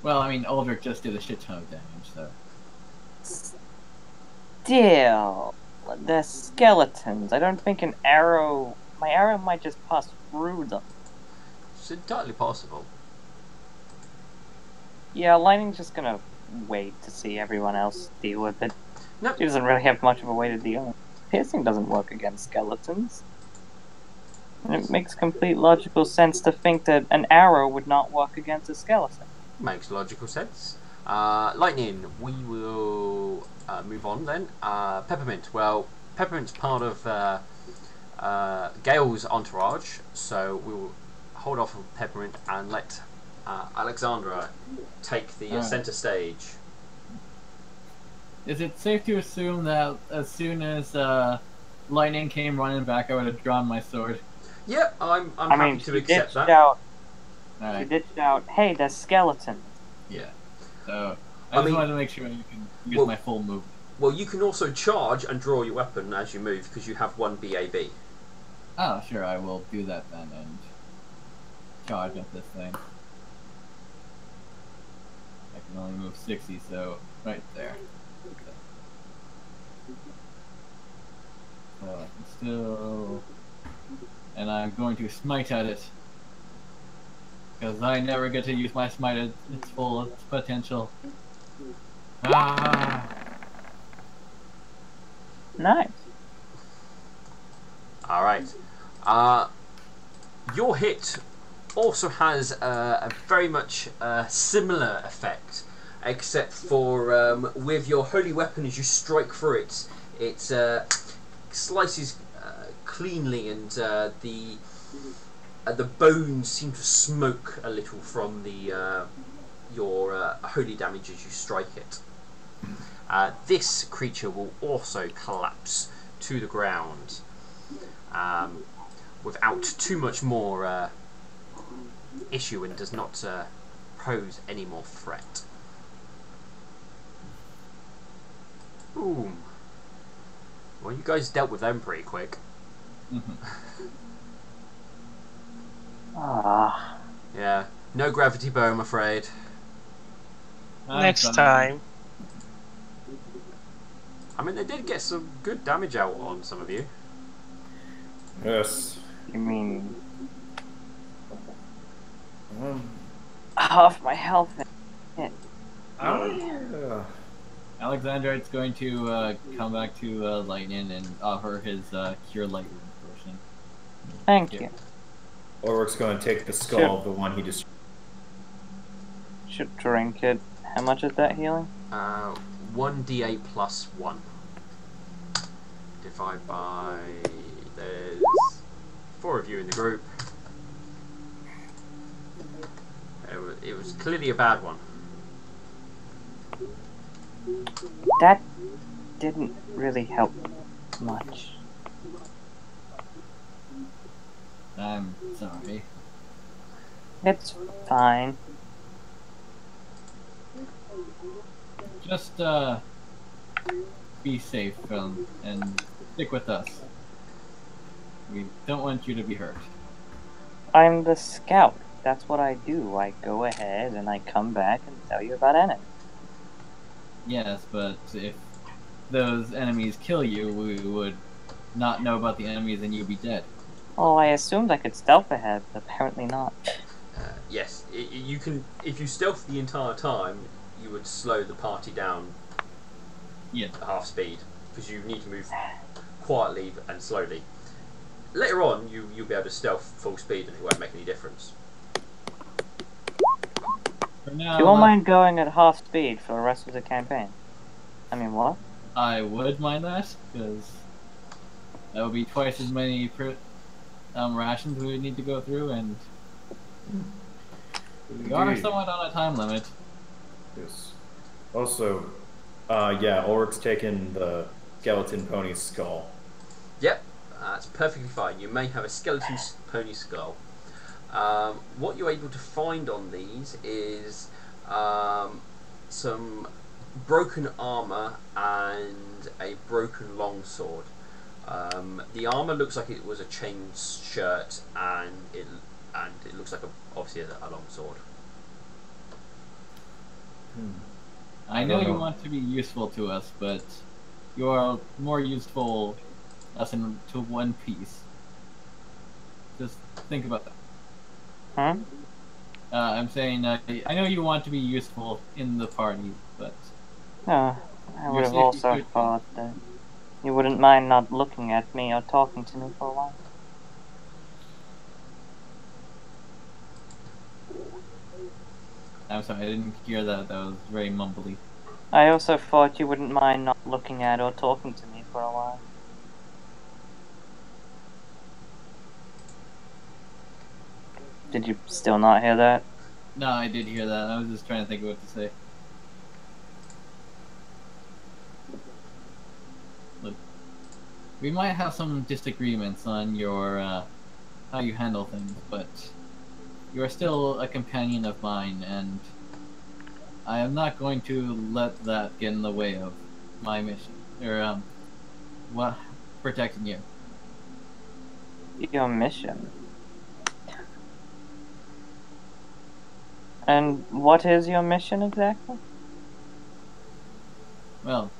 Well, I mean, Aldrich just did a shit ton of damage, so. Still, they're skeletons. I don't think my arrow might just pass through them. It's entirely possible. Yeah, Lightning's just gonna wait to see everyone else deal with it. Nope. He doesn't really have much of a way to deal with it. Piercing doesn't work against skeletons. And it makes complete logical sense to think that an arrow would not work against a skeleton. Makes logical sense. Lightning, we will move on then. Peppermint. Well, Peppermint's part of Gale's entourage, so we'll hold off on Peppermint and let Alexandra take the centre stage. Is it safe to assume that as soon as Lightning came running back, I would have drawn my sword? Yeah, I'm happy to accept that. She did shout, "Hey, there's skeletons!" Yeah. So I just wanted to make sure you can use my full move. Well, you can also charge and draw your weapon as you move because you have 1 BAB. Oh, sure, I will do that then and charge up this thing. I can only move 60, so right there. Okay. So I can still... And I'm going to smite at it. Because I never get to use my smite at its full potential. Ah! Nice. Alright. Your hit also has a very much similar effect, except for with your holy weapon, as you strike through it, it slices cleanly, and the bones seem to smoke a little from your holy damage as you strike it. This creature will also collapse to the ground without too much more issue, and does not pose any more threat. Ooh. Well, you guys dealt with them pretty quick. Ah. Yeah. No gravity bow, I'm afraid. Next time. I mean, they did get some good damage out on some of you. Yes. You mean half my health? Alexander is going to come back to Lightning and offer his Cure Light potion. Thank you. Ulrich's going to take the skull of the one he destroyed. Should drink it. How much is that healing? 1d8 plus 1. Divide by... There's 4 of you in the group. It was clearly a bad one. That didn't really help much. I'm sorry. It's fine. Just be safe and stick with us. We don't want you to be hurt. I'm the scout. That's what I do. I go ahead and I come back and tell you about enemies. Yes, but if those enemies kill you, we would not know about the enemies and you'd be dead. Oh, I assumed I could stealth ahead, but apparently not. Yes, you can. If you stealth the entire time, you would slow the party down. Yeah. At half speed, because you need to move quietly and slowly. Later on, you'll be able to stealth full speed, and it won't make any difference. For now, You won't mind going at half speed for the rest of the campaign? I mean, what? I would mind that, because that would be twice as many rations we would need to go through, and we are somewhat on a time limit. Yes. Also, yeah, Ulrich's taken the skeleton pony's skull. Yep, that's perfectly fine. You may have a skeleton pony skull. What you're able to find on these is some broken armor and a broken longsword. The armor looks like it was a chain shirt, and it looks like obviously a longsword. I know you want to be useful to us, but you are more useful us to one piece. Just think about that. Huh? I'm saying I know you want to be useful in the party, but I would have safety also could- thought that you wouldn't mind not looking at me or talking to me for a while. I'm sorry, I didn't hear that. That was very mumbly. I also thought you wouldn't mind not looking at or talking to me for a while. Did you still not hear that? No, I did hear that. I was just trying to think of what to say. Look, we might have some disagreements on your how you handle things, but you are still a companion of mine, and I am not going to let that get in the way of my mission, or protecting you. Your mission. And what is your mission exactly? Well,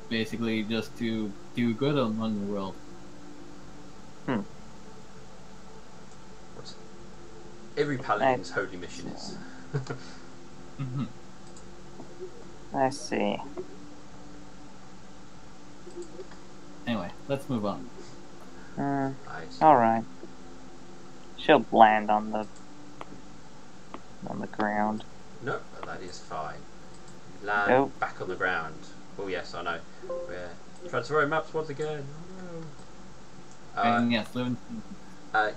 basically just to do good on the world. What every paladin's holy mission is. I see. Anyway, let's move on. Nice. Alright. She'll land on the ground. No, that is fine. Land Nope. back on the ground. Oh yes, I know. We're transferring maps once again. Oh, no. And yes, living.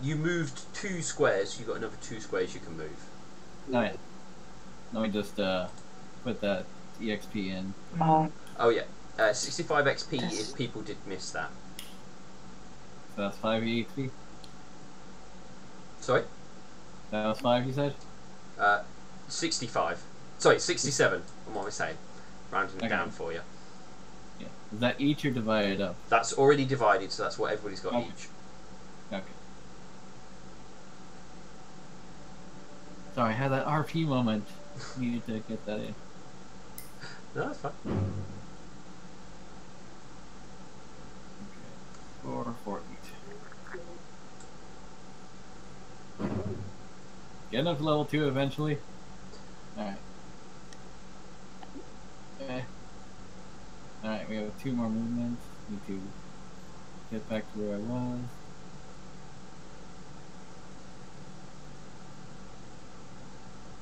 You moved 2 squares. You got another 2 squares you can move. Oh yeah. Let me just put that EXP in. Oh, Oh yeah, 65 XP if people did miss that. So that's 5 EXP. Sorry, That was 5, you said? 65. Sorry, 67. What am I saying? Rounding it Okay. down for you. Yeah. Is that each or divided up? That's already divided, so that's what everybody's got Okay. each. Okay. Sorry, I had that RP moment. Needed to get that in. No, that's fine. Okay. 4 each. Get up to level 2 eventually. Alright. Okay. Alright, we have 2 more movements. Need to get back to where I was.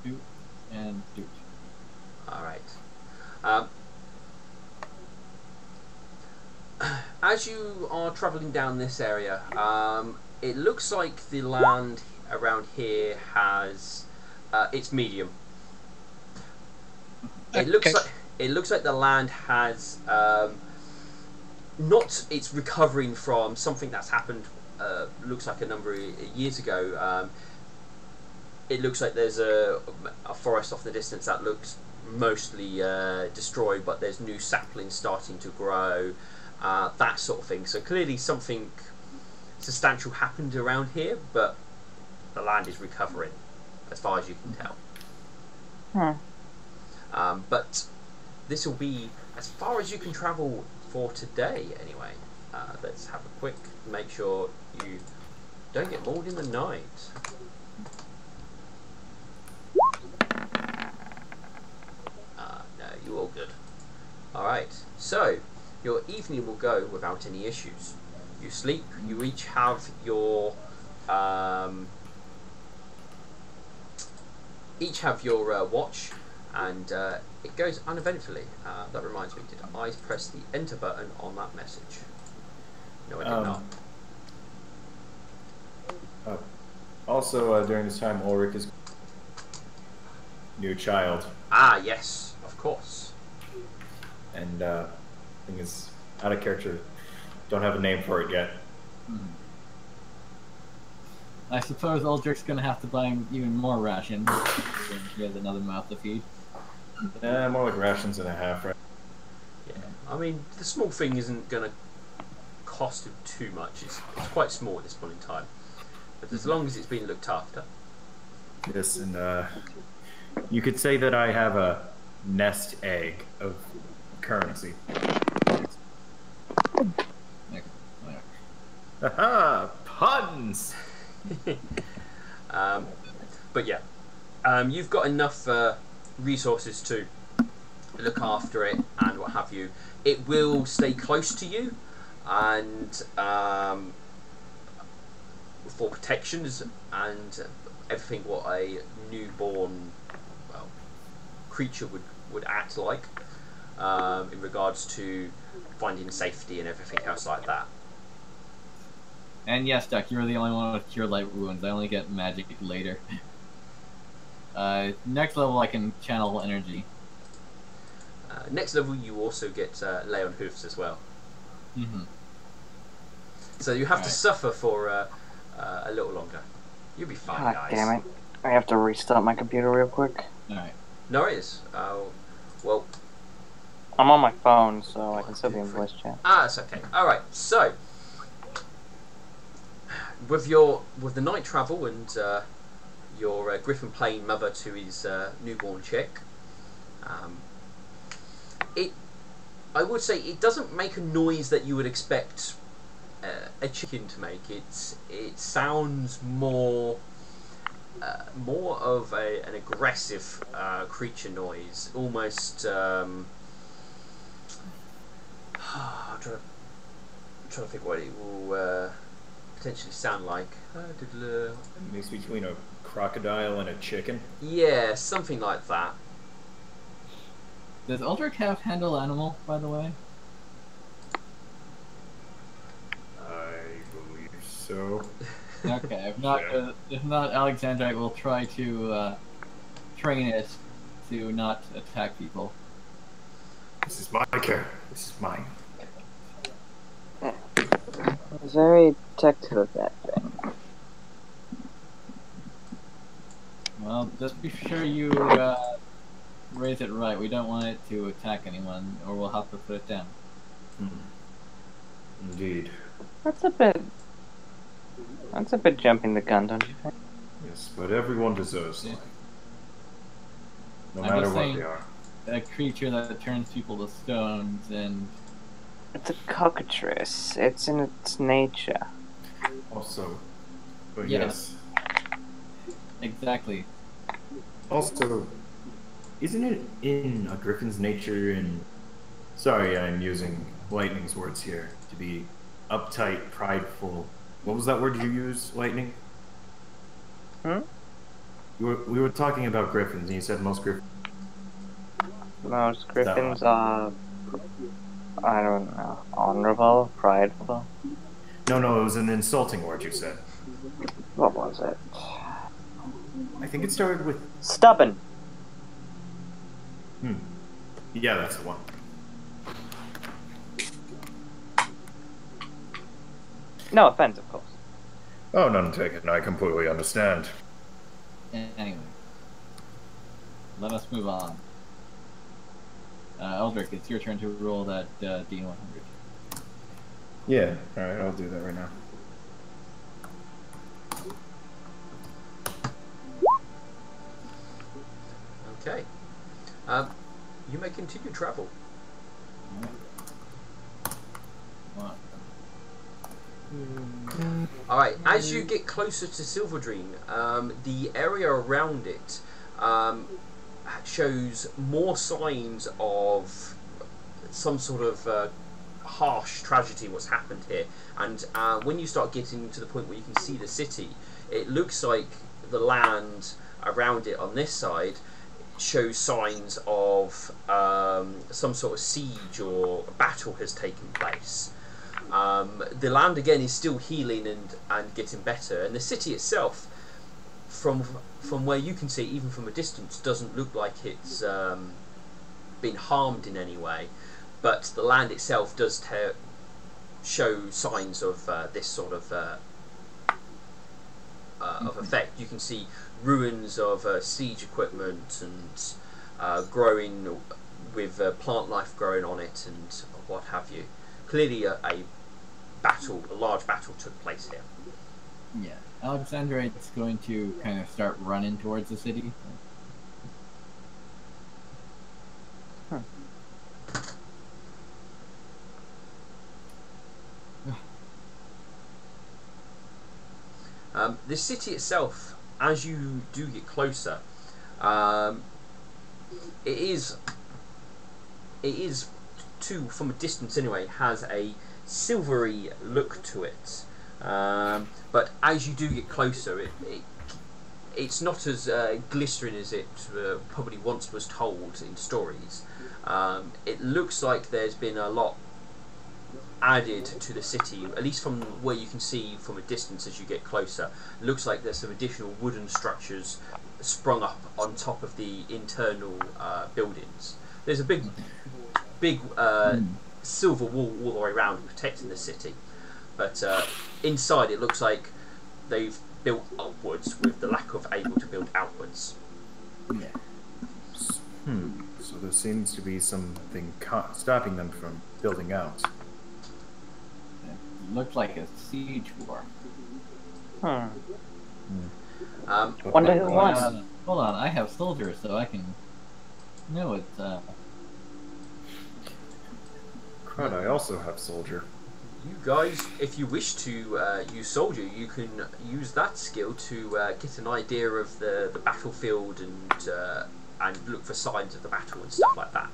Doot and doot. Alright. As you are travelling down this area, it looks like the land around here has it's medium. It looks like the land has not it's recovering from something that's happened. Looks like a number of years ago. It looks like there's a forest off in the distance that looks mostly destroyed, but there's new saplings starting to grow, that sort of thing. So clearly something substantial happened around here, but the land is recovering, as far as you can tell. But this will be as far as you can travel for today, anyway. Let's have a quick, make sure you don't get mauled in the night. No, you're all good. Alright, so your evening will go without any issues. You sleep, you each have your watch, and it goes uneventfully. That reminds me, did I press the enter button on that message? No, I did not. Also, during this time, Ulrich is new child, Ah, yes, of course. and thing is out of character. Don't have a name for it yet. I suppose Uldrich's gonna have to buy him even more rations. He has another mouth to feed. More like rations and a half, right? Yeah, I mean, the small thing isn't going to cost him too much. It's quite small at this point in time. But as long as it's been looked after. Yes, and you could say that I have a nest egg of currency. Haha, puns! But yeah, you've got enough resources to look after it and what have you. It will stay close to you, and for protections and everything what a newborn creature would act like, in regards to finding safety and everything else like that. And yes, Duck, you're the only one with Cure Light Wounds. I only get magic later. Next level, I can channel energy. Next level, you also get Lay on Hoofs as well. So you have to suffer for a little longer. You'll be fine, God guys. damn it. I have to restart my computer real quick. Alright. No, it is. Well, I'm on my phone, so I can still be in voice chat. it's okay. Alright, so with the night travel and your griffin playing mother to his newborn chick, I would say it doesn't make a noise that you would expect a chicken to make. It sounds more of an aggressive creature noise, almost. I'm trying to think what it will potentially sound like. Mix between a crocodile and a chicken. Yeah, something like that. Does Aldrich have handle animal, by the way? I believe so. Okay, if not, Alexandrite will try to train it to not attack people. This is my care. This is mine. I was very protective of that thing. Well, just be sure you raise it right. We don't want it to attack anyone, or we'll have to put it down. Indeed. That's a bit jumping the gun, don't you think? Yes, but everyone deserves life. No I'm matter just what saying, they are. a creature that turns people to stones and... It's a cockatrice. It's in its nature. Also, but Yeah. yes. Exactly. Also, isn't it in a griffin's nature and... Sorry, I'm using Lightning's words here. To be uptight, prideful. What was that word you used, Lightning? Hmm? We were talking about griffins, and you said most griffins... Most griffins are, I don't know, honorable, prideful. No, it was an insulting word you said. What was it? I think it started with... Stubborn. Yeah, that's the one. No offense, of course. Oh, none taken. I completely understand. Anyway. Let us move on. Eldrick, it's your turn to roll that D100. Yeah, alright, I'll do that right now. Okay. You may continue travel. Alright, as you get closer to Silverdream, the area around it shows more signs of some sort of harsh tragedy what's happened here. And when you start getting to the point where you can see the city, it looks like the land around it on this side shows signs of some sort of siege or battle has taken place. The land again is still healing and getting better, and the city itself, from where you can see, even from a distance, doesn't look like it's been harmed in any way. But the land itself does show signs of this sort of effect. You can see ruins of siege equipment and growing with plant life growing on it and what have you. Clearly a large battle took place here. Yeah. Alexandra is going to kind of start running towards the city. The city itself, as you do get closer, it is from a distance anyway, has a silvery look to it. But as you do get closer, it's not as glistering as it probably once was told in stories. It looks like there's been a lot added to the city, at least from where you can see from a distance as you get closer. It looks like there's some additional wooden structures sprung up on top of the internal buildings. There's a big silver wall all the way around protecting the city, but inside it looks like they've built upwards with the lack of able to build outwards. Yeah. So there seems to be something stopping them from building out. It looked like a siege war. Hmm. But Wonder my who God, won. Hold on, I have soldier, so I can know it. crud, I also have soldier. You guys, if you wish to use soldier, you can use that skill to get an idea of the battlefield and look for signs of the battle and stuff like that.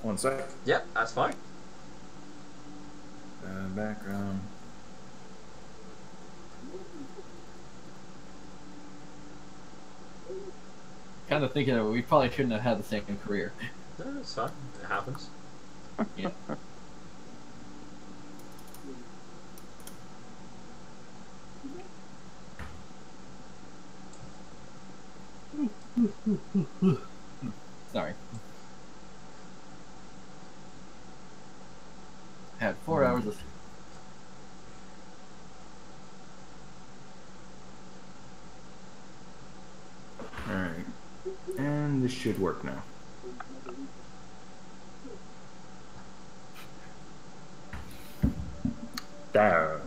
One sec. Yep, that's fine. Background. Kind of thinking that we probably shouldn't have had the same career. No, that's fine. It happens. Yeah. Sorry. I had 4 hours of sleep. Alright. And this should work now. There.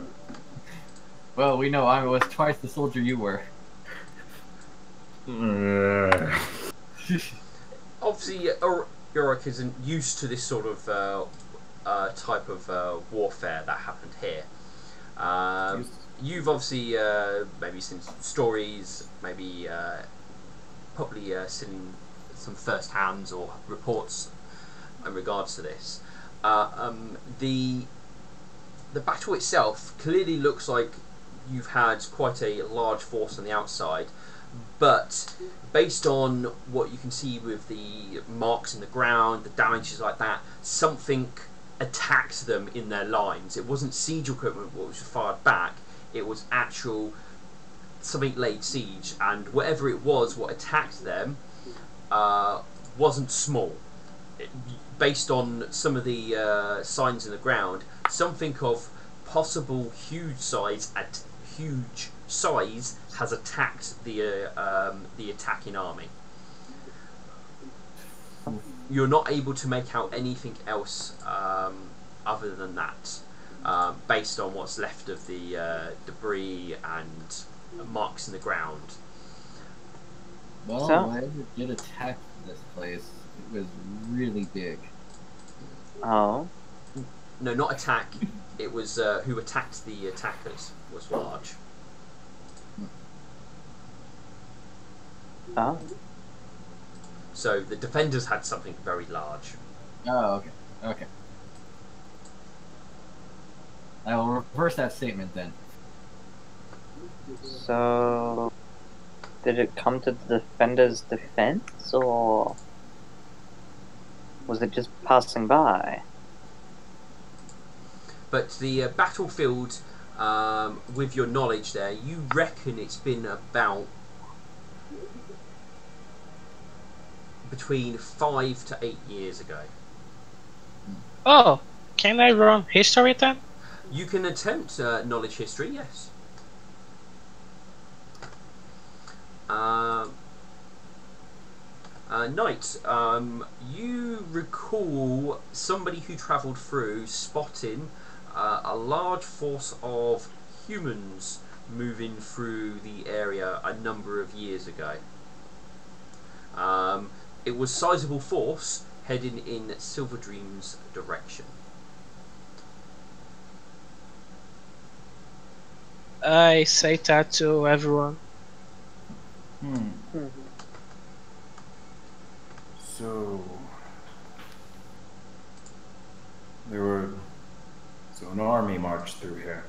Well, we know I was twice the soldier you were. Obviously, Uruk isn't used to this sort of type of warfare that happened here. You've obviously maybe seen stories, maybe probably seen some first hands or reports in regards to this. The battle itself clearly looks like you've had quite a large force on the outside, but based on what you can see with the marks in the ground, the damages like that, something attacked them in their lines. It wasn't siege equipment which was fired back, it was actual something laid siege, and whatever it was what attacked them wasn't small. Based on some of the signs in the ground, something of possible huge size has attacked the attacking army. You're not able to make out anything else other than that, based on what's left of the debris and marks in the ground. Well, So- whoever did attack this place, it was really big. Oh. No, not attack. It was who attacked the attackers was large. Oh. So the defenders had something very large. Oh, okay. Okay. I will reverse that statement then. So, did it come to the defender's defense, or was it just passing by? But the battlefield, with your knowledge there, you reckon it's been about between 5 to 8 years ago. Oh, can I run history then? You can attempt knowledge history, yes. Knight, you recall somebody who travelled through spotting a large force of humans moving through the area a number of years ago. It was sizable force heading in Silver Dream's direction. I say that to everyone. So an army marched through here.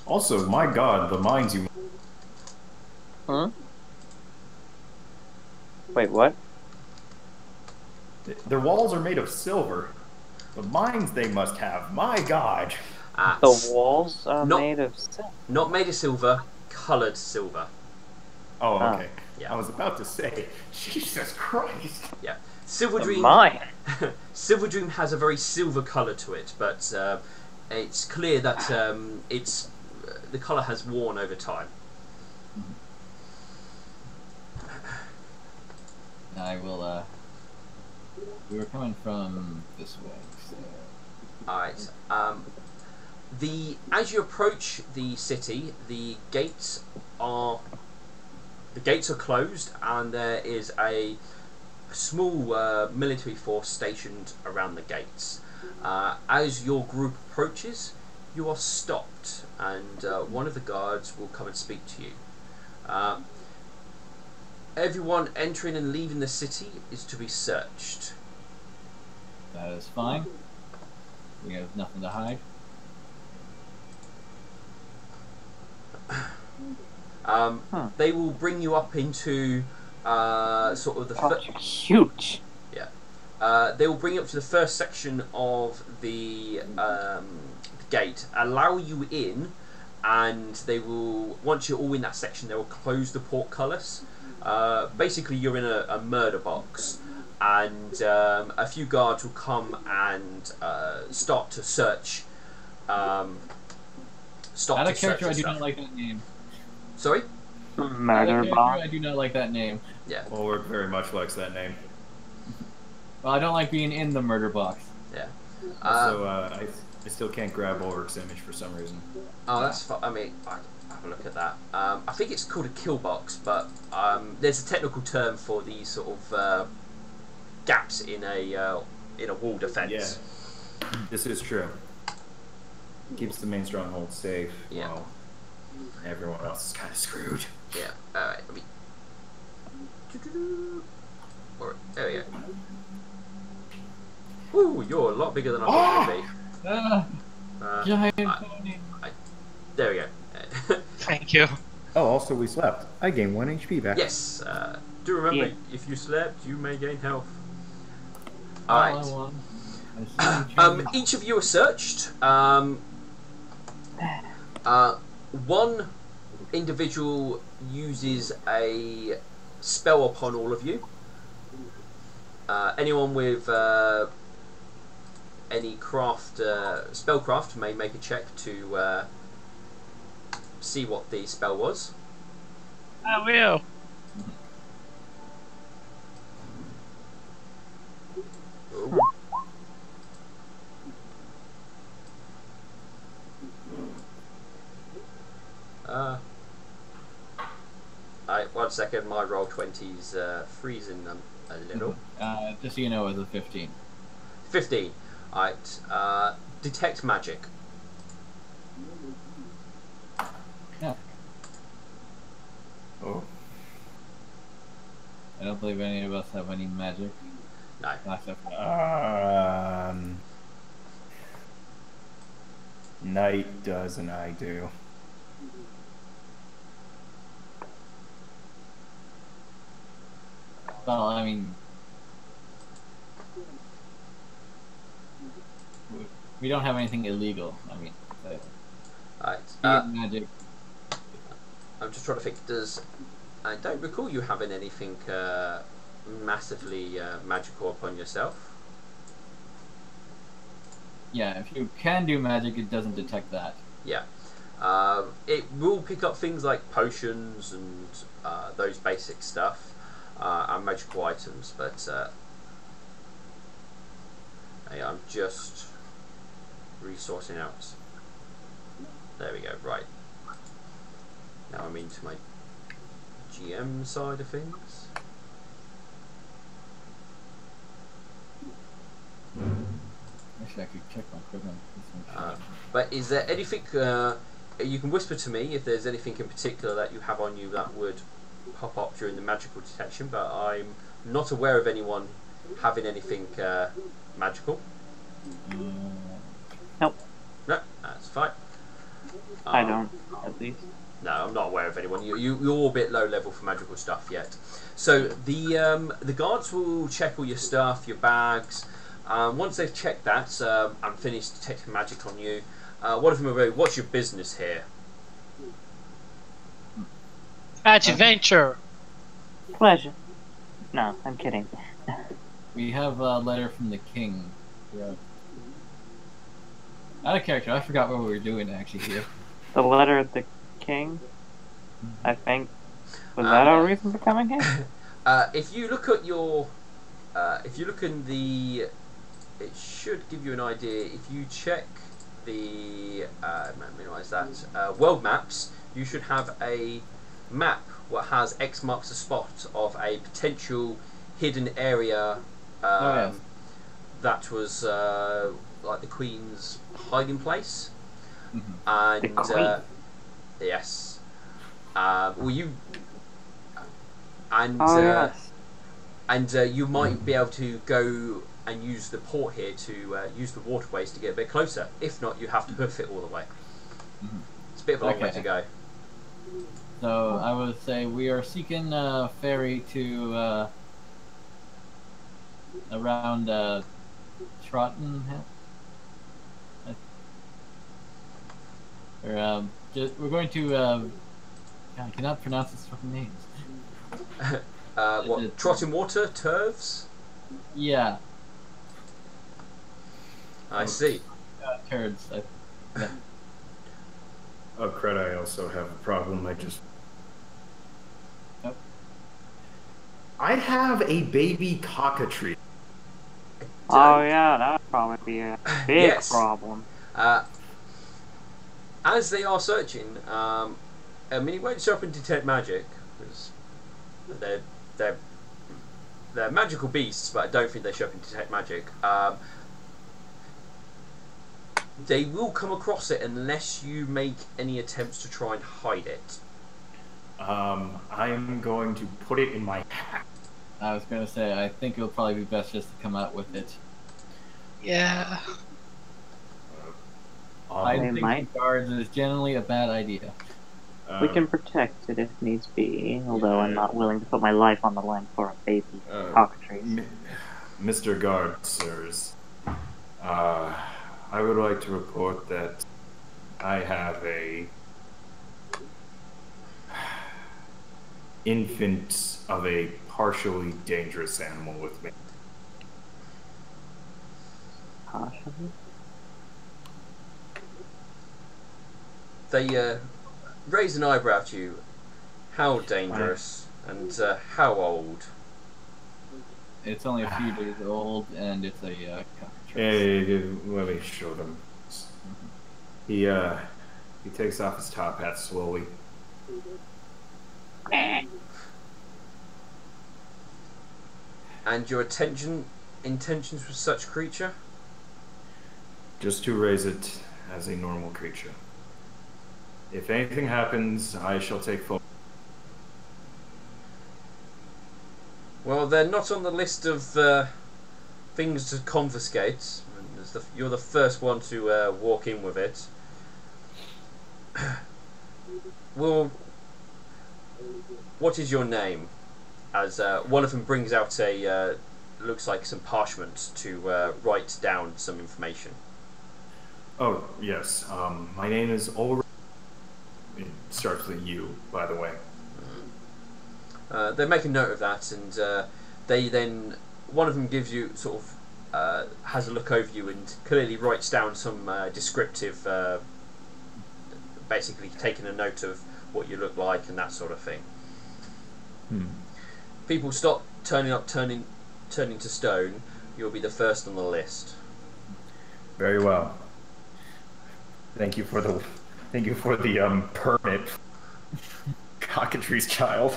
Also, my God, the mines you. Huh? Wait, what? Their walls are made of silver. The mines they must have, my God. The walls are not- made of silver. Not made of silver, coloured silver. Oh, Ah. okay. Yeah. I was about to say, Jesus Christ. Yeah, Silver The Dream. mine. Silver Dream has a very silver colour to it, but it's clear that it's the colour has worn over time. I will. We were coming from this way. So. All right. As you approach the city, the gates are closed, and there is a small military force stationed around the gates. As your group approaches, you are stopped, and one of the guards will come and speak to you. Everyone entering and leaving the city is to be searched. That is fine. We have nothing to hide. They will bring you up into sort of the huge. Yeah. They will bring you up to the first section of the gate, allow you in, and they will, once you're all in that section, they will close the portcullis. Basically, you're in a murder box, and a few guards will come and start to search. Out of character, I do not like that name. Sorry? Murder box. I do not like that name. Yeah. Ulrich very much likes that name. Well, I don't like being in the murder box. Yeah. So I still can't grab Ulrich's image for some reason. Oh, that's fine. I mean, I have a look at that. I think it's called a kill box, but there's a technical term for these sort of gaps in a wall defense. Yeah, this is true. Keeps the main stronghold safe. Yeah. While everyone else is kind of screwed. Yeah. All right. Let me. Or there we go. Ooh, you're a lot bigger than I thought you'd be. Giant pony. There we go. Thank you. Oh, also we slept. I gained 1 HP back. Yes. Do remember, if you slept, you may gain health. All right. Each of you are searched. One individual uses a spell upon all of you. Anyone with any spellcraft may make a check to see what the spell was. I will. Ooh. Alright, 1 second, my roll 20's freezing a little. Just so you know, it was a 15. 15. Alright, detect magic. Yeah. Oh. I don't believe any of us have any magic. No. Night does and I do. Well, I mean, we don't have anything illegal. I mean, Alright, magic. I'm just trying to think, I don't recall you having anything massively magical upon yourself. Yeah, if you can do magic, it doesn't detect that. Yeah. It will pick up things like potions and those basic stuff. And magical items, but I'm just resourcing out. There we go, right. Now I'm into my GM side of things. Actually, I could check my equipment. But is there anything, you can whisper to me if there's anything in particular that you have on you that would pop up during the magical detection, but I'm not aware of anyone having anything magical. Nope. No, that's fine. I don't, at least. No, I'm not aware of anyone. You're all a bit low level for magical stuff yet. So the guards will check all your stuff, your bags. Once they've checked that and finished detecting magic on you, one of them will go, "What's your business here?" Adventure. Pleasure. No, I'm kidding. We have a letter from the king. Yeah. Out of character, I forgot what we were doing actually here. The letter of the king, I think. Was that our reason for coming here? If you look at your, if you look in the, it should give you an idea. If you check the, minimize that, world maps, you should have a map what has X marks the spot of a potential hidden area that was like the Queen's hiding place. And The Queen. yes, well you and yes. and you might be able to go and use the port here to use the waterways to get a bit closer. If not, you have to hoof it all the way. It's a bit of a long way to go. So I would say we are seeking a ferry to around Trottenham. Or we're going to. God, I cannot pronounce these fucking names. What? Trotting water, turfs? Yeah. I see. Turds. Yeah. Oh, crud, I also have a problem. Yep. I have a baby cockatrice. Oh yeah, that would probably be a big problem. As they are searching, I mean, it won't show up and detect magic because they're magical beasts, but I don't think they show up and detect magic. They will come across it unless you make any attempts to try and hide it. I'm going to put it in my hat. I was gonna say, I think it'll probably be best just to come out with it. Yeah. I think the guards is generally a bad idea. We can protect it if needs be, although I'm not willing to put my life on the line for a baby cockatrice. Mr. Guard, sirs, I would like to report that I have a infant of a partially dangerous animal with me. Partially? They raise an eyebrow to you. How dangerous and how old? It's only a few days old, and it's a cockatrice. Hey, let me show them. He takes off his top hat slowly. And your intentions with such creature? Just to raise it as a normal creature. If anything happens, I shall take full. Well, they're not on the list of things to confiscate. You're the first one to walk in with it. Well, what is your name? As one of them brings out a looks like some parchment to write down some information. Oh yes, my name is Ulrich. It starts with U, by the way. They make a note of that, and they then one of them gives you sort of has a look over you and clearly writes down some descriptive, basically taking a note of what you look like and that sort of thing. People stop turning to stone. You'll be the first on the list. Very well. Thank you for the permit, cockatrice child.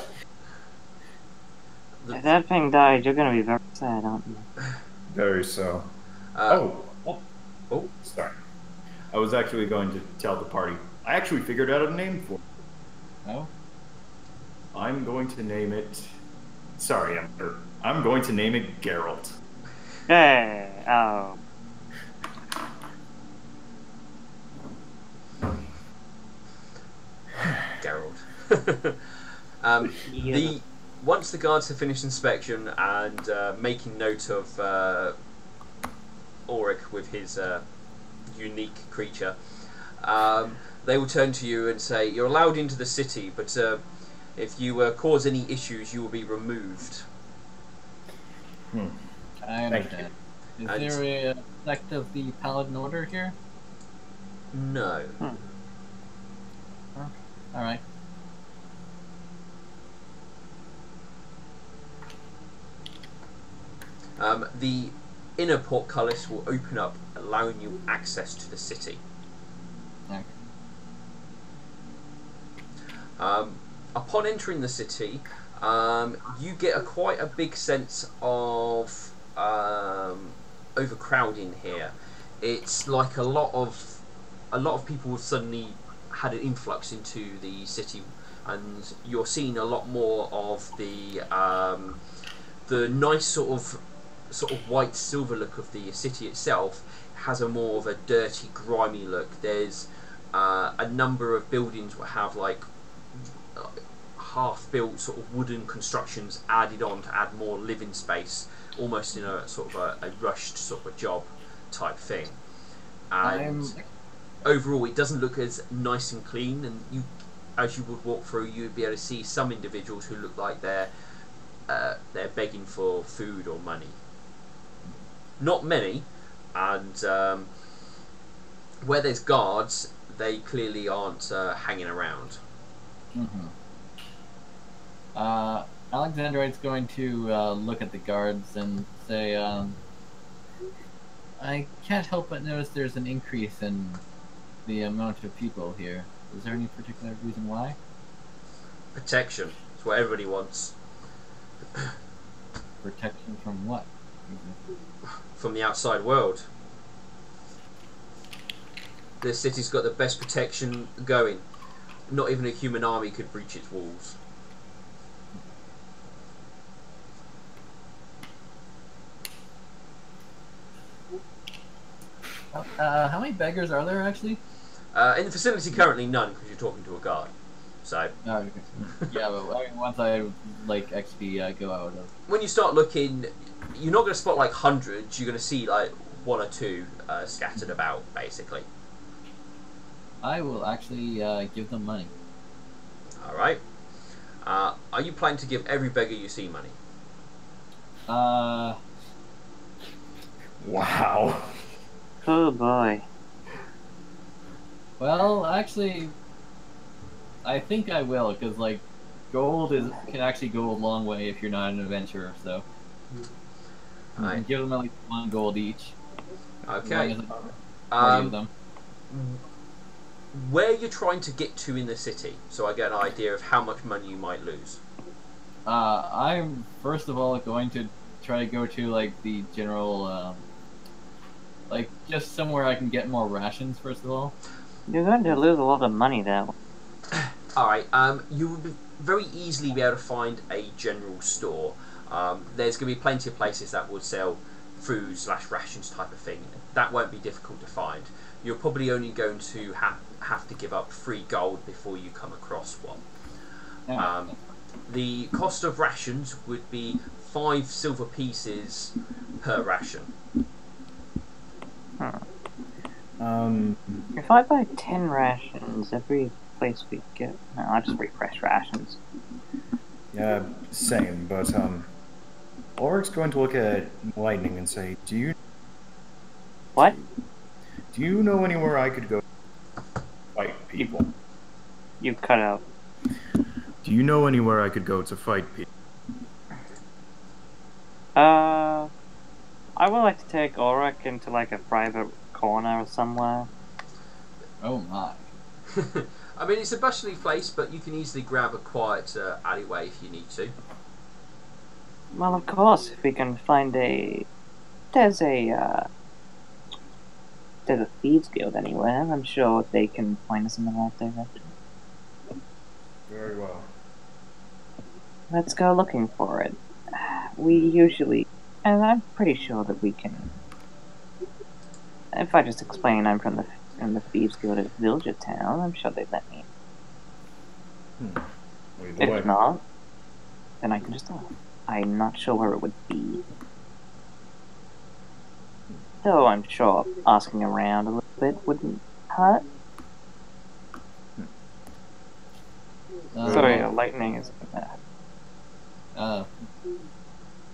If that thing died, you're gonna be very sad, aren't you? Very so. Oh, sorry. I was actually going to tell the party. I actually figured out a name for it. Oh? I'm going to name it. Sorry, I'm going to name it Geralt. Hey, oh. Geralt. Once the guards have finished inspection and making note of Ulrich with his unique creature, they will turn to you and say, "You're allowed into the city, but if you cause any issues, you will be removed." I understand. Is there a sect of the Paladin Order here? No. All right. The inner portcullis will open up, allowing you access to the city. Okay. Upon entering the city, you get quite a big sense of overcrowding here. It's like a lot of people have suddenly had an influx into the city, and you're seeing a lot more of the nice sort of white silver look of the city itself. Has a more of a dirty, grimy look. There's a number of buildings that have like half-built sort of wooden constructions added on to add more living space, almost in a sort of a rushed sort of a job type thing. And overall, it doesn't look as nice and clean. And you, as you would walk through, you'd be able to see some individuals who look like they're begging for food or money. Not many, and where there's guards, they clearly aren't hanging around. Mm-hmm. Alexandrite's going to look at the guards and say, I can't help but notice there's an increase in the amount of people here. Is there any particular reason why? Protection. It's what everybody wants. Protection from what? From the outside world. This city's got the best protection going. Not even a human army could breach its walls. How many beggars are there actually? In the facility currently none, because you're talking to a guard. So. Oh, okay. Yeah, but I mean, once I like actually go out of. When you start looking, you're not going to spot like hundreds. You're going to see like one or two scattered about, basically. I will actually give them money. All right. Are you planning to give every beggar you see money? Wow. Oh boy. Well, actually, I think I will, because like, gold can actually go a long way if you're not an adventurer. So, Right. can give them at least 1 gold each. Okay. As long as of them. Where you're trying to get to in the city, so I get an idea of how much money you might lose. I'm first of all going to try to go to like the general, like just somewhere I can get more rations. First of all. You're going to lose a lot of money there. Alright, you will very easily be able to find a general store. There's going to be plenty of places that will sell food/rations type of thing. That won't be difficult to find. You're probably only going to have to give up 3 gold before you come across one. The cost of rations would be 5 silver pieces per ration. If I buy 10 rations every place we get, no, I'll just refresh rations. Yeah, same, but Ulrich's going to look at Lightning and say, What? Do you know anywhere I could go fight people? You cut out. Do you know anywhere I could go to fight people? I would like to take Ulrich into like a private corner or somewhere. Oh my. I mean, it's a bustling place, but you can easily grab a quiet alleyway if you need to. Well, of course, if we can find there's a thieves guild anywhere, I'm sure they can point us in the right direction. Very well. Let's go looking for it. We usually, and I'm pretty sure that we can. If I just explain I'm from the thieves guild at Villager Town, I'm sure they'd let me. If not, then I can just ask. I'm not sure where it would be. Though I'm sure asking around a little bit wouldn't hurt. Sorry, lightning is bad.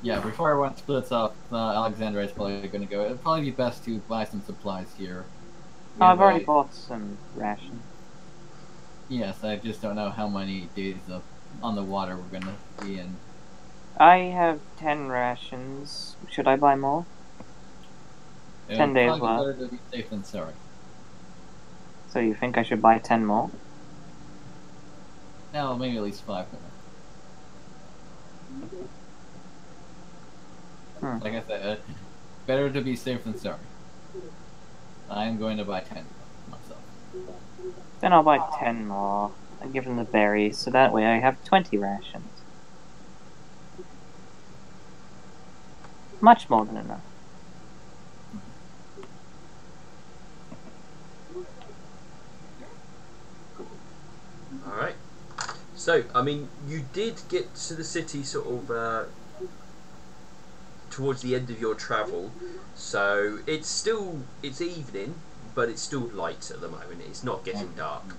Yeah, before everyone splits up, Alexandra is probably going to go. It'd probably be best to buy some supplies here. I've already bought some rations. Yes, I just don't know how many days on the water we're gonna be in. I have 10 rations. Should I buy more? It 10 would days probably be left. better to be safe than sorry. So you think I should buy 10 more? No, maybe at least 5 more. Like I said, better to be safe than sorry. I am going to buy 10 myself. Then I'll buy 10 more and give them the berries, so that way I have 20 rations. Much more than enough. Alright. So, I mean, you did get to the city sort of towards the end of your travel, so it's evening, but it's still light at the moment. It's not getting dark.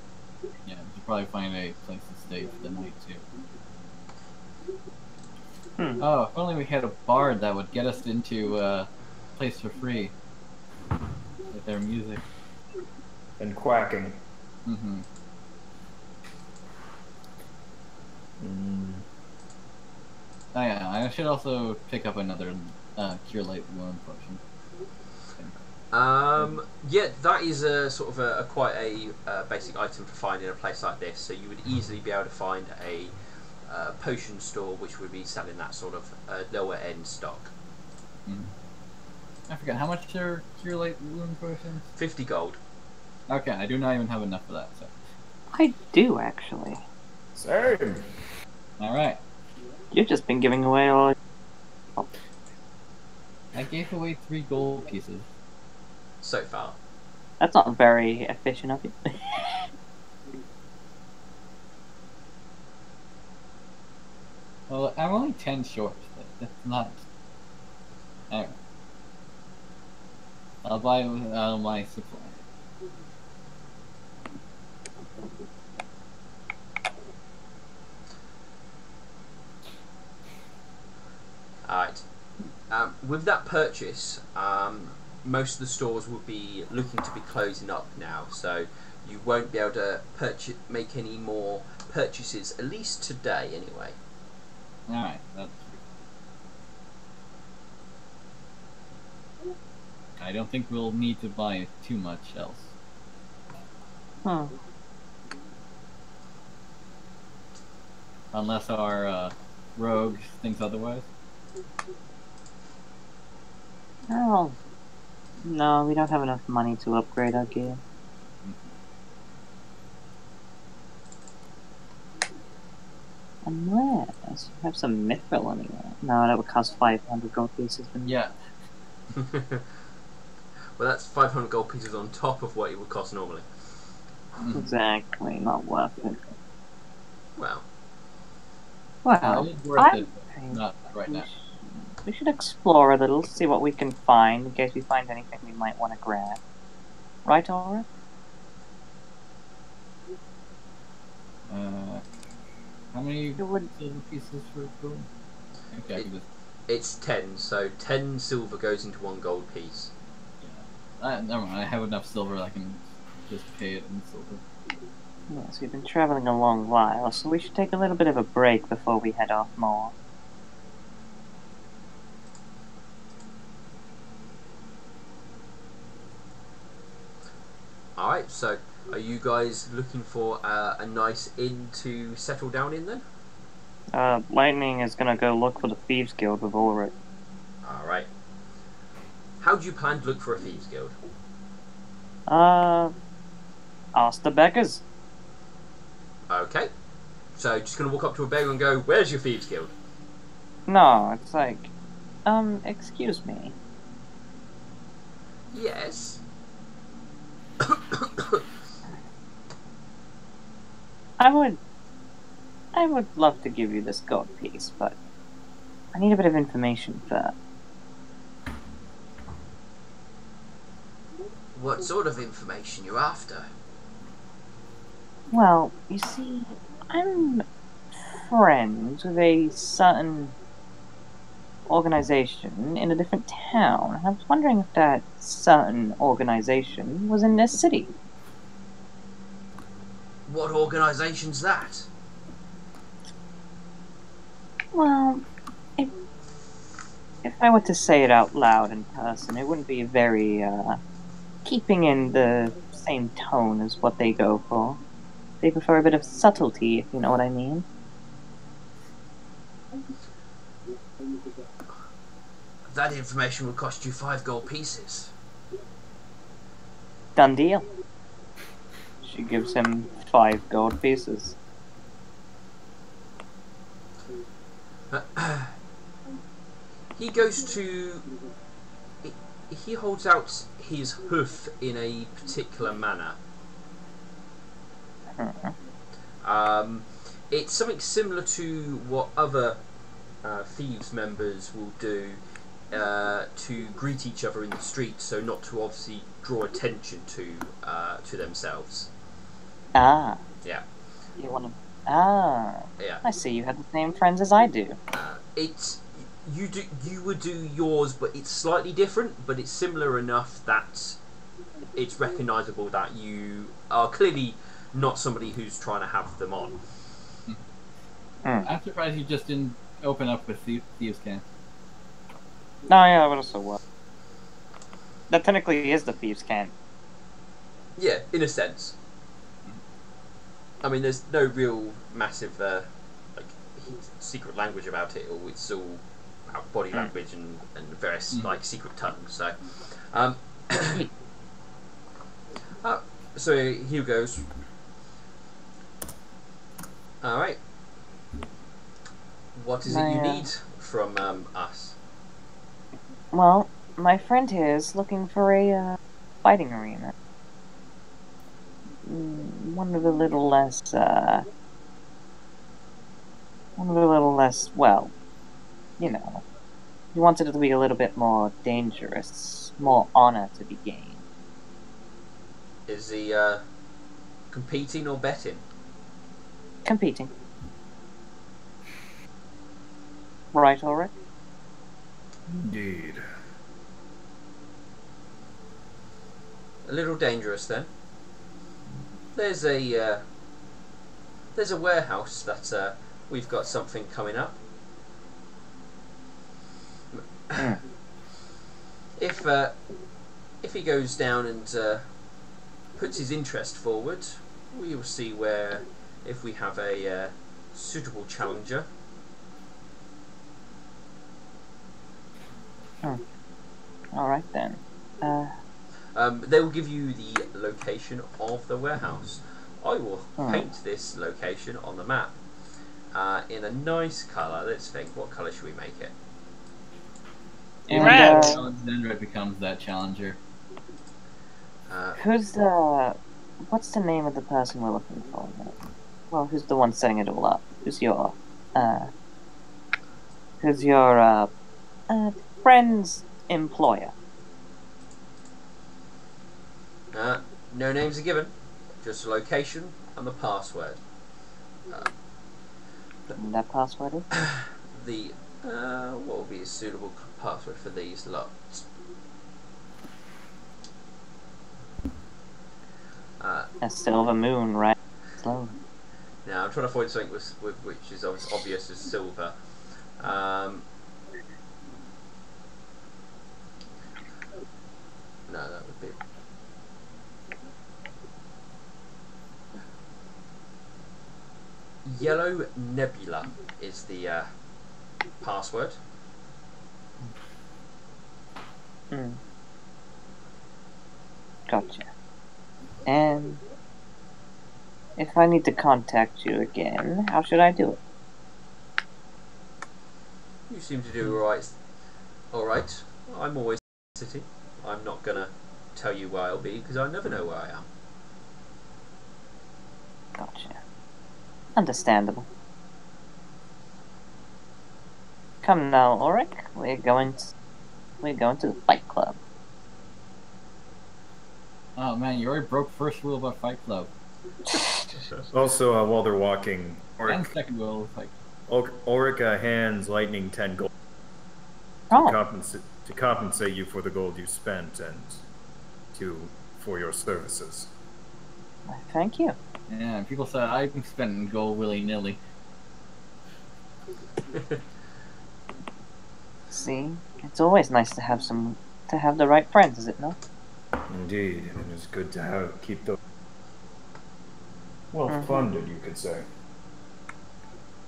Yeah, we should probably find a place to stay for the night too. Oh, if only we had a bard that would get us into a place for free with their music. And quacking. Mm-hmm. Oh yeah, I should also pick up another Cure Light Wound potion. Yeah, that is a sort of a quite a basic item to find in a place like this. So you would easily be able to find a potion store which would be selling that sort of lower end stock. I forget how much are Cure Light Wound potions? 50 gold. Okay, I do not even have enough for that. So. I do actually. Same. All right. You've just been giving away all. I gave away 3 gold pieces. So far. That's not very efficient of you. Well, I'm only 10 short. That's not. Anyway. I'll buy my supply. Alright. With that purchase, most of the stores will be looking to be closing up now, so you won't be able to make any more purchases, at least today anyway. Alright, that's... I don't think we'll need to buy too much else. Unless our rogue thinks otherwise. Oh. No, we don't have enough money to upgrade our gear. Unless you have some mithril anywhere. No, that would cost 500 gold pieces. Yeah. Well, that's 500 gold pieces on top of what it would cost normally. Exactly, not worth it. Well. Well, it's worth it, not right now. We should explore a little, see what we can find, in case we find anything we might want to grab. Right, Aura? How many silver pieces for gold? Okay, it's 10, so 10 silver goes into 1 gold piece. Yeah. Never mind, I have enough silver I can just pay it in silver. Yes, we've been traveling a long while, so we should take a little bit of a break before we head off more. Alright, so are you guys looking for a nice inn to settle down in then? Lightning is gonna go look for the Thieves Guild with Ulrich. Alright. How do you plan to look for a Thieves Guild? Ask the beggars. Okay. So just gonna walk up to a beggar and go, "Where's your Thieves Guild?" No, it's like, excuse me. Yes. I would love to give you this gold piece, but I need a bit of information first. What sort of information you after? Well, you see, I'm friends with a certain organization in a different town. I was wondering if that certain organization was in this city. What organisation's that? Well, if I were to say it out loud in person, it wouldn't be very, keeping in the same tone as what they go for. They prefer a bit of subtlety, if you know what I mean. That information would cost you 5 gold pieces. Done deal. She gives him 5 gold pieces. He goes to... He holds out his hoof in a particular manner. It's something similar to what other thieves members will do to greet each other in the street, so not to obviously draw attention to themselves. Ah. Yeah. You want to... Ah. Yeah. I see. You have the same friends as I do. You would do yours, but it's slightly different. But it's similar enough that it's recognisable that you are clearly not somebody who's trying to have them on. I'm surprised you just didn't open up with Thieves' Cant. No, yeah, but also what? That technically is the Thieves' Cant. Yeah, in a sense. I mean, there's no real massive like secret language about it, or it's all about body language and various like secret tongues. So, so here goes. All right. What is it you need from us? Well, my friend here is looking for a fighting arena. One of a little less, well, you know. He wants it to be a little bit more dangerous, more honor to be gained. Is he competing or betting? Competing. Right, Ulrich? Indeed. A little dangerous then. There's a warehouse that we've got something coming up. If he goes down and puts his interest forward, we will see if we have a suitable challenger. Alright then. They will give you the location of the warehouse. I will paint this location on the map in a nice colour. Let's think, what colour should we make it? Red. Then red becomes that challenger. Who's what's the name of the person we're looking for? Well, who's the one setting it all up? Who's your friend's employer? No names are given, just the location and the password. And that password is? The what will be a suitable password for these lots? A silver moon, right? Slowly. Now I'm trying to find something with which is obvious as silver. No, that would be. Yellow Nebula is the password. Gotcha. And if I need to contact you again, how should I do it? You seem to do alright. Alright. I'm always in the city. I'm not gonna tell you where I'll be because I never know where I am. Gotcha. Understandable. Come now, Ulrich. We're going to the Fight Club. Oh man, you already broke first rule about Fight Club. Also, while they're walking, And second rule of Fight Ulrich hands Lightning 10 gold to compensate you for the gold you spent and for your services. Thank you. Yeah, people said I'm spending gold willy-nilly. See, it's always nice to have the right friends, is it not? Indeed, and it's good to keep those well funded, you could say.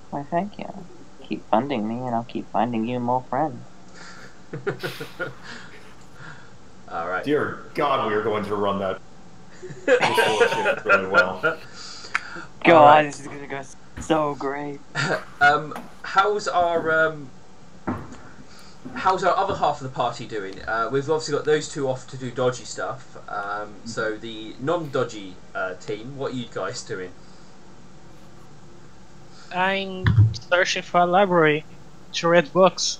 Why, thank you. Keep funding me, and I'll keep finding you more friends. All right. Dear God, we are going to run that. Really well. God, right. this is gonna go so great. How's our other half of the party doing? We've obviously got those two off to do dodgy stuff. So the non-dodgy team, what are you guys doing? I'm searching for a library to read books.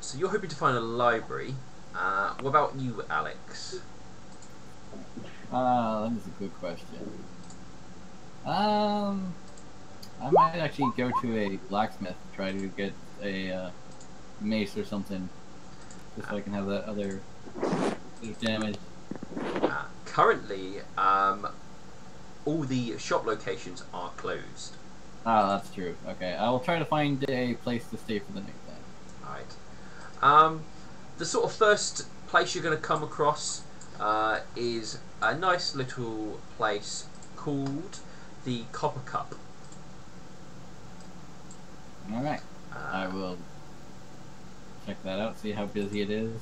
So you're hoping to find a library. What about you, Alex? That is a good question. I might actually go to a blacksmith, try to get a mace or something, just so I can have that other bit of damage. Currently, all the shop locations are closed. Ah, that's true. Okay, I will try to find a place to stay for the night then. Alright. The sort of first place you're going to come across is a nice little place called the Copper Cup. Alright, I will check that out, see how busy it is.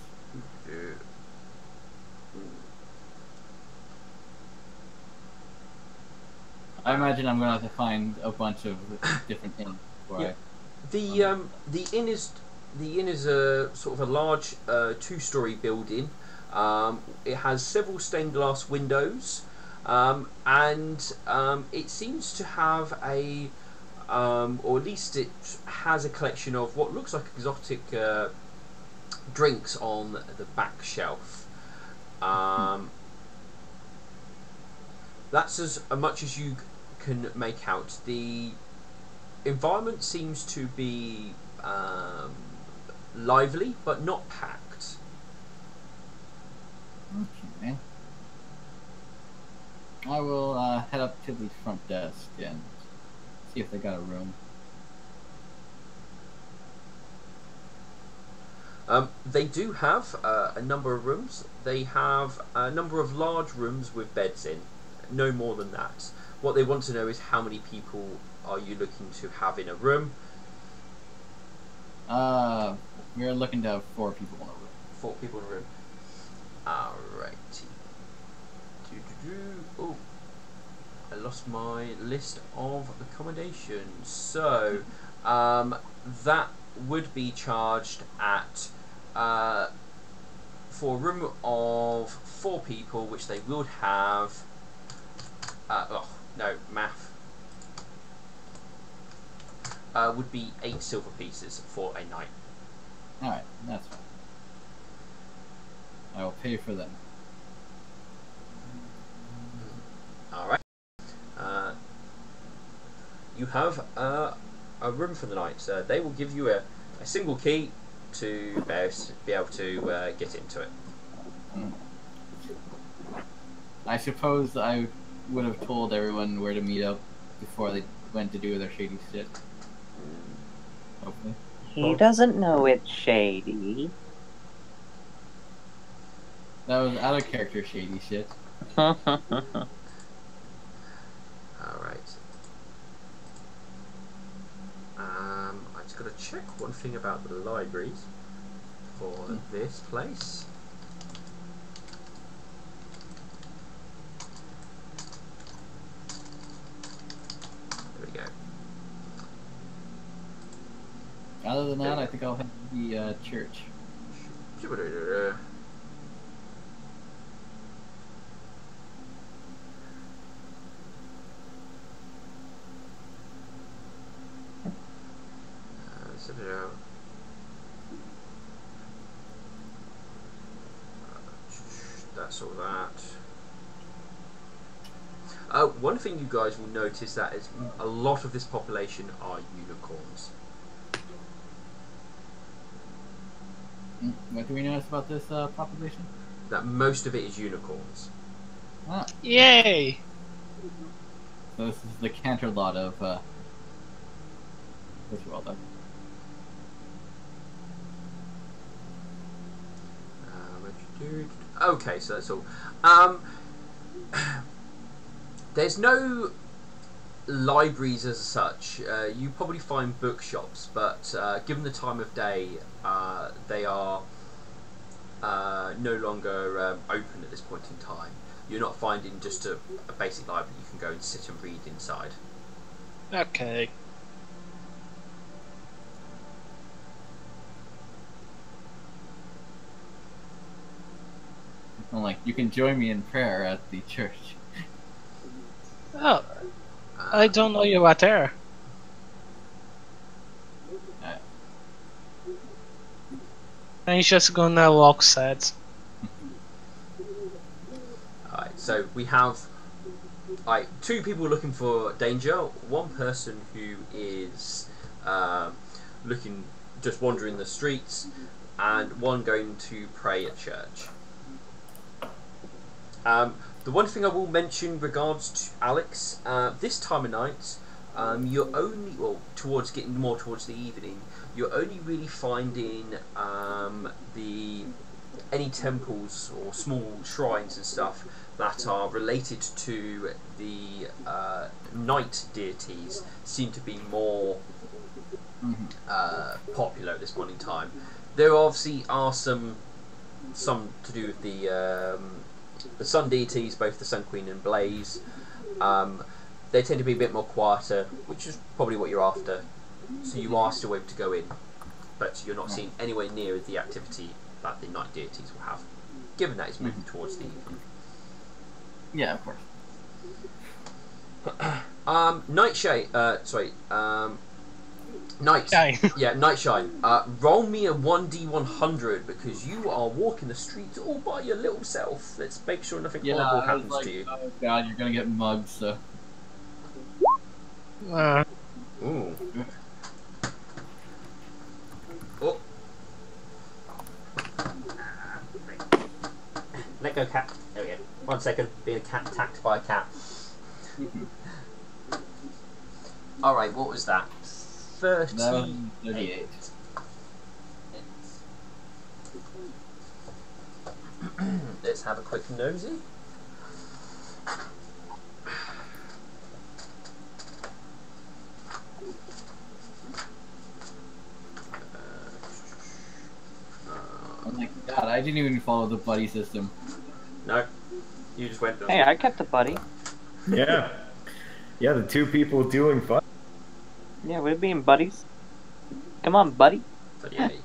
I imagine I'm going to have to find a bunch of different inns before The inn is a sort of a large two-story building. It has several stained glass windows, and it seems to have a, or at least it has a collection of what looks like exotic drinks on the back shelf. That's as much as you can make out. The environment seems to be lively, but not packed. Okay. I will head up to the front desk and see if they got a room. They do have a number of rooms. They have a number of large rooms with beds in. No more than that. What they want to know is how many people are you looking to have in a room? We're looking to have 4 people in a room. 4 people in a room. Alrighty. Oh, I lost my list of accommodations. So, that would be charged at for a room of 4 people, which they would have. Math. Would be 8 silver pieces for a night. Alright, that's fine. I will pay for them. Alright. You have a room for the night. They will give you a single key to be able to get into it. I suppose I would have told everyone where to meet up before they went to do their shady shit. Hopefully. He doesn't know it's shady. That was out of character shady shit. Alright. I just got to check one thing about the libraries for this place. There we go. Other than that, I think I'll head to the church. Set it out. That's all that. One thing you guys will notice that is a lot of this population are unicorns. What do we notice about this population? that most of it is unicorns. Ah, Yay! so this is the canter lot of this world. Okay, so that's all. There's no libraries as such. You probably find bookshops, but given the time of day, they are no longer open at this point in time. You're not finding just a basic library you can go and sit and read inside. Okay. I'm like, you can join me in prayer at the church. Oh, I don't know you are there. And he's just gonna walk sad. Alright, so we have two people looking for danger. One person who is looking, just wandering the streets, and one going to pray at church. The one thing I will mention regards to Alex, this time of night, you're only, well, getting more towards the evening, you're only really finding any temples or small shrines and stuff that are related to the night deities seem to be more popular at this point in time. There obviously are some to do with the sun deities, both the Sun Queen and Blaze. They tend to be a bit more quieter, which is probably what you're after. So you are still able to go in, but you're not seeing anywhere near the activity that the night deities will have, given that it's moving towards the evening. Yeah, of course. Nightshine. Nightshine. Roll me a 1d100 because you are walking the streets all by your little self. Let's make sure nothing horrible happens to you. Oh god, you're gonna get mugged, so. Ooh. Oh. Let go, cat. There we go. 1 second. Being a cat attacked by a cat. Alright, what was that? 38. Let's have a quick nosy. Oh my god, I didn't even follow the buddy system. No, you just went. Hey, I kept a buddy. Yeah. Yeah, the two people doing fun. Yeah, we're being buddies. Come on, buddy. 38.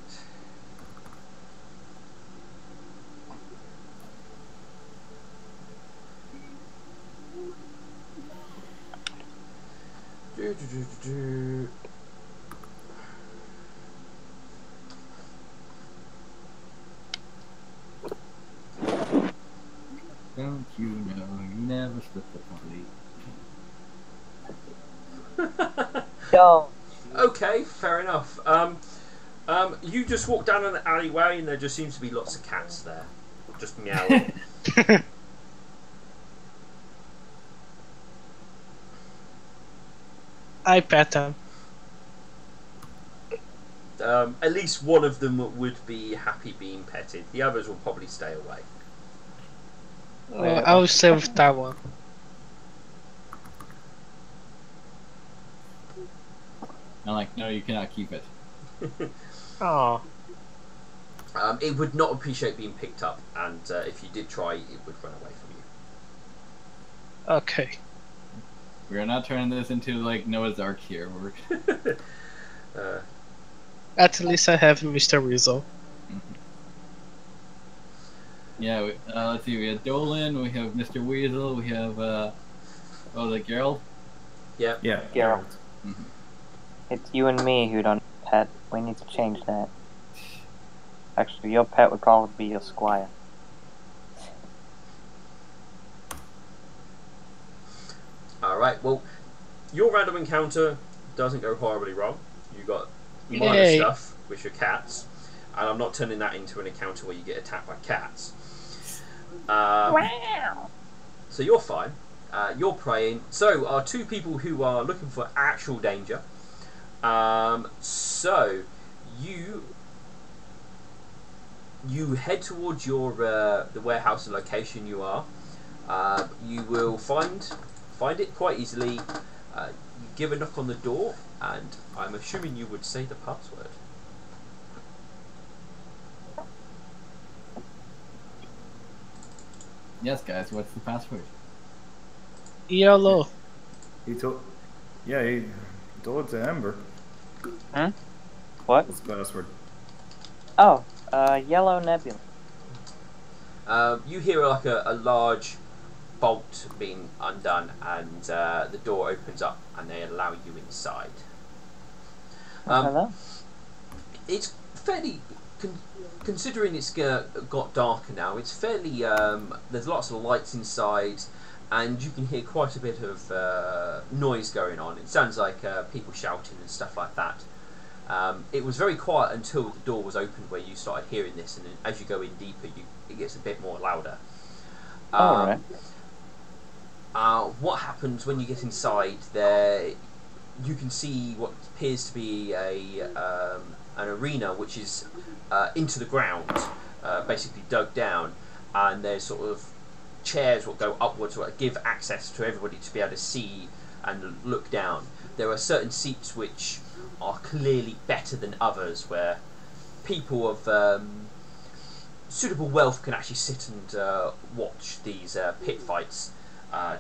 Don't you know you never split the party? Yo. Okay, fair enough. You just walk down an alleyway and there just seems to be lots of cats there, just meowing. I pet them. At least one of them would be happy being petted. The others will probably stay away. I will stay with that one. I'm like, no, you cannot keep it. Oh. It would not appreciate being picked up, and if you did try, it would run away from you. Okay. We're not turning this into like Noah's Ark here. At least I have Mr. Weasel. Yeah, let's see. We have Dolan, we have Mr. Weasel, we have Gerald. Yeah. Yeah. Gerald. It's you and me who don't pet. We need to change that. Actually, your pet would probably be your squire. Alright, well, your random encounter doesn't go horribly wrong. You got minor Yay. stuff, which are cats, and I'm not turning that into an encounter where you get attacked by cats. Wow. So you're fine. You're praying. So are two people who are looking for actual danger. So you head towards your the warehouse and location you are. You will find it quite easily. You give a knock on the door, and I'm assuming you would say the password. Yes, guys. What's the password? YOLO. He told. Yeah, he told it to Ember. Hmm? What? What's the password? Oh, yellow nebula. You hear like a large bolt being undone, and the door opens up, and they allow you inside. Hello? It's fairly, considering it's got darker now, it's fairly, there's lots of lights inside, and you can hear quite a bit of noise going on. It sounds like people shouting and stuff like that. It was very quiet until the door was opened where you started hearing this, and then as you go in deeper, it gets a bit more louder. Alright. What happens when you get inside there? You can see what appears to be an arena which is into the ground, basically dug down, and there's sort of chairs that go upwards that give access to everybody to be able to see and look down. There are certain seats which are clearly better than others, where people of suitable wealth can actually sit and watch these pit fights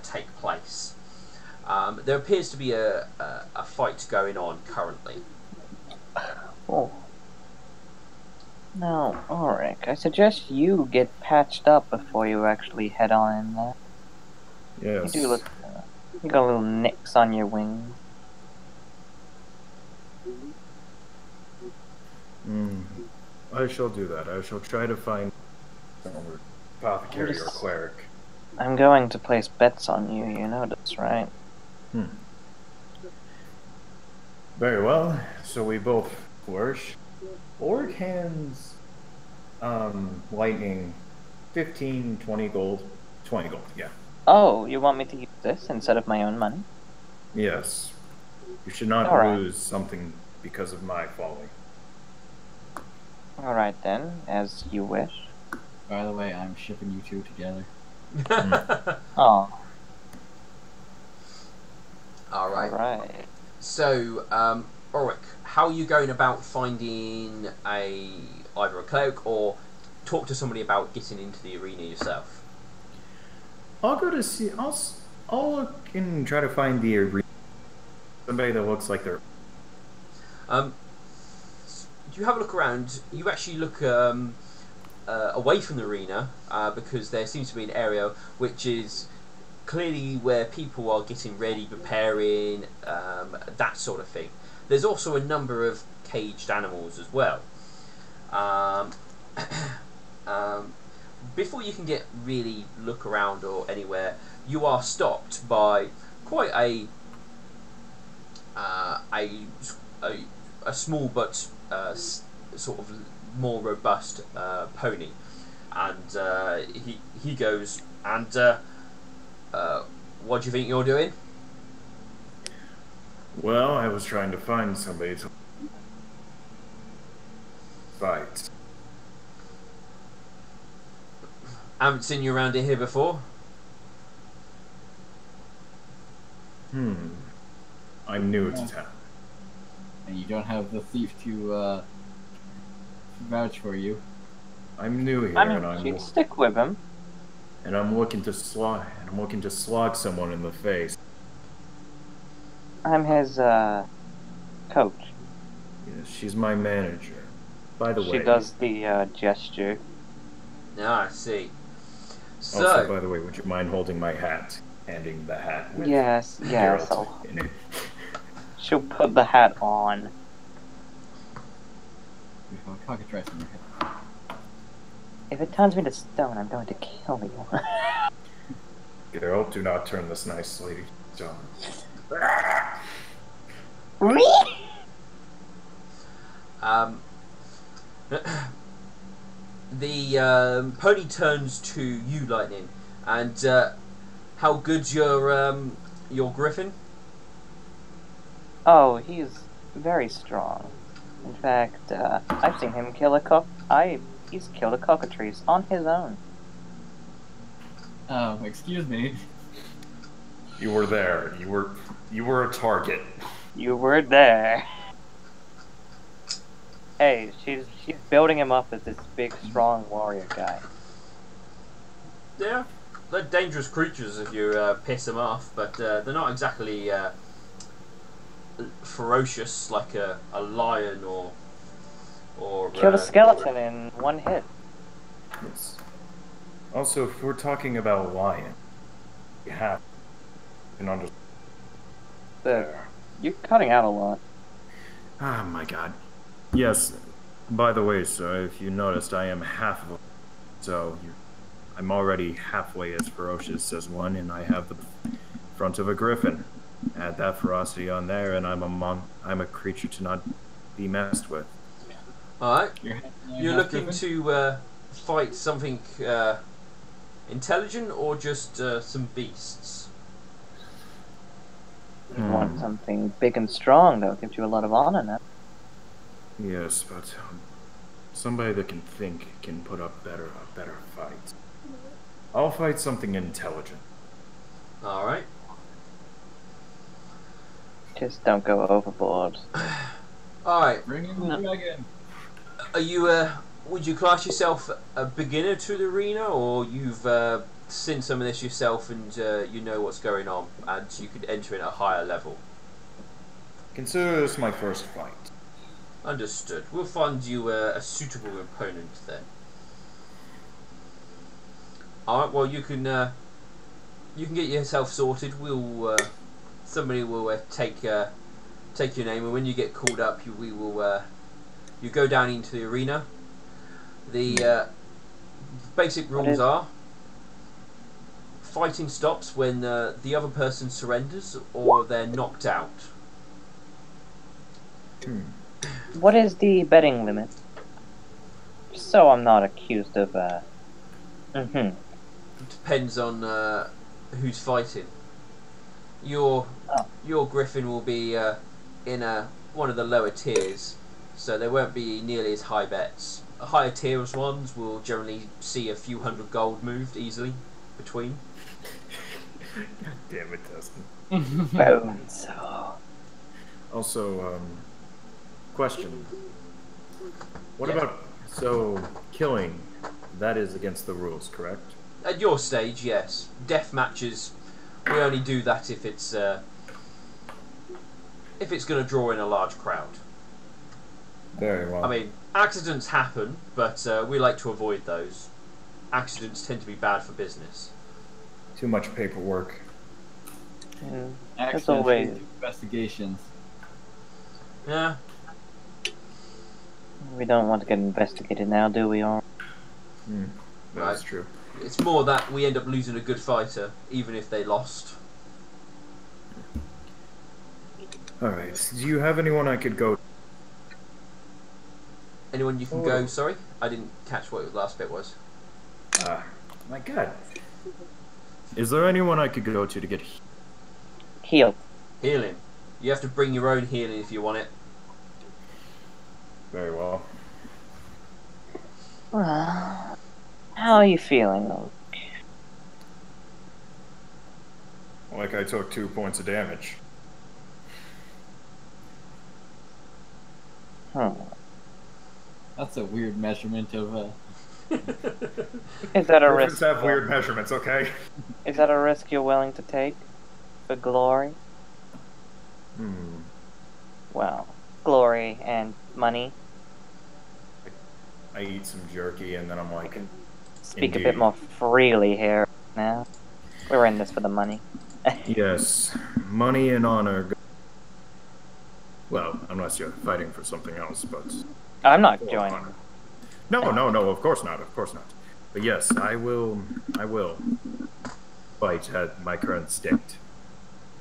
take place. There appears to be a fight going on currently. Oh. Now, Ulrich, I suggest you get patched up before you actually head on in there. Yes. You do look. You got little nicks on your wings. I shall do that. I shall try to find some apothecary or cleric. I'm going to place bets on you, you notice, right? Very well. So we both flourish. Orc hands lightning 15, 20 gold. 20 gold, yeah. Oh, you want me to use this instead of my own money? Yes. You should not lose something because of my folly. Alright then, as you wish. By the way, I'm shipping you two together. Oh. Alright. So, Ulrich, how are you going about finding either a cleric or talk to somebody about getting into the arena yourself? I'll go to see. I'll look and try to find the arena. Somebody that looks like they're. You have a look around. You actually look away from the arena because there seems to be an area which is clearly where people are getting ready, preparing, that sort of thing. There's also a number of caged animals as well. Before you can get really look around or anywhere, you are stopped by quite a small but sort of more robust pony, and he goes, and what do you think you're doing? Well, I was trying to find somebody to fight. I haven't seen you around here before. I'm new to town. And you don't have the thief to vouch for you. I'm new here, I mean, and I'm you'd stick with him. and I'm looking to slog. And I'm looking to slog someone in the face. I'm his, coach. Yes, she's my manager. By the way, She does the, gesture. Ah, I see. So, also, by the way, would you mind holding my hat? Handing the hat. With Yes, yes. Geralt in it. She'll put the hat on. You have a cockatrice in your head. If it turns me to stone, I'm going to kill you. Geralt, do not turn this nice lady down. the pony turns to you, Lightning, and how good's your griffin? Oh, he's very strong. In fact, I've seen him kill he's killed a cockatrice on his own. Oh, excuse me. You were there. You were a target. You were there. Hey, she's building him up as this big, strong warrior guy. Yeah, they're dangerous creatures if you piss them off, but they're not exactly ferocious like a lion or Killed a skeleton in one hit. Yes. Also, if we're talking about lion, you have to understand. You're cutting out a lot. Oh my god. Yes, by the way, sir, if you noticed, I am half of a... So, I'm already halfway as ferocious as one, and I have the front of a griffin. Add that ferocity on there, and I'm a creature to not be messed with. Alright. You're looking to fight something intelligent or just some beasts? You want something big and strong, that'll give you a lot of honor now. Yes, but somebody that can think can put up a better fight. I'll fight something intelligent. Alright. Just don't go overboard. Alright. Bring in the dragon. Are you, would you class yourself a beginner to the arena, or you've seen some of this yourself and you know what's going on, and you could enter in at a higher level? Consider this my first fight. Understood. We'll find you a suitable opponent then. Alright, well you can get yourself sorted. We'll somebody will take your name, and when you get called up, we will you go down into the arena. The basic rules are: fighting stops when the other person surrenders or they're knocked out. What is the betting limit? So I'm not accused of, Depends on who's fighting. Your griffin will be in one of the lower tiers, so there won't be nearly as high bets. Higher tiers ones will generally see a few hundred gold moved easily between. God damn it, Dustin. Bones. Also, question. What about, killing, that is against the rules, correct? At your stage, yes. Death matches, we only do that if it's going to draw in a large crowd. Very well. I mean, accidents happen, but we like to avoid those. Accidents tend to be bad for business. Too much paperwork. That's always investigations. Yeah. We don't want to get investigated now, do we? All That's true. It's more that we end up losing a good fighter, even if they lost. Alright, do you have anyone I could go? Anyone you can go? Sorry, I didn't catch what the last bit was. My god. Is there anyone I could go to get healed? Healing. You have to bring your own healing if you want it. Very well. Well, how are you feeling, Luke? Like I took 2 points of damage. That's a weird measurement of Is that a Griffins risk? have weird measurements, okay? Is that a risk you're willing to take for glory? Well, glory and money. I eat some jerky and then I'm like, Speak a bit more freely here now. We're in this for the money. yes, money and honor. Well, unless you're fighting for something else, but... I'm not joining. No, of course not, But yes, I will fight at my current state.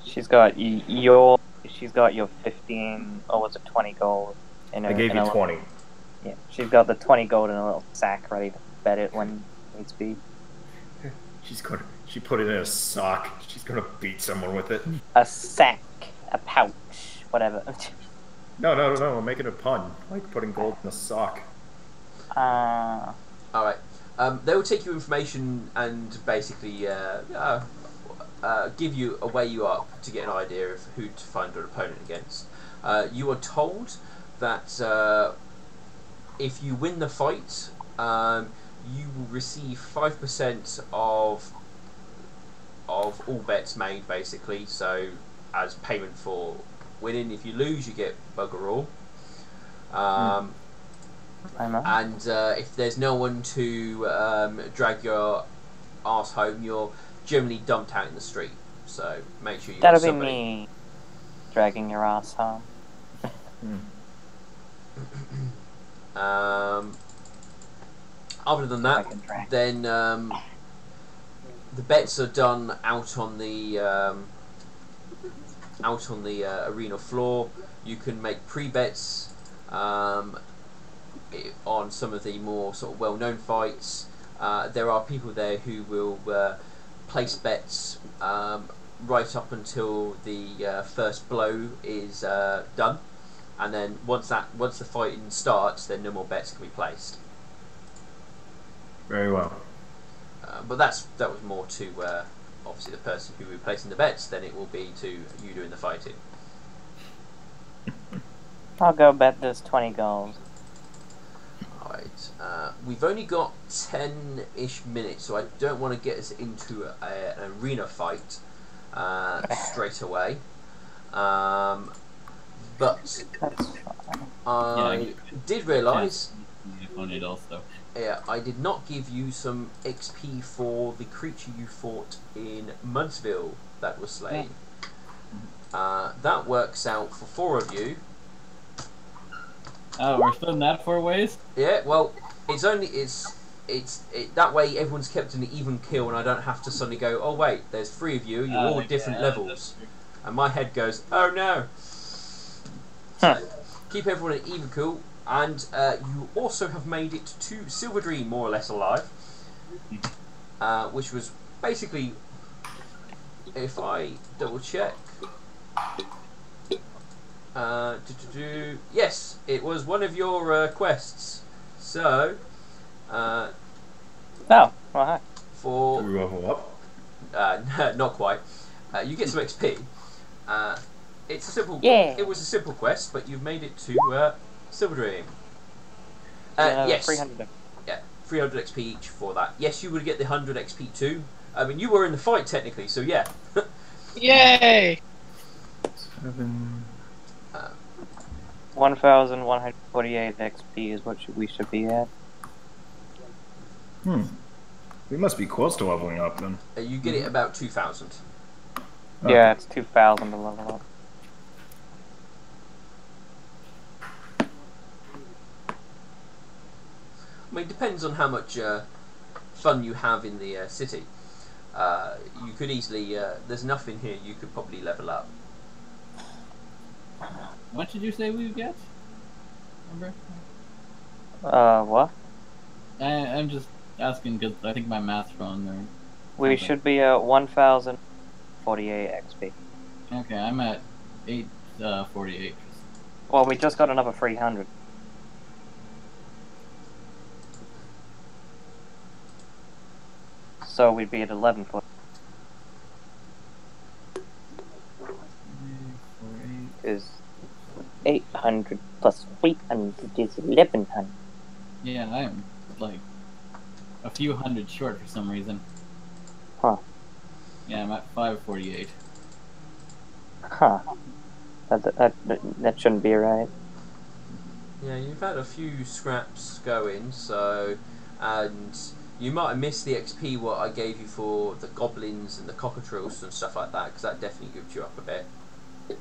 She's got your 15, or was it 20 gold? I gave you 20. Yeah, she's got the 20 gold in a little sack ready to bet it when needs be. She put it in a sock. She's gonna beat someone with it. A sack, a pouch, whatever. No. Make it a pun. Like putting gold in a sock. Alright. They will take your information and basically give you a way you up to get an idea of who to find your opponent against. You are told that if you win the fight, you will receive 5% of all bets made, basically. So, as payment for winning. If you lose, you get bugger all. And if there's no one to drag your arse home, you're generally dumped out in the street. So make sure you. That'll be me dragging your ass home. Other than that, then the bets are done out on the arena floor. You can make pre-bets on some of the more sort of well-known fights. There are people there who will place bets right up until the first blow is done, and then once the fighting starts, then no more bets can be placed. Very well. But that was more to obviously the person who will be placing the bets than it will be to you doing the fighting. I'll go bet this 20 gold. Alright, we've only got 10-ish minutes, so I don't want to get us into an arena fight straight away. But I did realise... Yeah, I did not give you some XP for the creature you fought in Mudsville that was slain. That works out for 4 of you. Oh, we're splitting that 4 ways? Yeah, well, that way everyone's kept in an even kill, and I don't have to suddenly go, oh wait, there's 3 of you, you're all different levels. And my head goes, oh no. So, keep everyone at even kill. And you also have made it to Silver Dream, more or less alive, which was basically, if I double check, yes, it was one of your quests. So, oh, well, hi. For do we level up? not quite. You get some XP. It's a simple. Yeah. It was a simple quest, but you've made it to Silver Dream. Yes. 300. Yeah, 300 XP each for that. Yes, you would get the 100 XP too. I mean, you were in the fight technically, so yeah. Yay! 1,148 XP is what we should be at. We must be close to leveling up then. You get it about 2,000. Okay. Yeah, it's 2,000 to level up. I mean, it depends on how much fun you have in the city. You could easily, there's enough in here you could probably level up. What did you say we would get? Remember? What? I'm just asking because I think my math's wrong there. We should be at 1,048 XP. Okay, I'm at 848. Well, we just got another 300. So we'd be at 1140. Is 800 plus 300 is 1,100. Yeah, I am like a few hundred short for some reason. Huh. Yeah, I'm at 548. Huh. That shouldn't be right. Yeah, you've had a few scraps going, so, and you might have missed the XP what I gave you for the goblins and the cockatrices and stuff like that, because that definitely gives you up a bit. Yeah.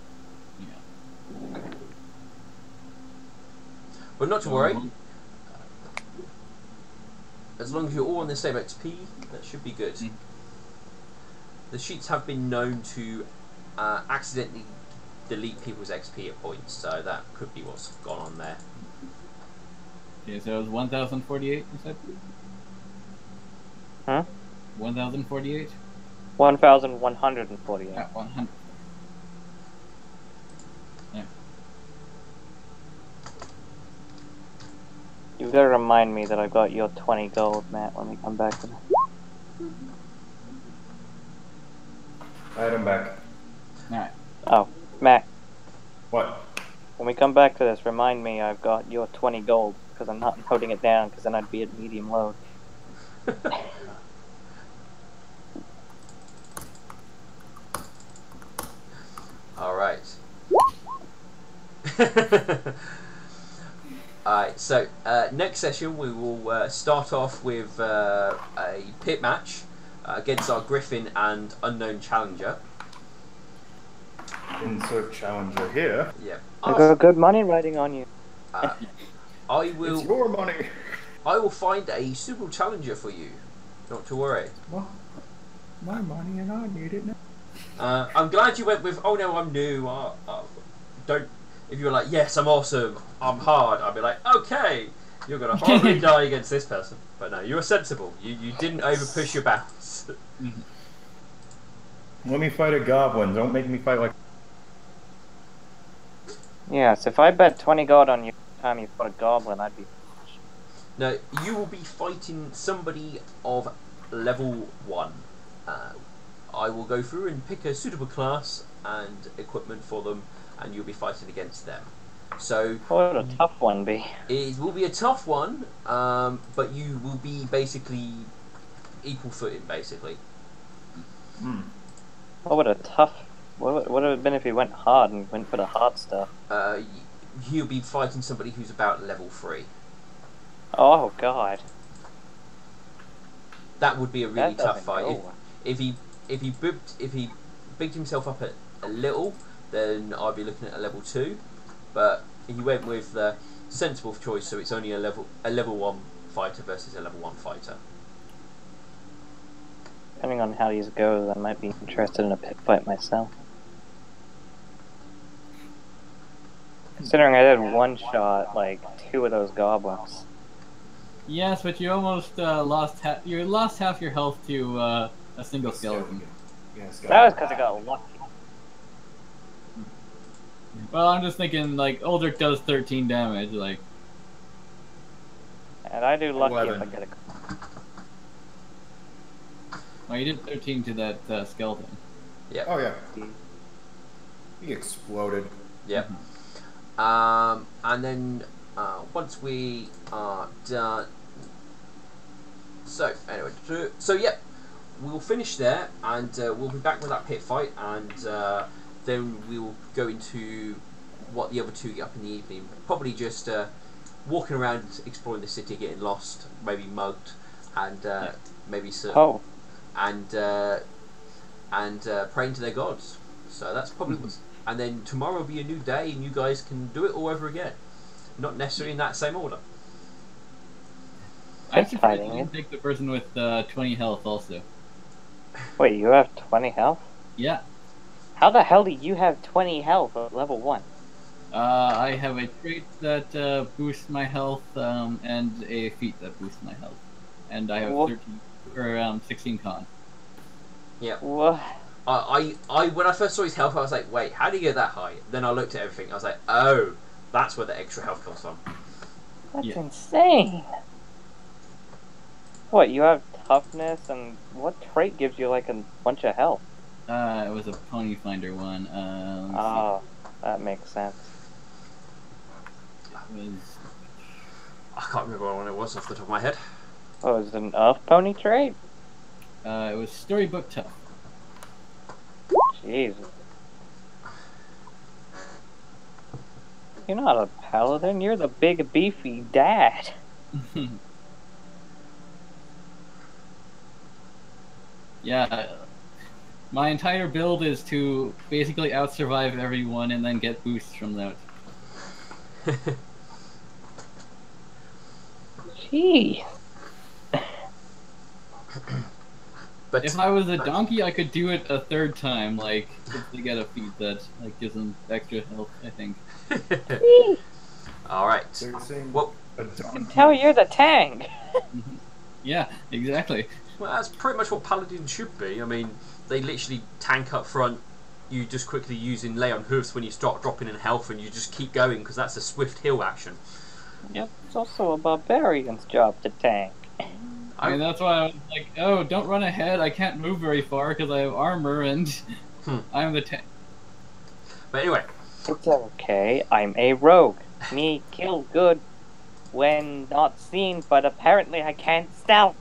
But not to worry. As long as you're all on the same XP, that should be good. The sheets have been known to accidentally delete people's XP at points, so that could be what's gone on there. Okay, so it was 1,048, you said? 1048? 1,148. Yeah, 100. Yeah. You gotta remind me that I got your 20 gold, Matt, when we come back to this. Alright, I'm back. Alright. Oh, Matt, What? when we come back to this, remind me I've got your 20 gold, because I'm not putting it down, because then I'd be at medium load. Alright. Alright, so next session we will start off with a pit match against our Griffin and unknown challenger. Insert challenger here. Yeah. I got good money riding on you. I will. It's your money. I will find a suitable challenger for you. Not to worry. Well, my money and I need it now. I'm glad you went with. Oh no, I'm new. Don't. If you were like, yes, I'm awesome. I'm hard. I'd be like, okay, you're gonna horribly die against this person. But no, you were sensible. You didn't over push your bounds. Let me fight a goblin. Don't make me fight like. Yes, if I bet 20 gold on you every time you fought a goblin, I'd be... No, you will be fighting somebody of level 1. I will go through and pick a suitable class and equipment for them, and you'll be fighting against them. So What would a tough one be? it will be a tough one, but you will be basically equal footing, basically. What would a tough... What would it have been if he went hard and went for the hard stuff? You'll be fighting somebody who's about level 3. Oh, God. That would be a really That tough doesn't fight. go. If he bigged himself up a little, then I'd be looking at a level 2. But he went with the sensible choice, so it's only a level 1 fighter versus a level 1 fighter. Depending on how these go, I might be interested in a pit fight myself. Considering I did one shot, like, 2 of those goblins. Yes, but you almost lost half your health to a single skeleton. Yes, That was because I got lucky. Well, I'm just thinking, like, Uldric does 13 damage, like... And I do lucky 11. if I get a... Well, you did 13 to that skeleton. Yeah. Oh yeah. He exploded. Yeah. And then once we are done. So anyway, so yeah, we'll finish there, and we'll be back with that pit fight, and then we'll go into what the other two get up in the evening. Probably just walking around, exploring the city, getting lost, maybe mugged, and maybe some. Oh. And praying to their gods. So that's probably what's... And then tomorrow will be a new day, and you guys can do it all over again. Not necessarily in that same order. I'm surprised you didn't take the person with 20 health also. Wait, you have 20 health? Yeah. How the hell do you have 20 health at level 1? I have a trait that boosts my health, and a feat that boosts my health. And I have 13 or 16 con. Yeah. What? I when I first saw his health, I was like, wait, how do you get that high? Then I looked at everything. I was like, oh, that's where the extra health comes from. That's insane. What, you have toughness, and what trait gives you like a bunch of health? It was a Ponyfinder one. Oh, that makes sense. It was... I can't remember what it was off the top of my head. Oh, is it an elf pony trait? It was Storybook Tough. Jesus. You're not a paladin, you're the big beefy dad. Yeah, my entire build is to basically out-survive everyone and then get boosts from that. Jeez. But if I was a donkey, I could do it a third time, like, just to get a feat that like gives them extra health, I think. Alright. So you're saying Well, a donkey? Tell you're the tank. Yeah, exactly. Well, that's pretty much what paladins should be. I mean, they literally tank up front. You just quickly using lay on hooves when you start dropping in health, and you just keep going because that's a swift heal action. Yep, it's also a barbarian's job to tank. I mean, that's why I was like, oh, don't run ahead. I can't move very far because I have armor and I'm the tank. But anyway. It's okay, I'm a rogue. Me kill good when not seen, but apparently I can't stealth.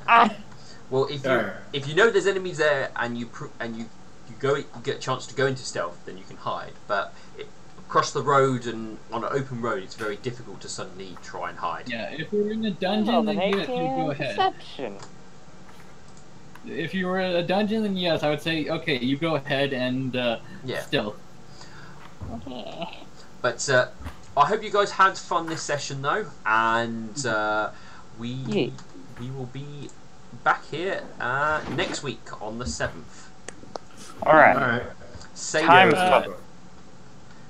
Ah! Well, if you know there's enemies there and you get a chance to go into stealth, then you can hide. But across the road and on an open road, it's very difficult to suddenly try and hide. Yeah, if you're in a dungeon, then yes, you go ahead. Perception. If you were in a dungeon, then yes, I would say, okay, you go ahead and stealth. But I hope you guys had fun this session, though, and we will be back here next week on the 7th. Alright.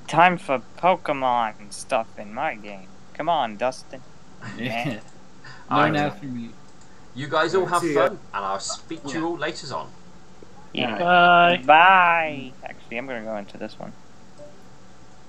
Time for Pokemon stuff in my game. Come on, Dustin. Yeah. No naps for me. You guys all have fun, and I'll speak to you all later on. Yeah. Bye. Bye. Actually, I'm gonna go into this one.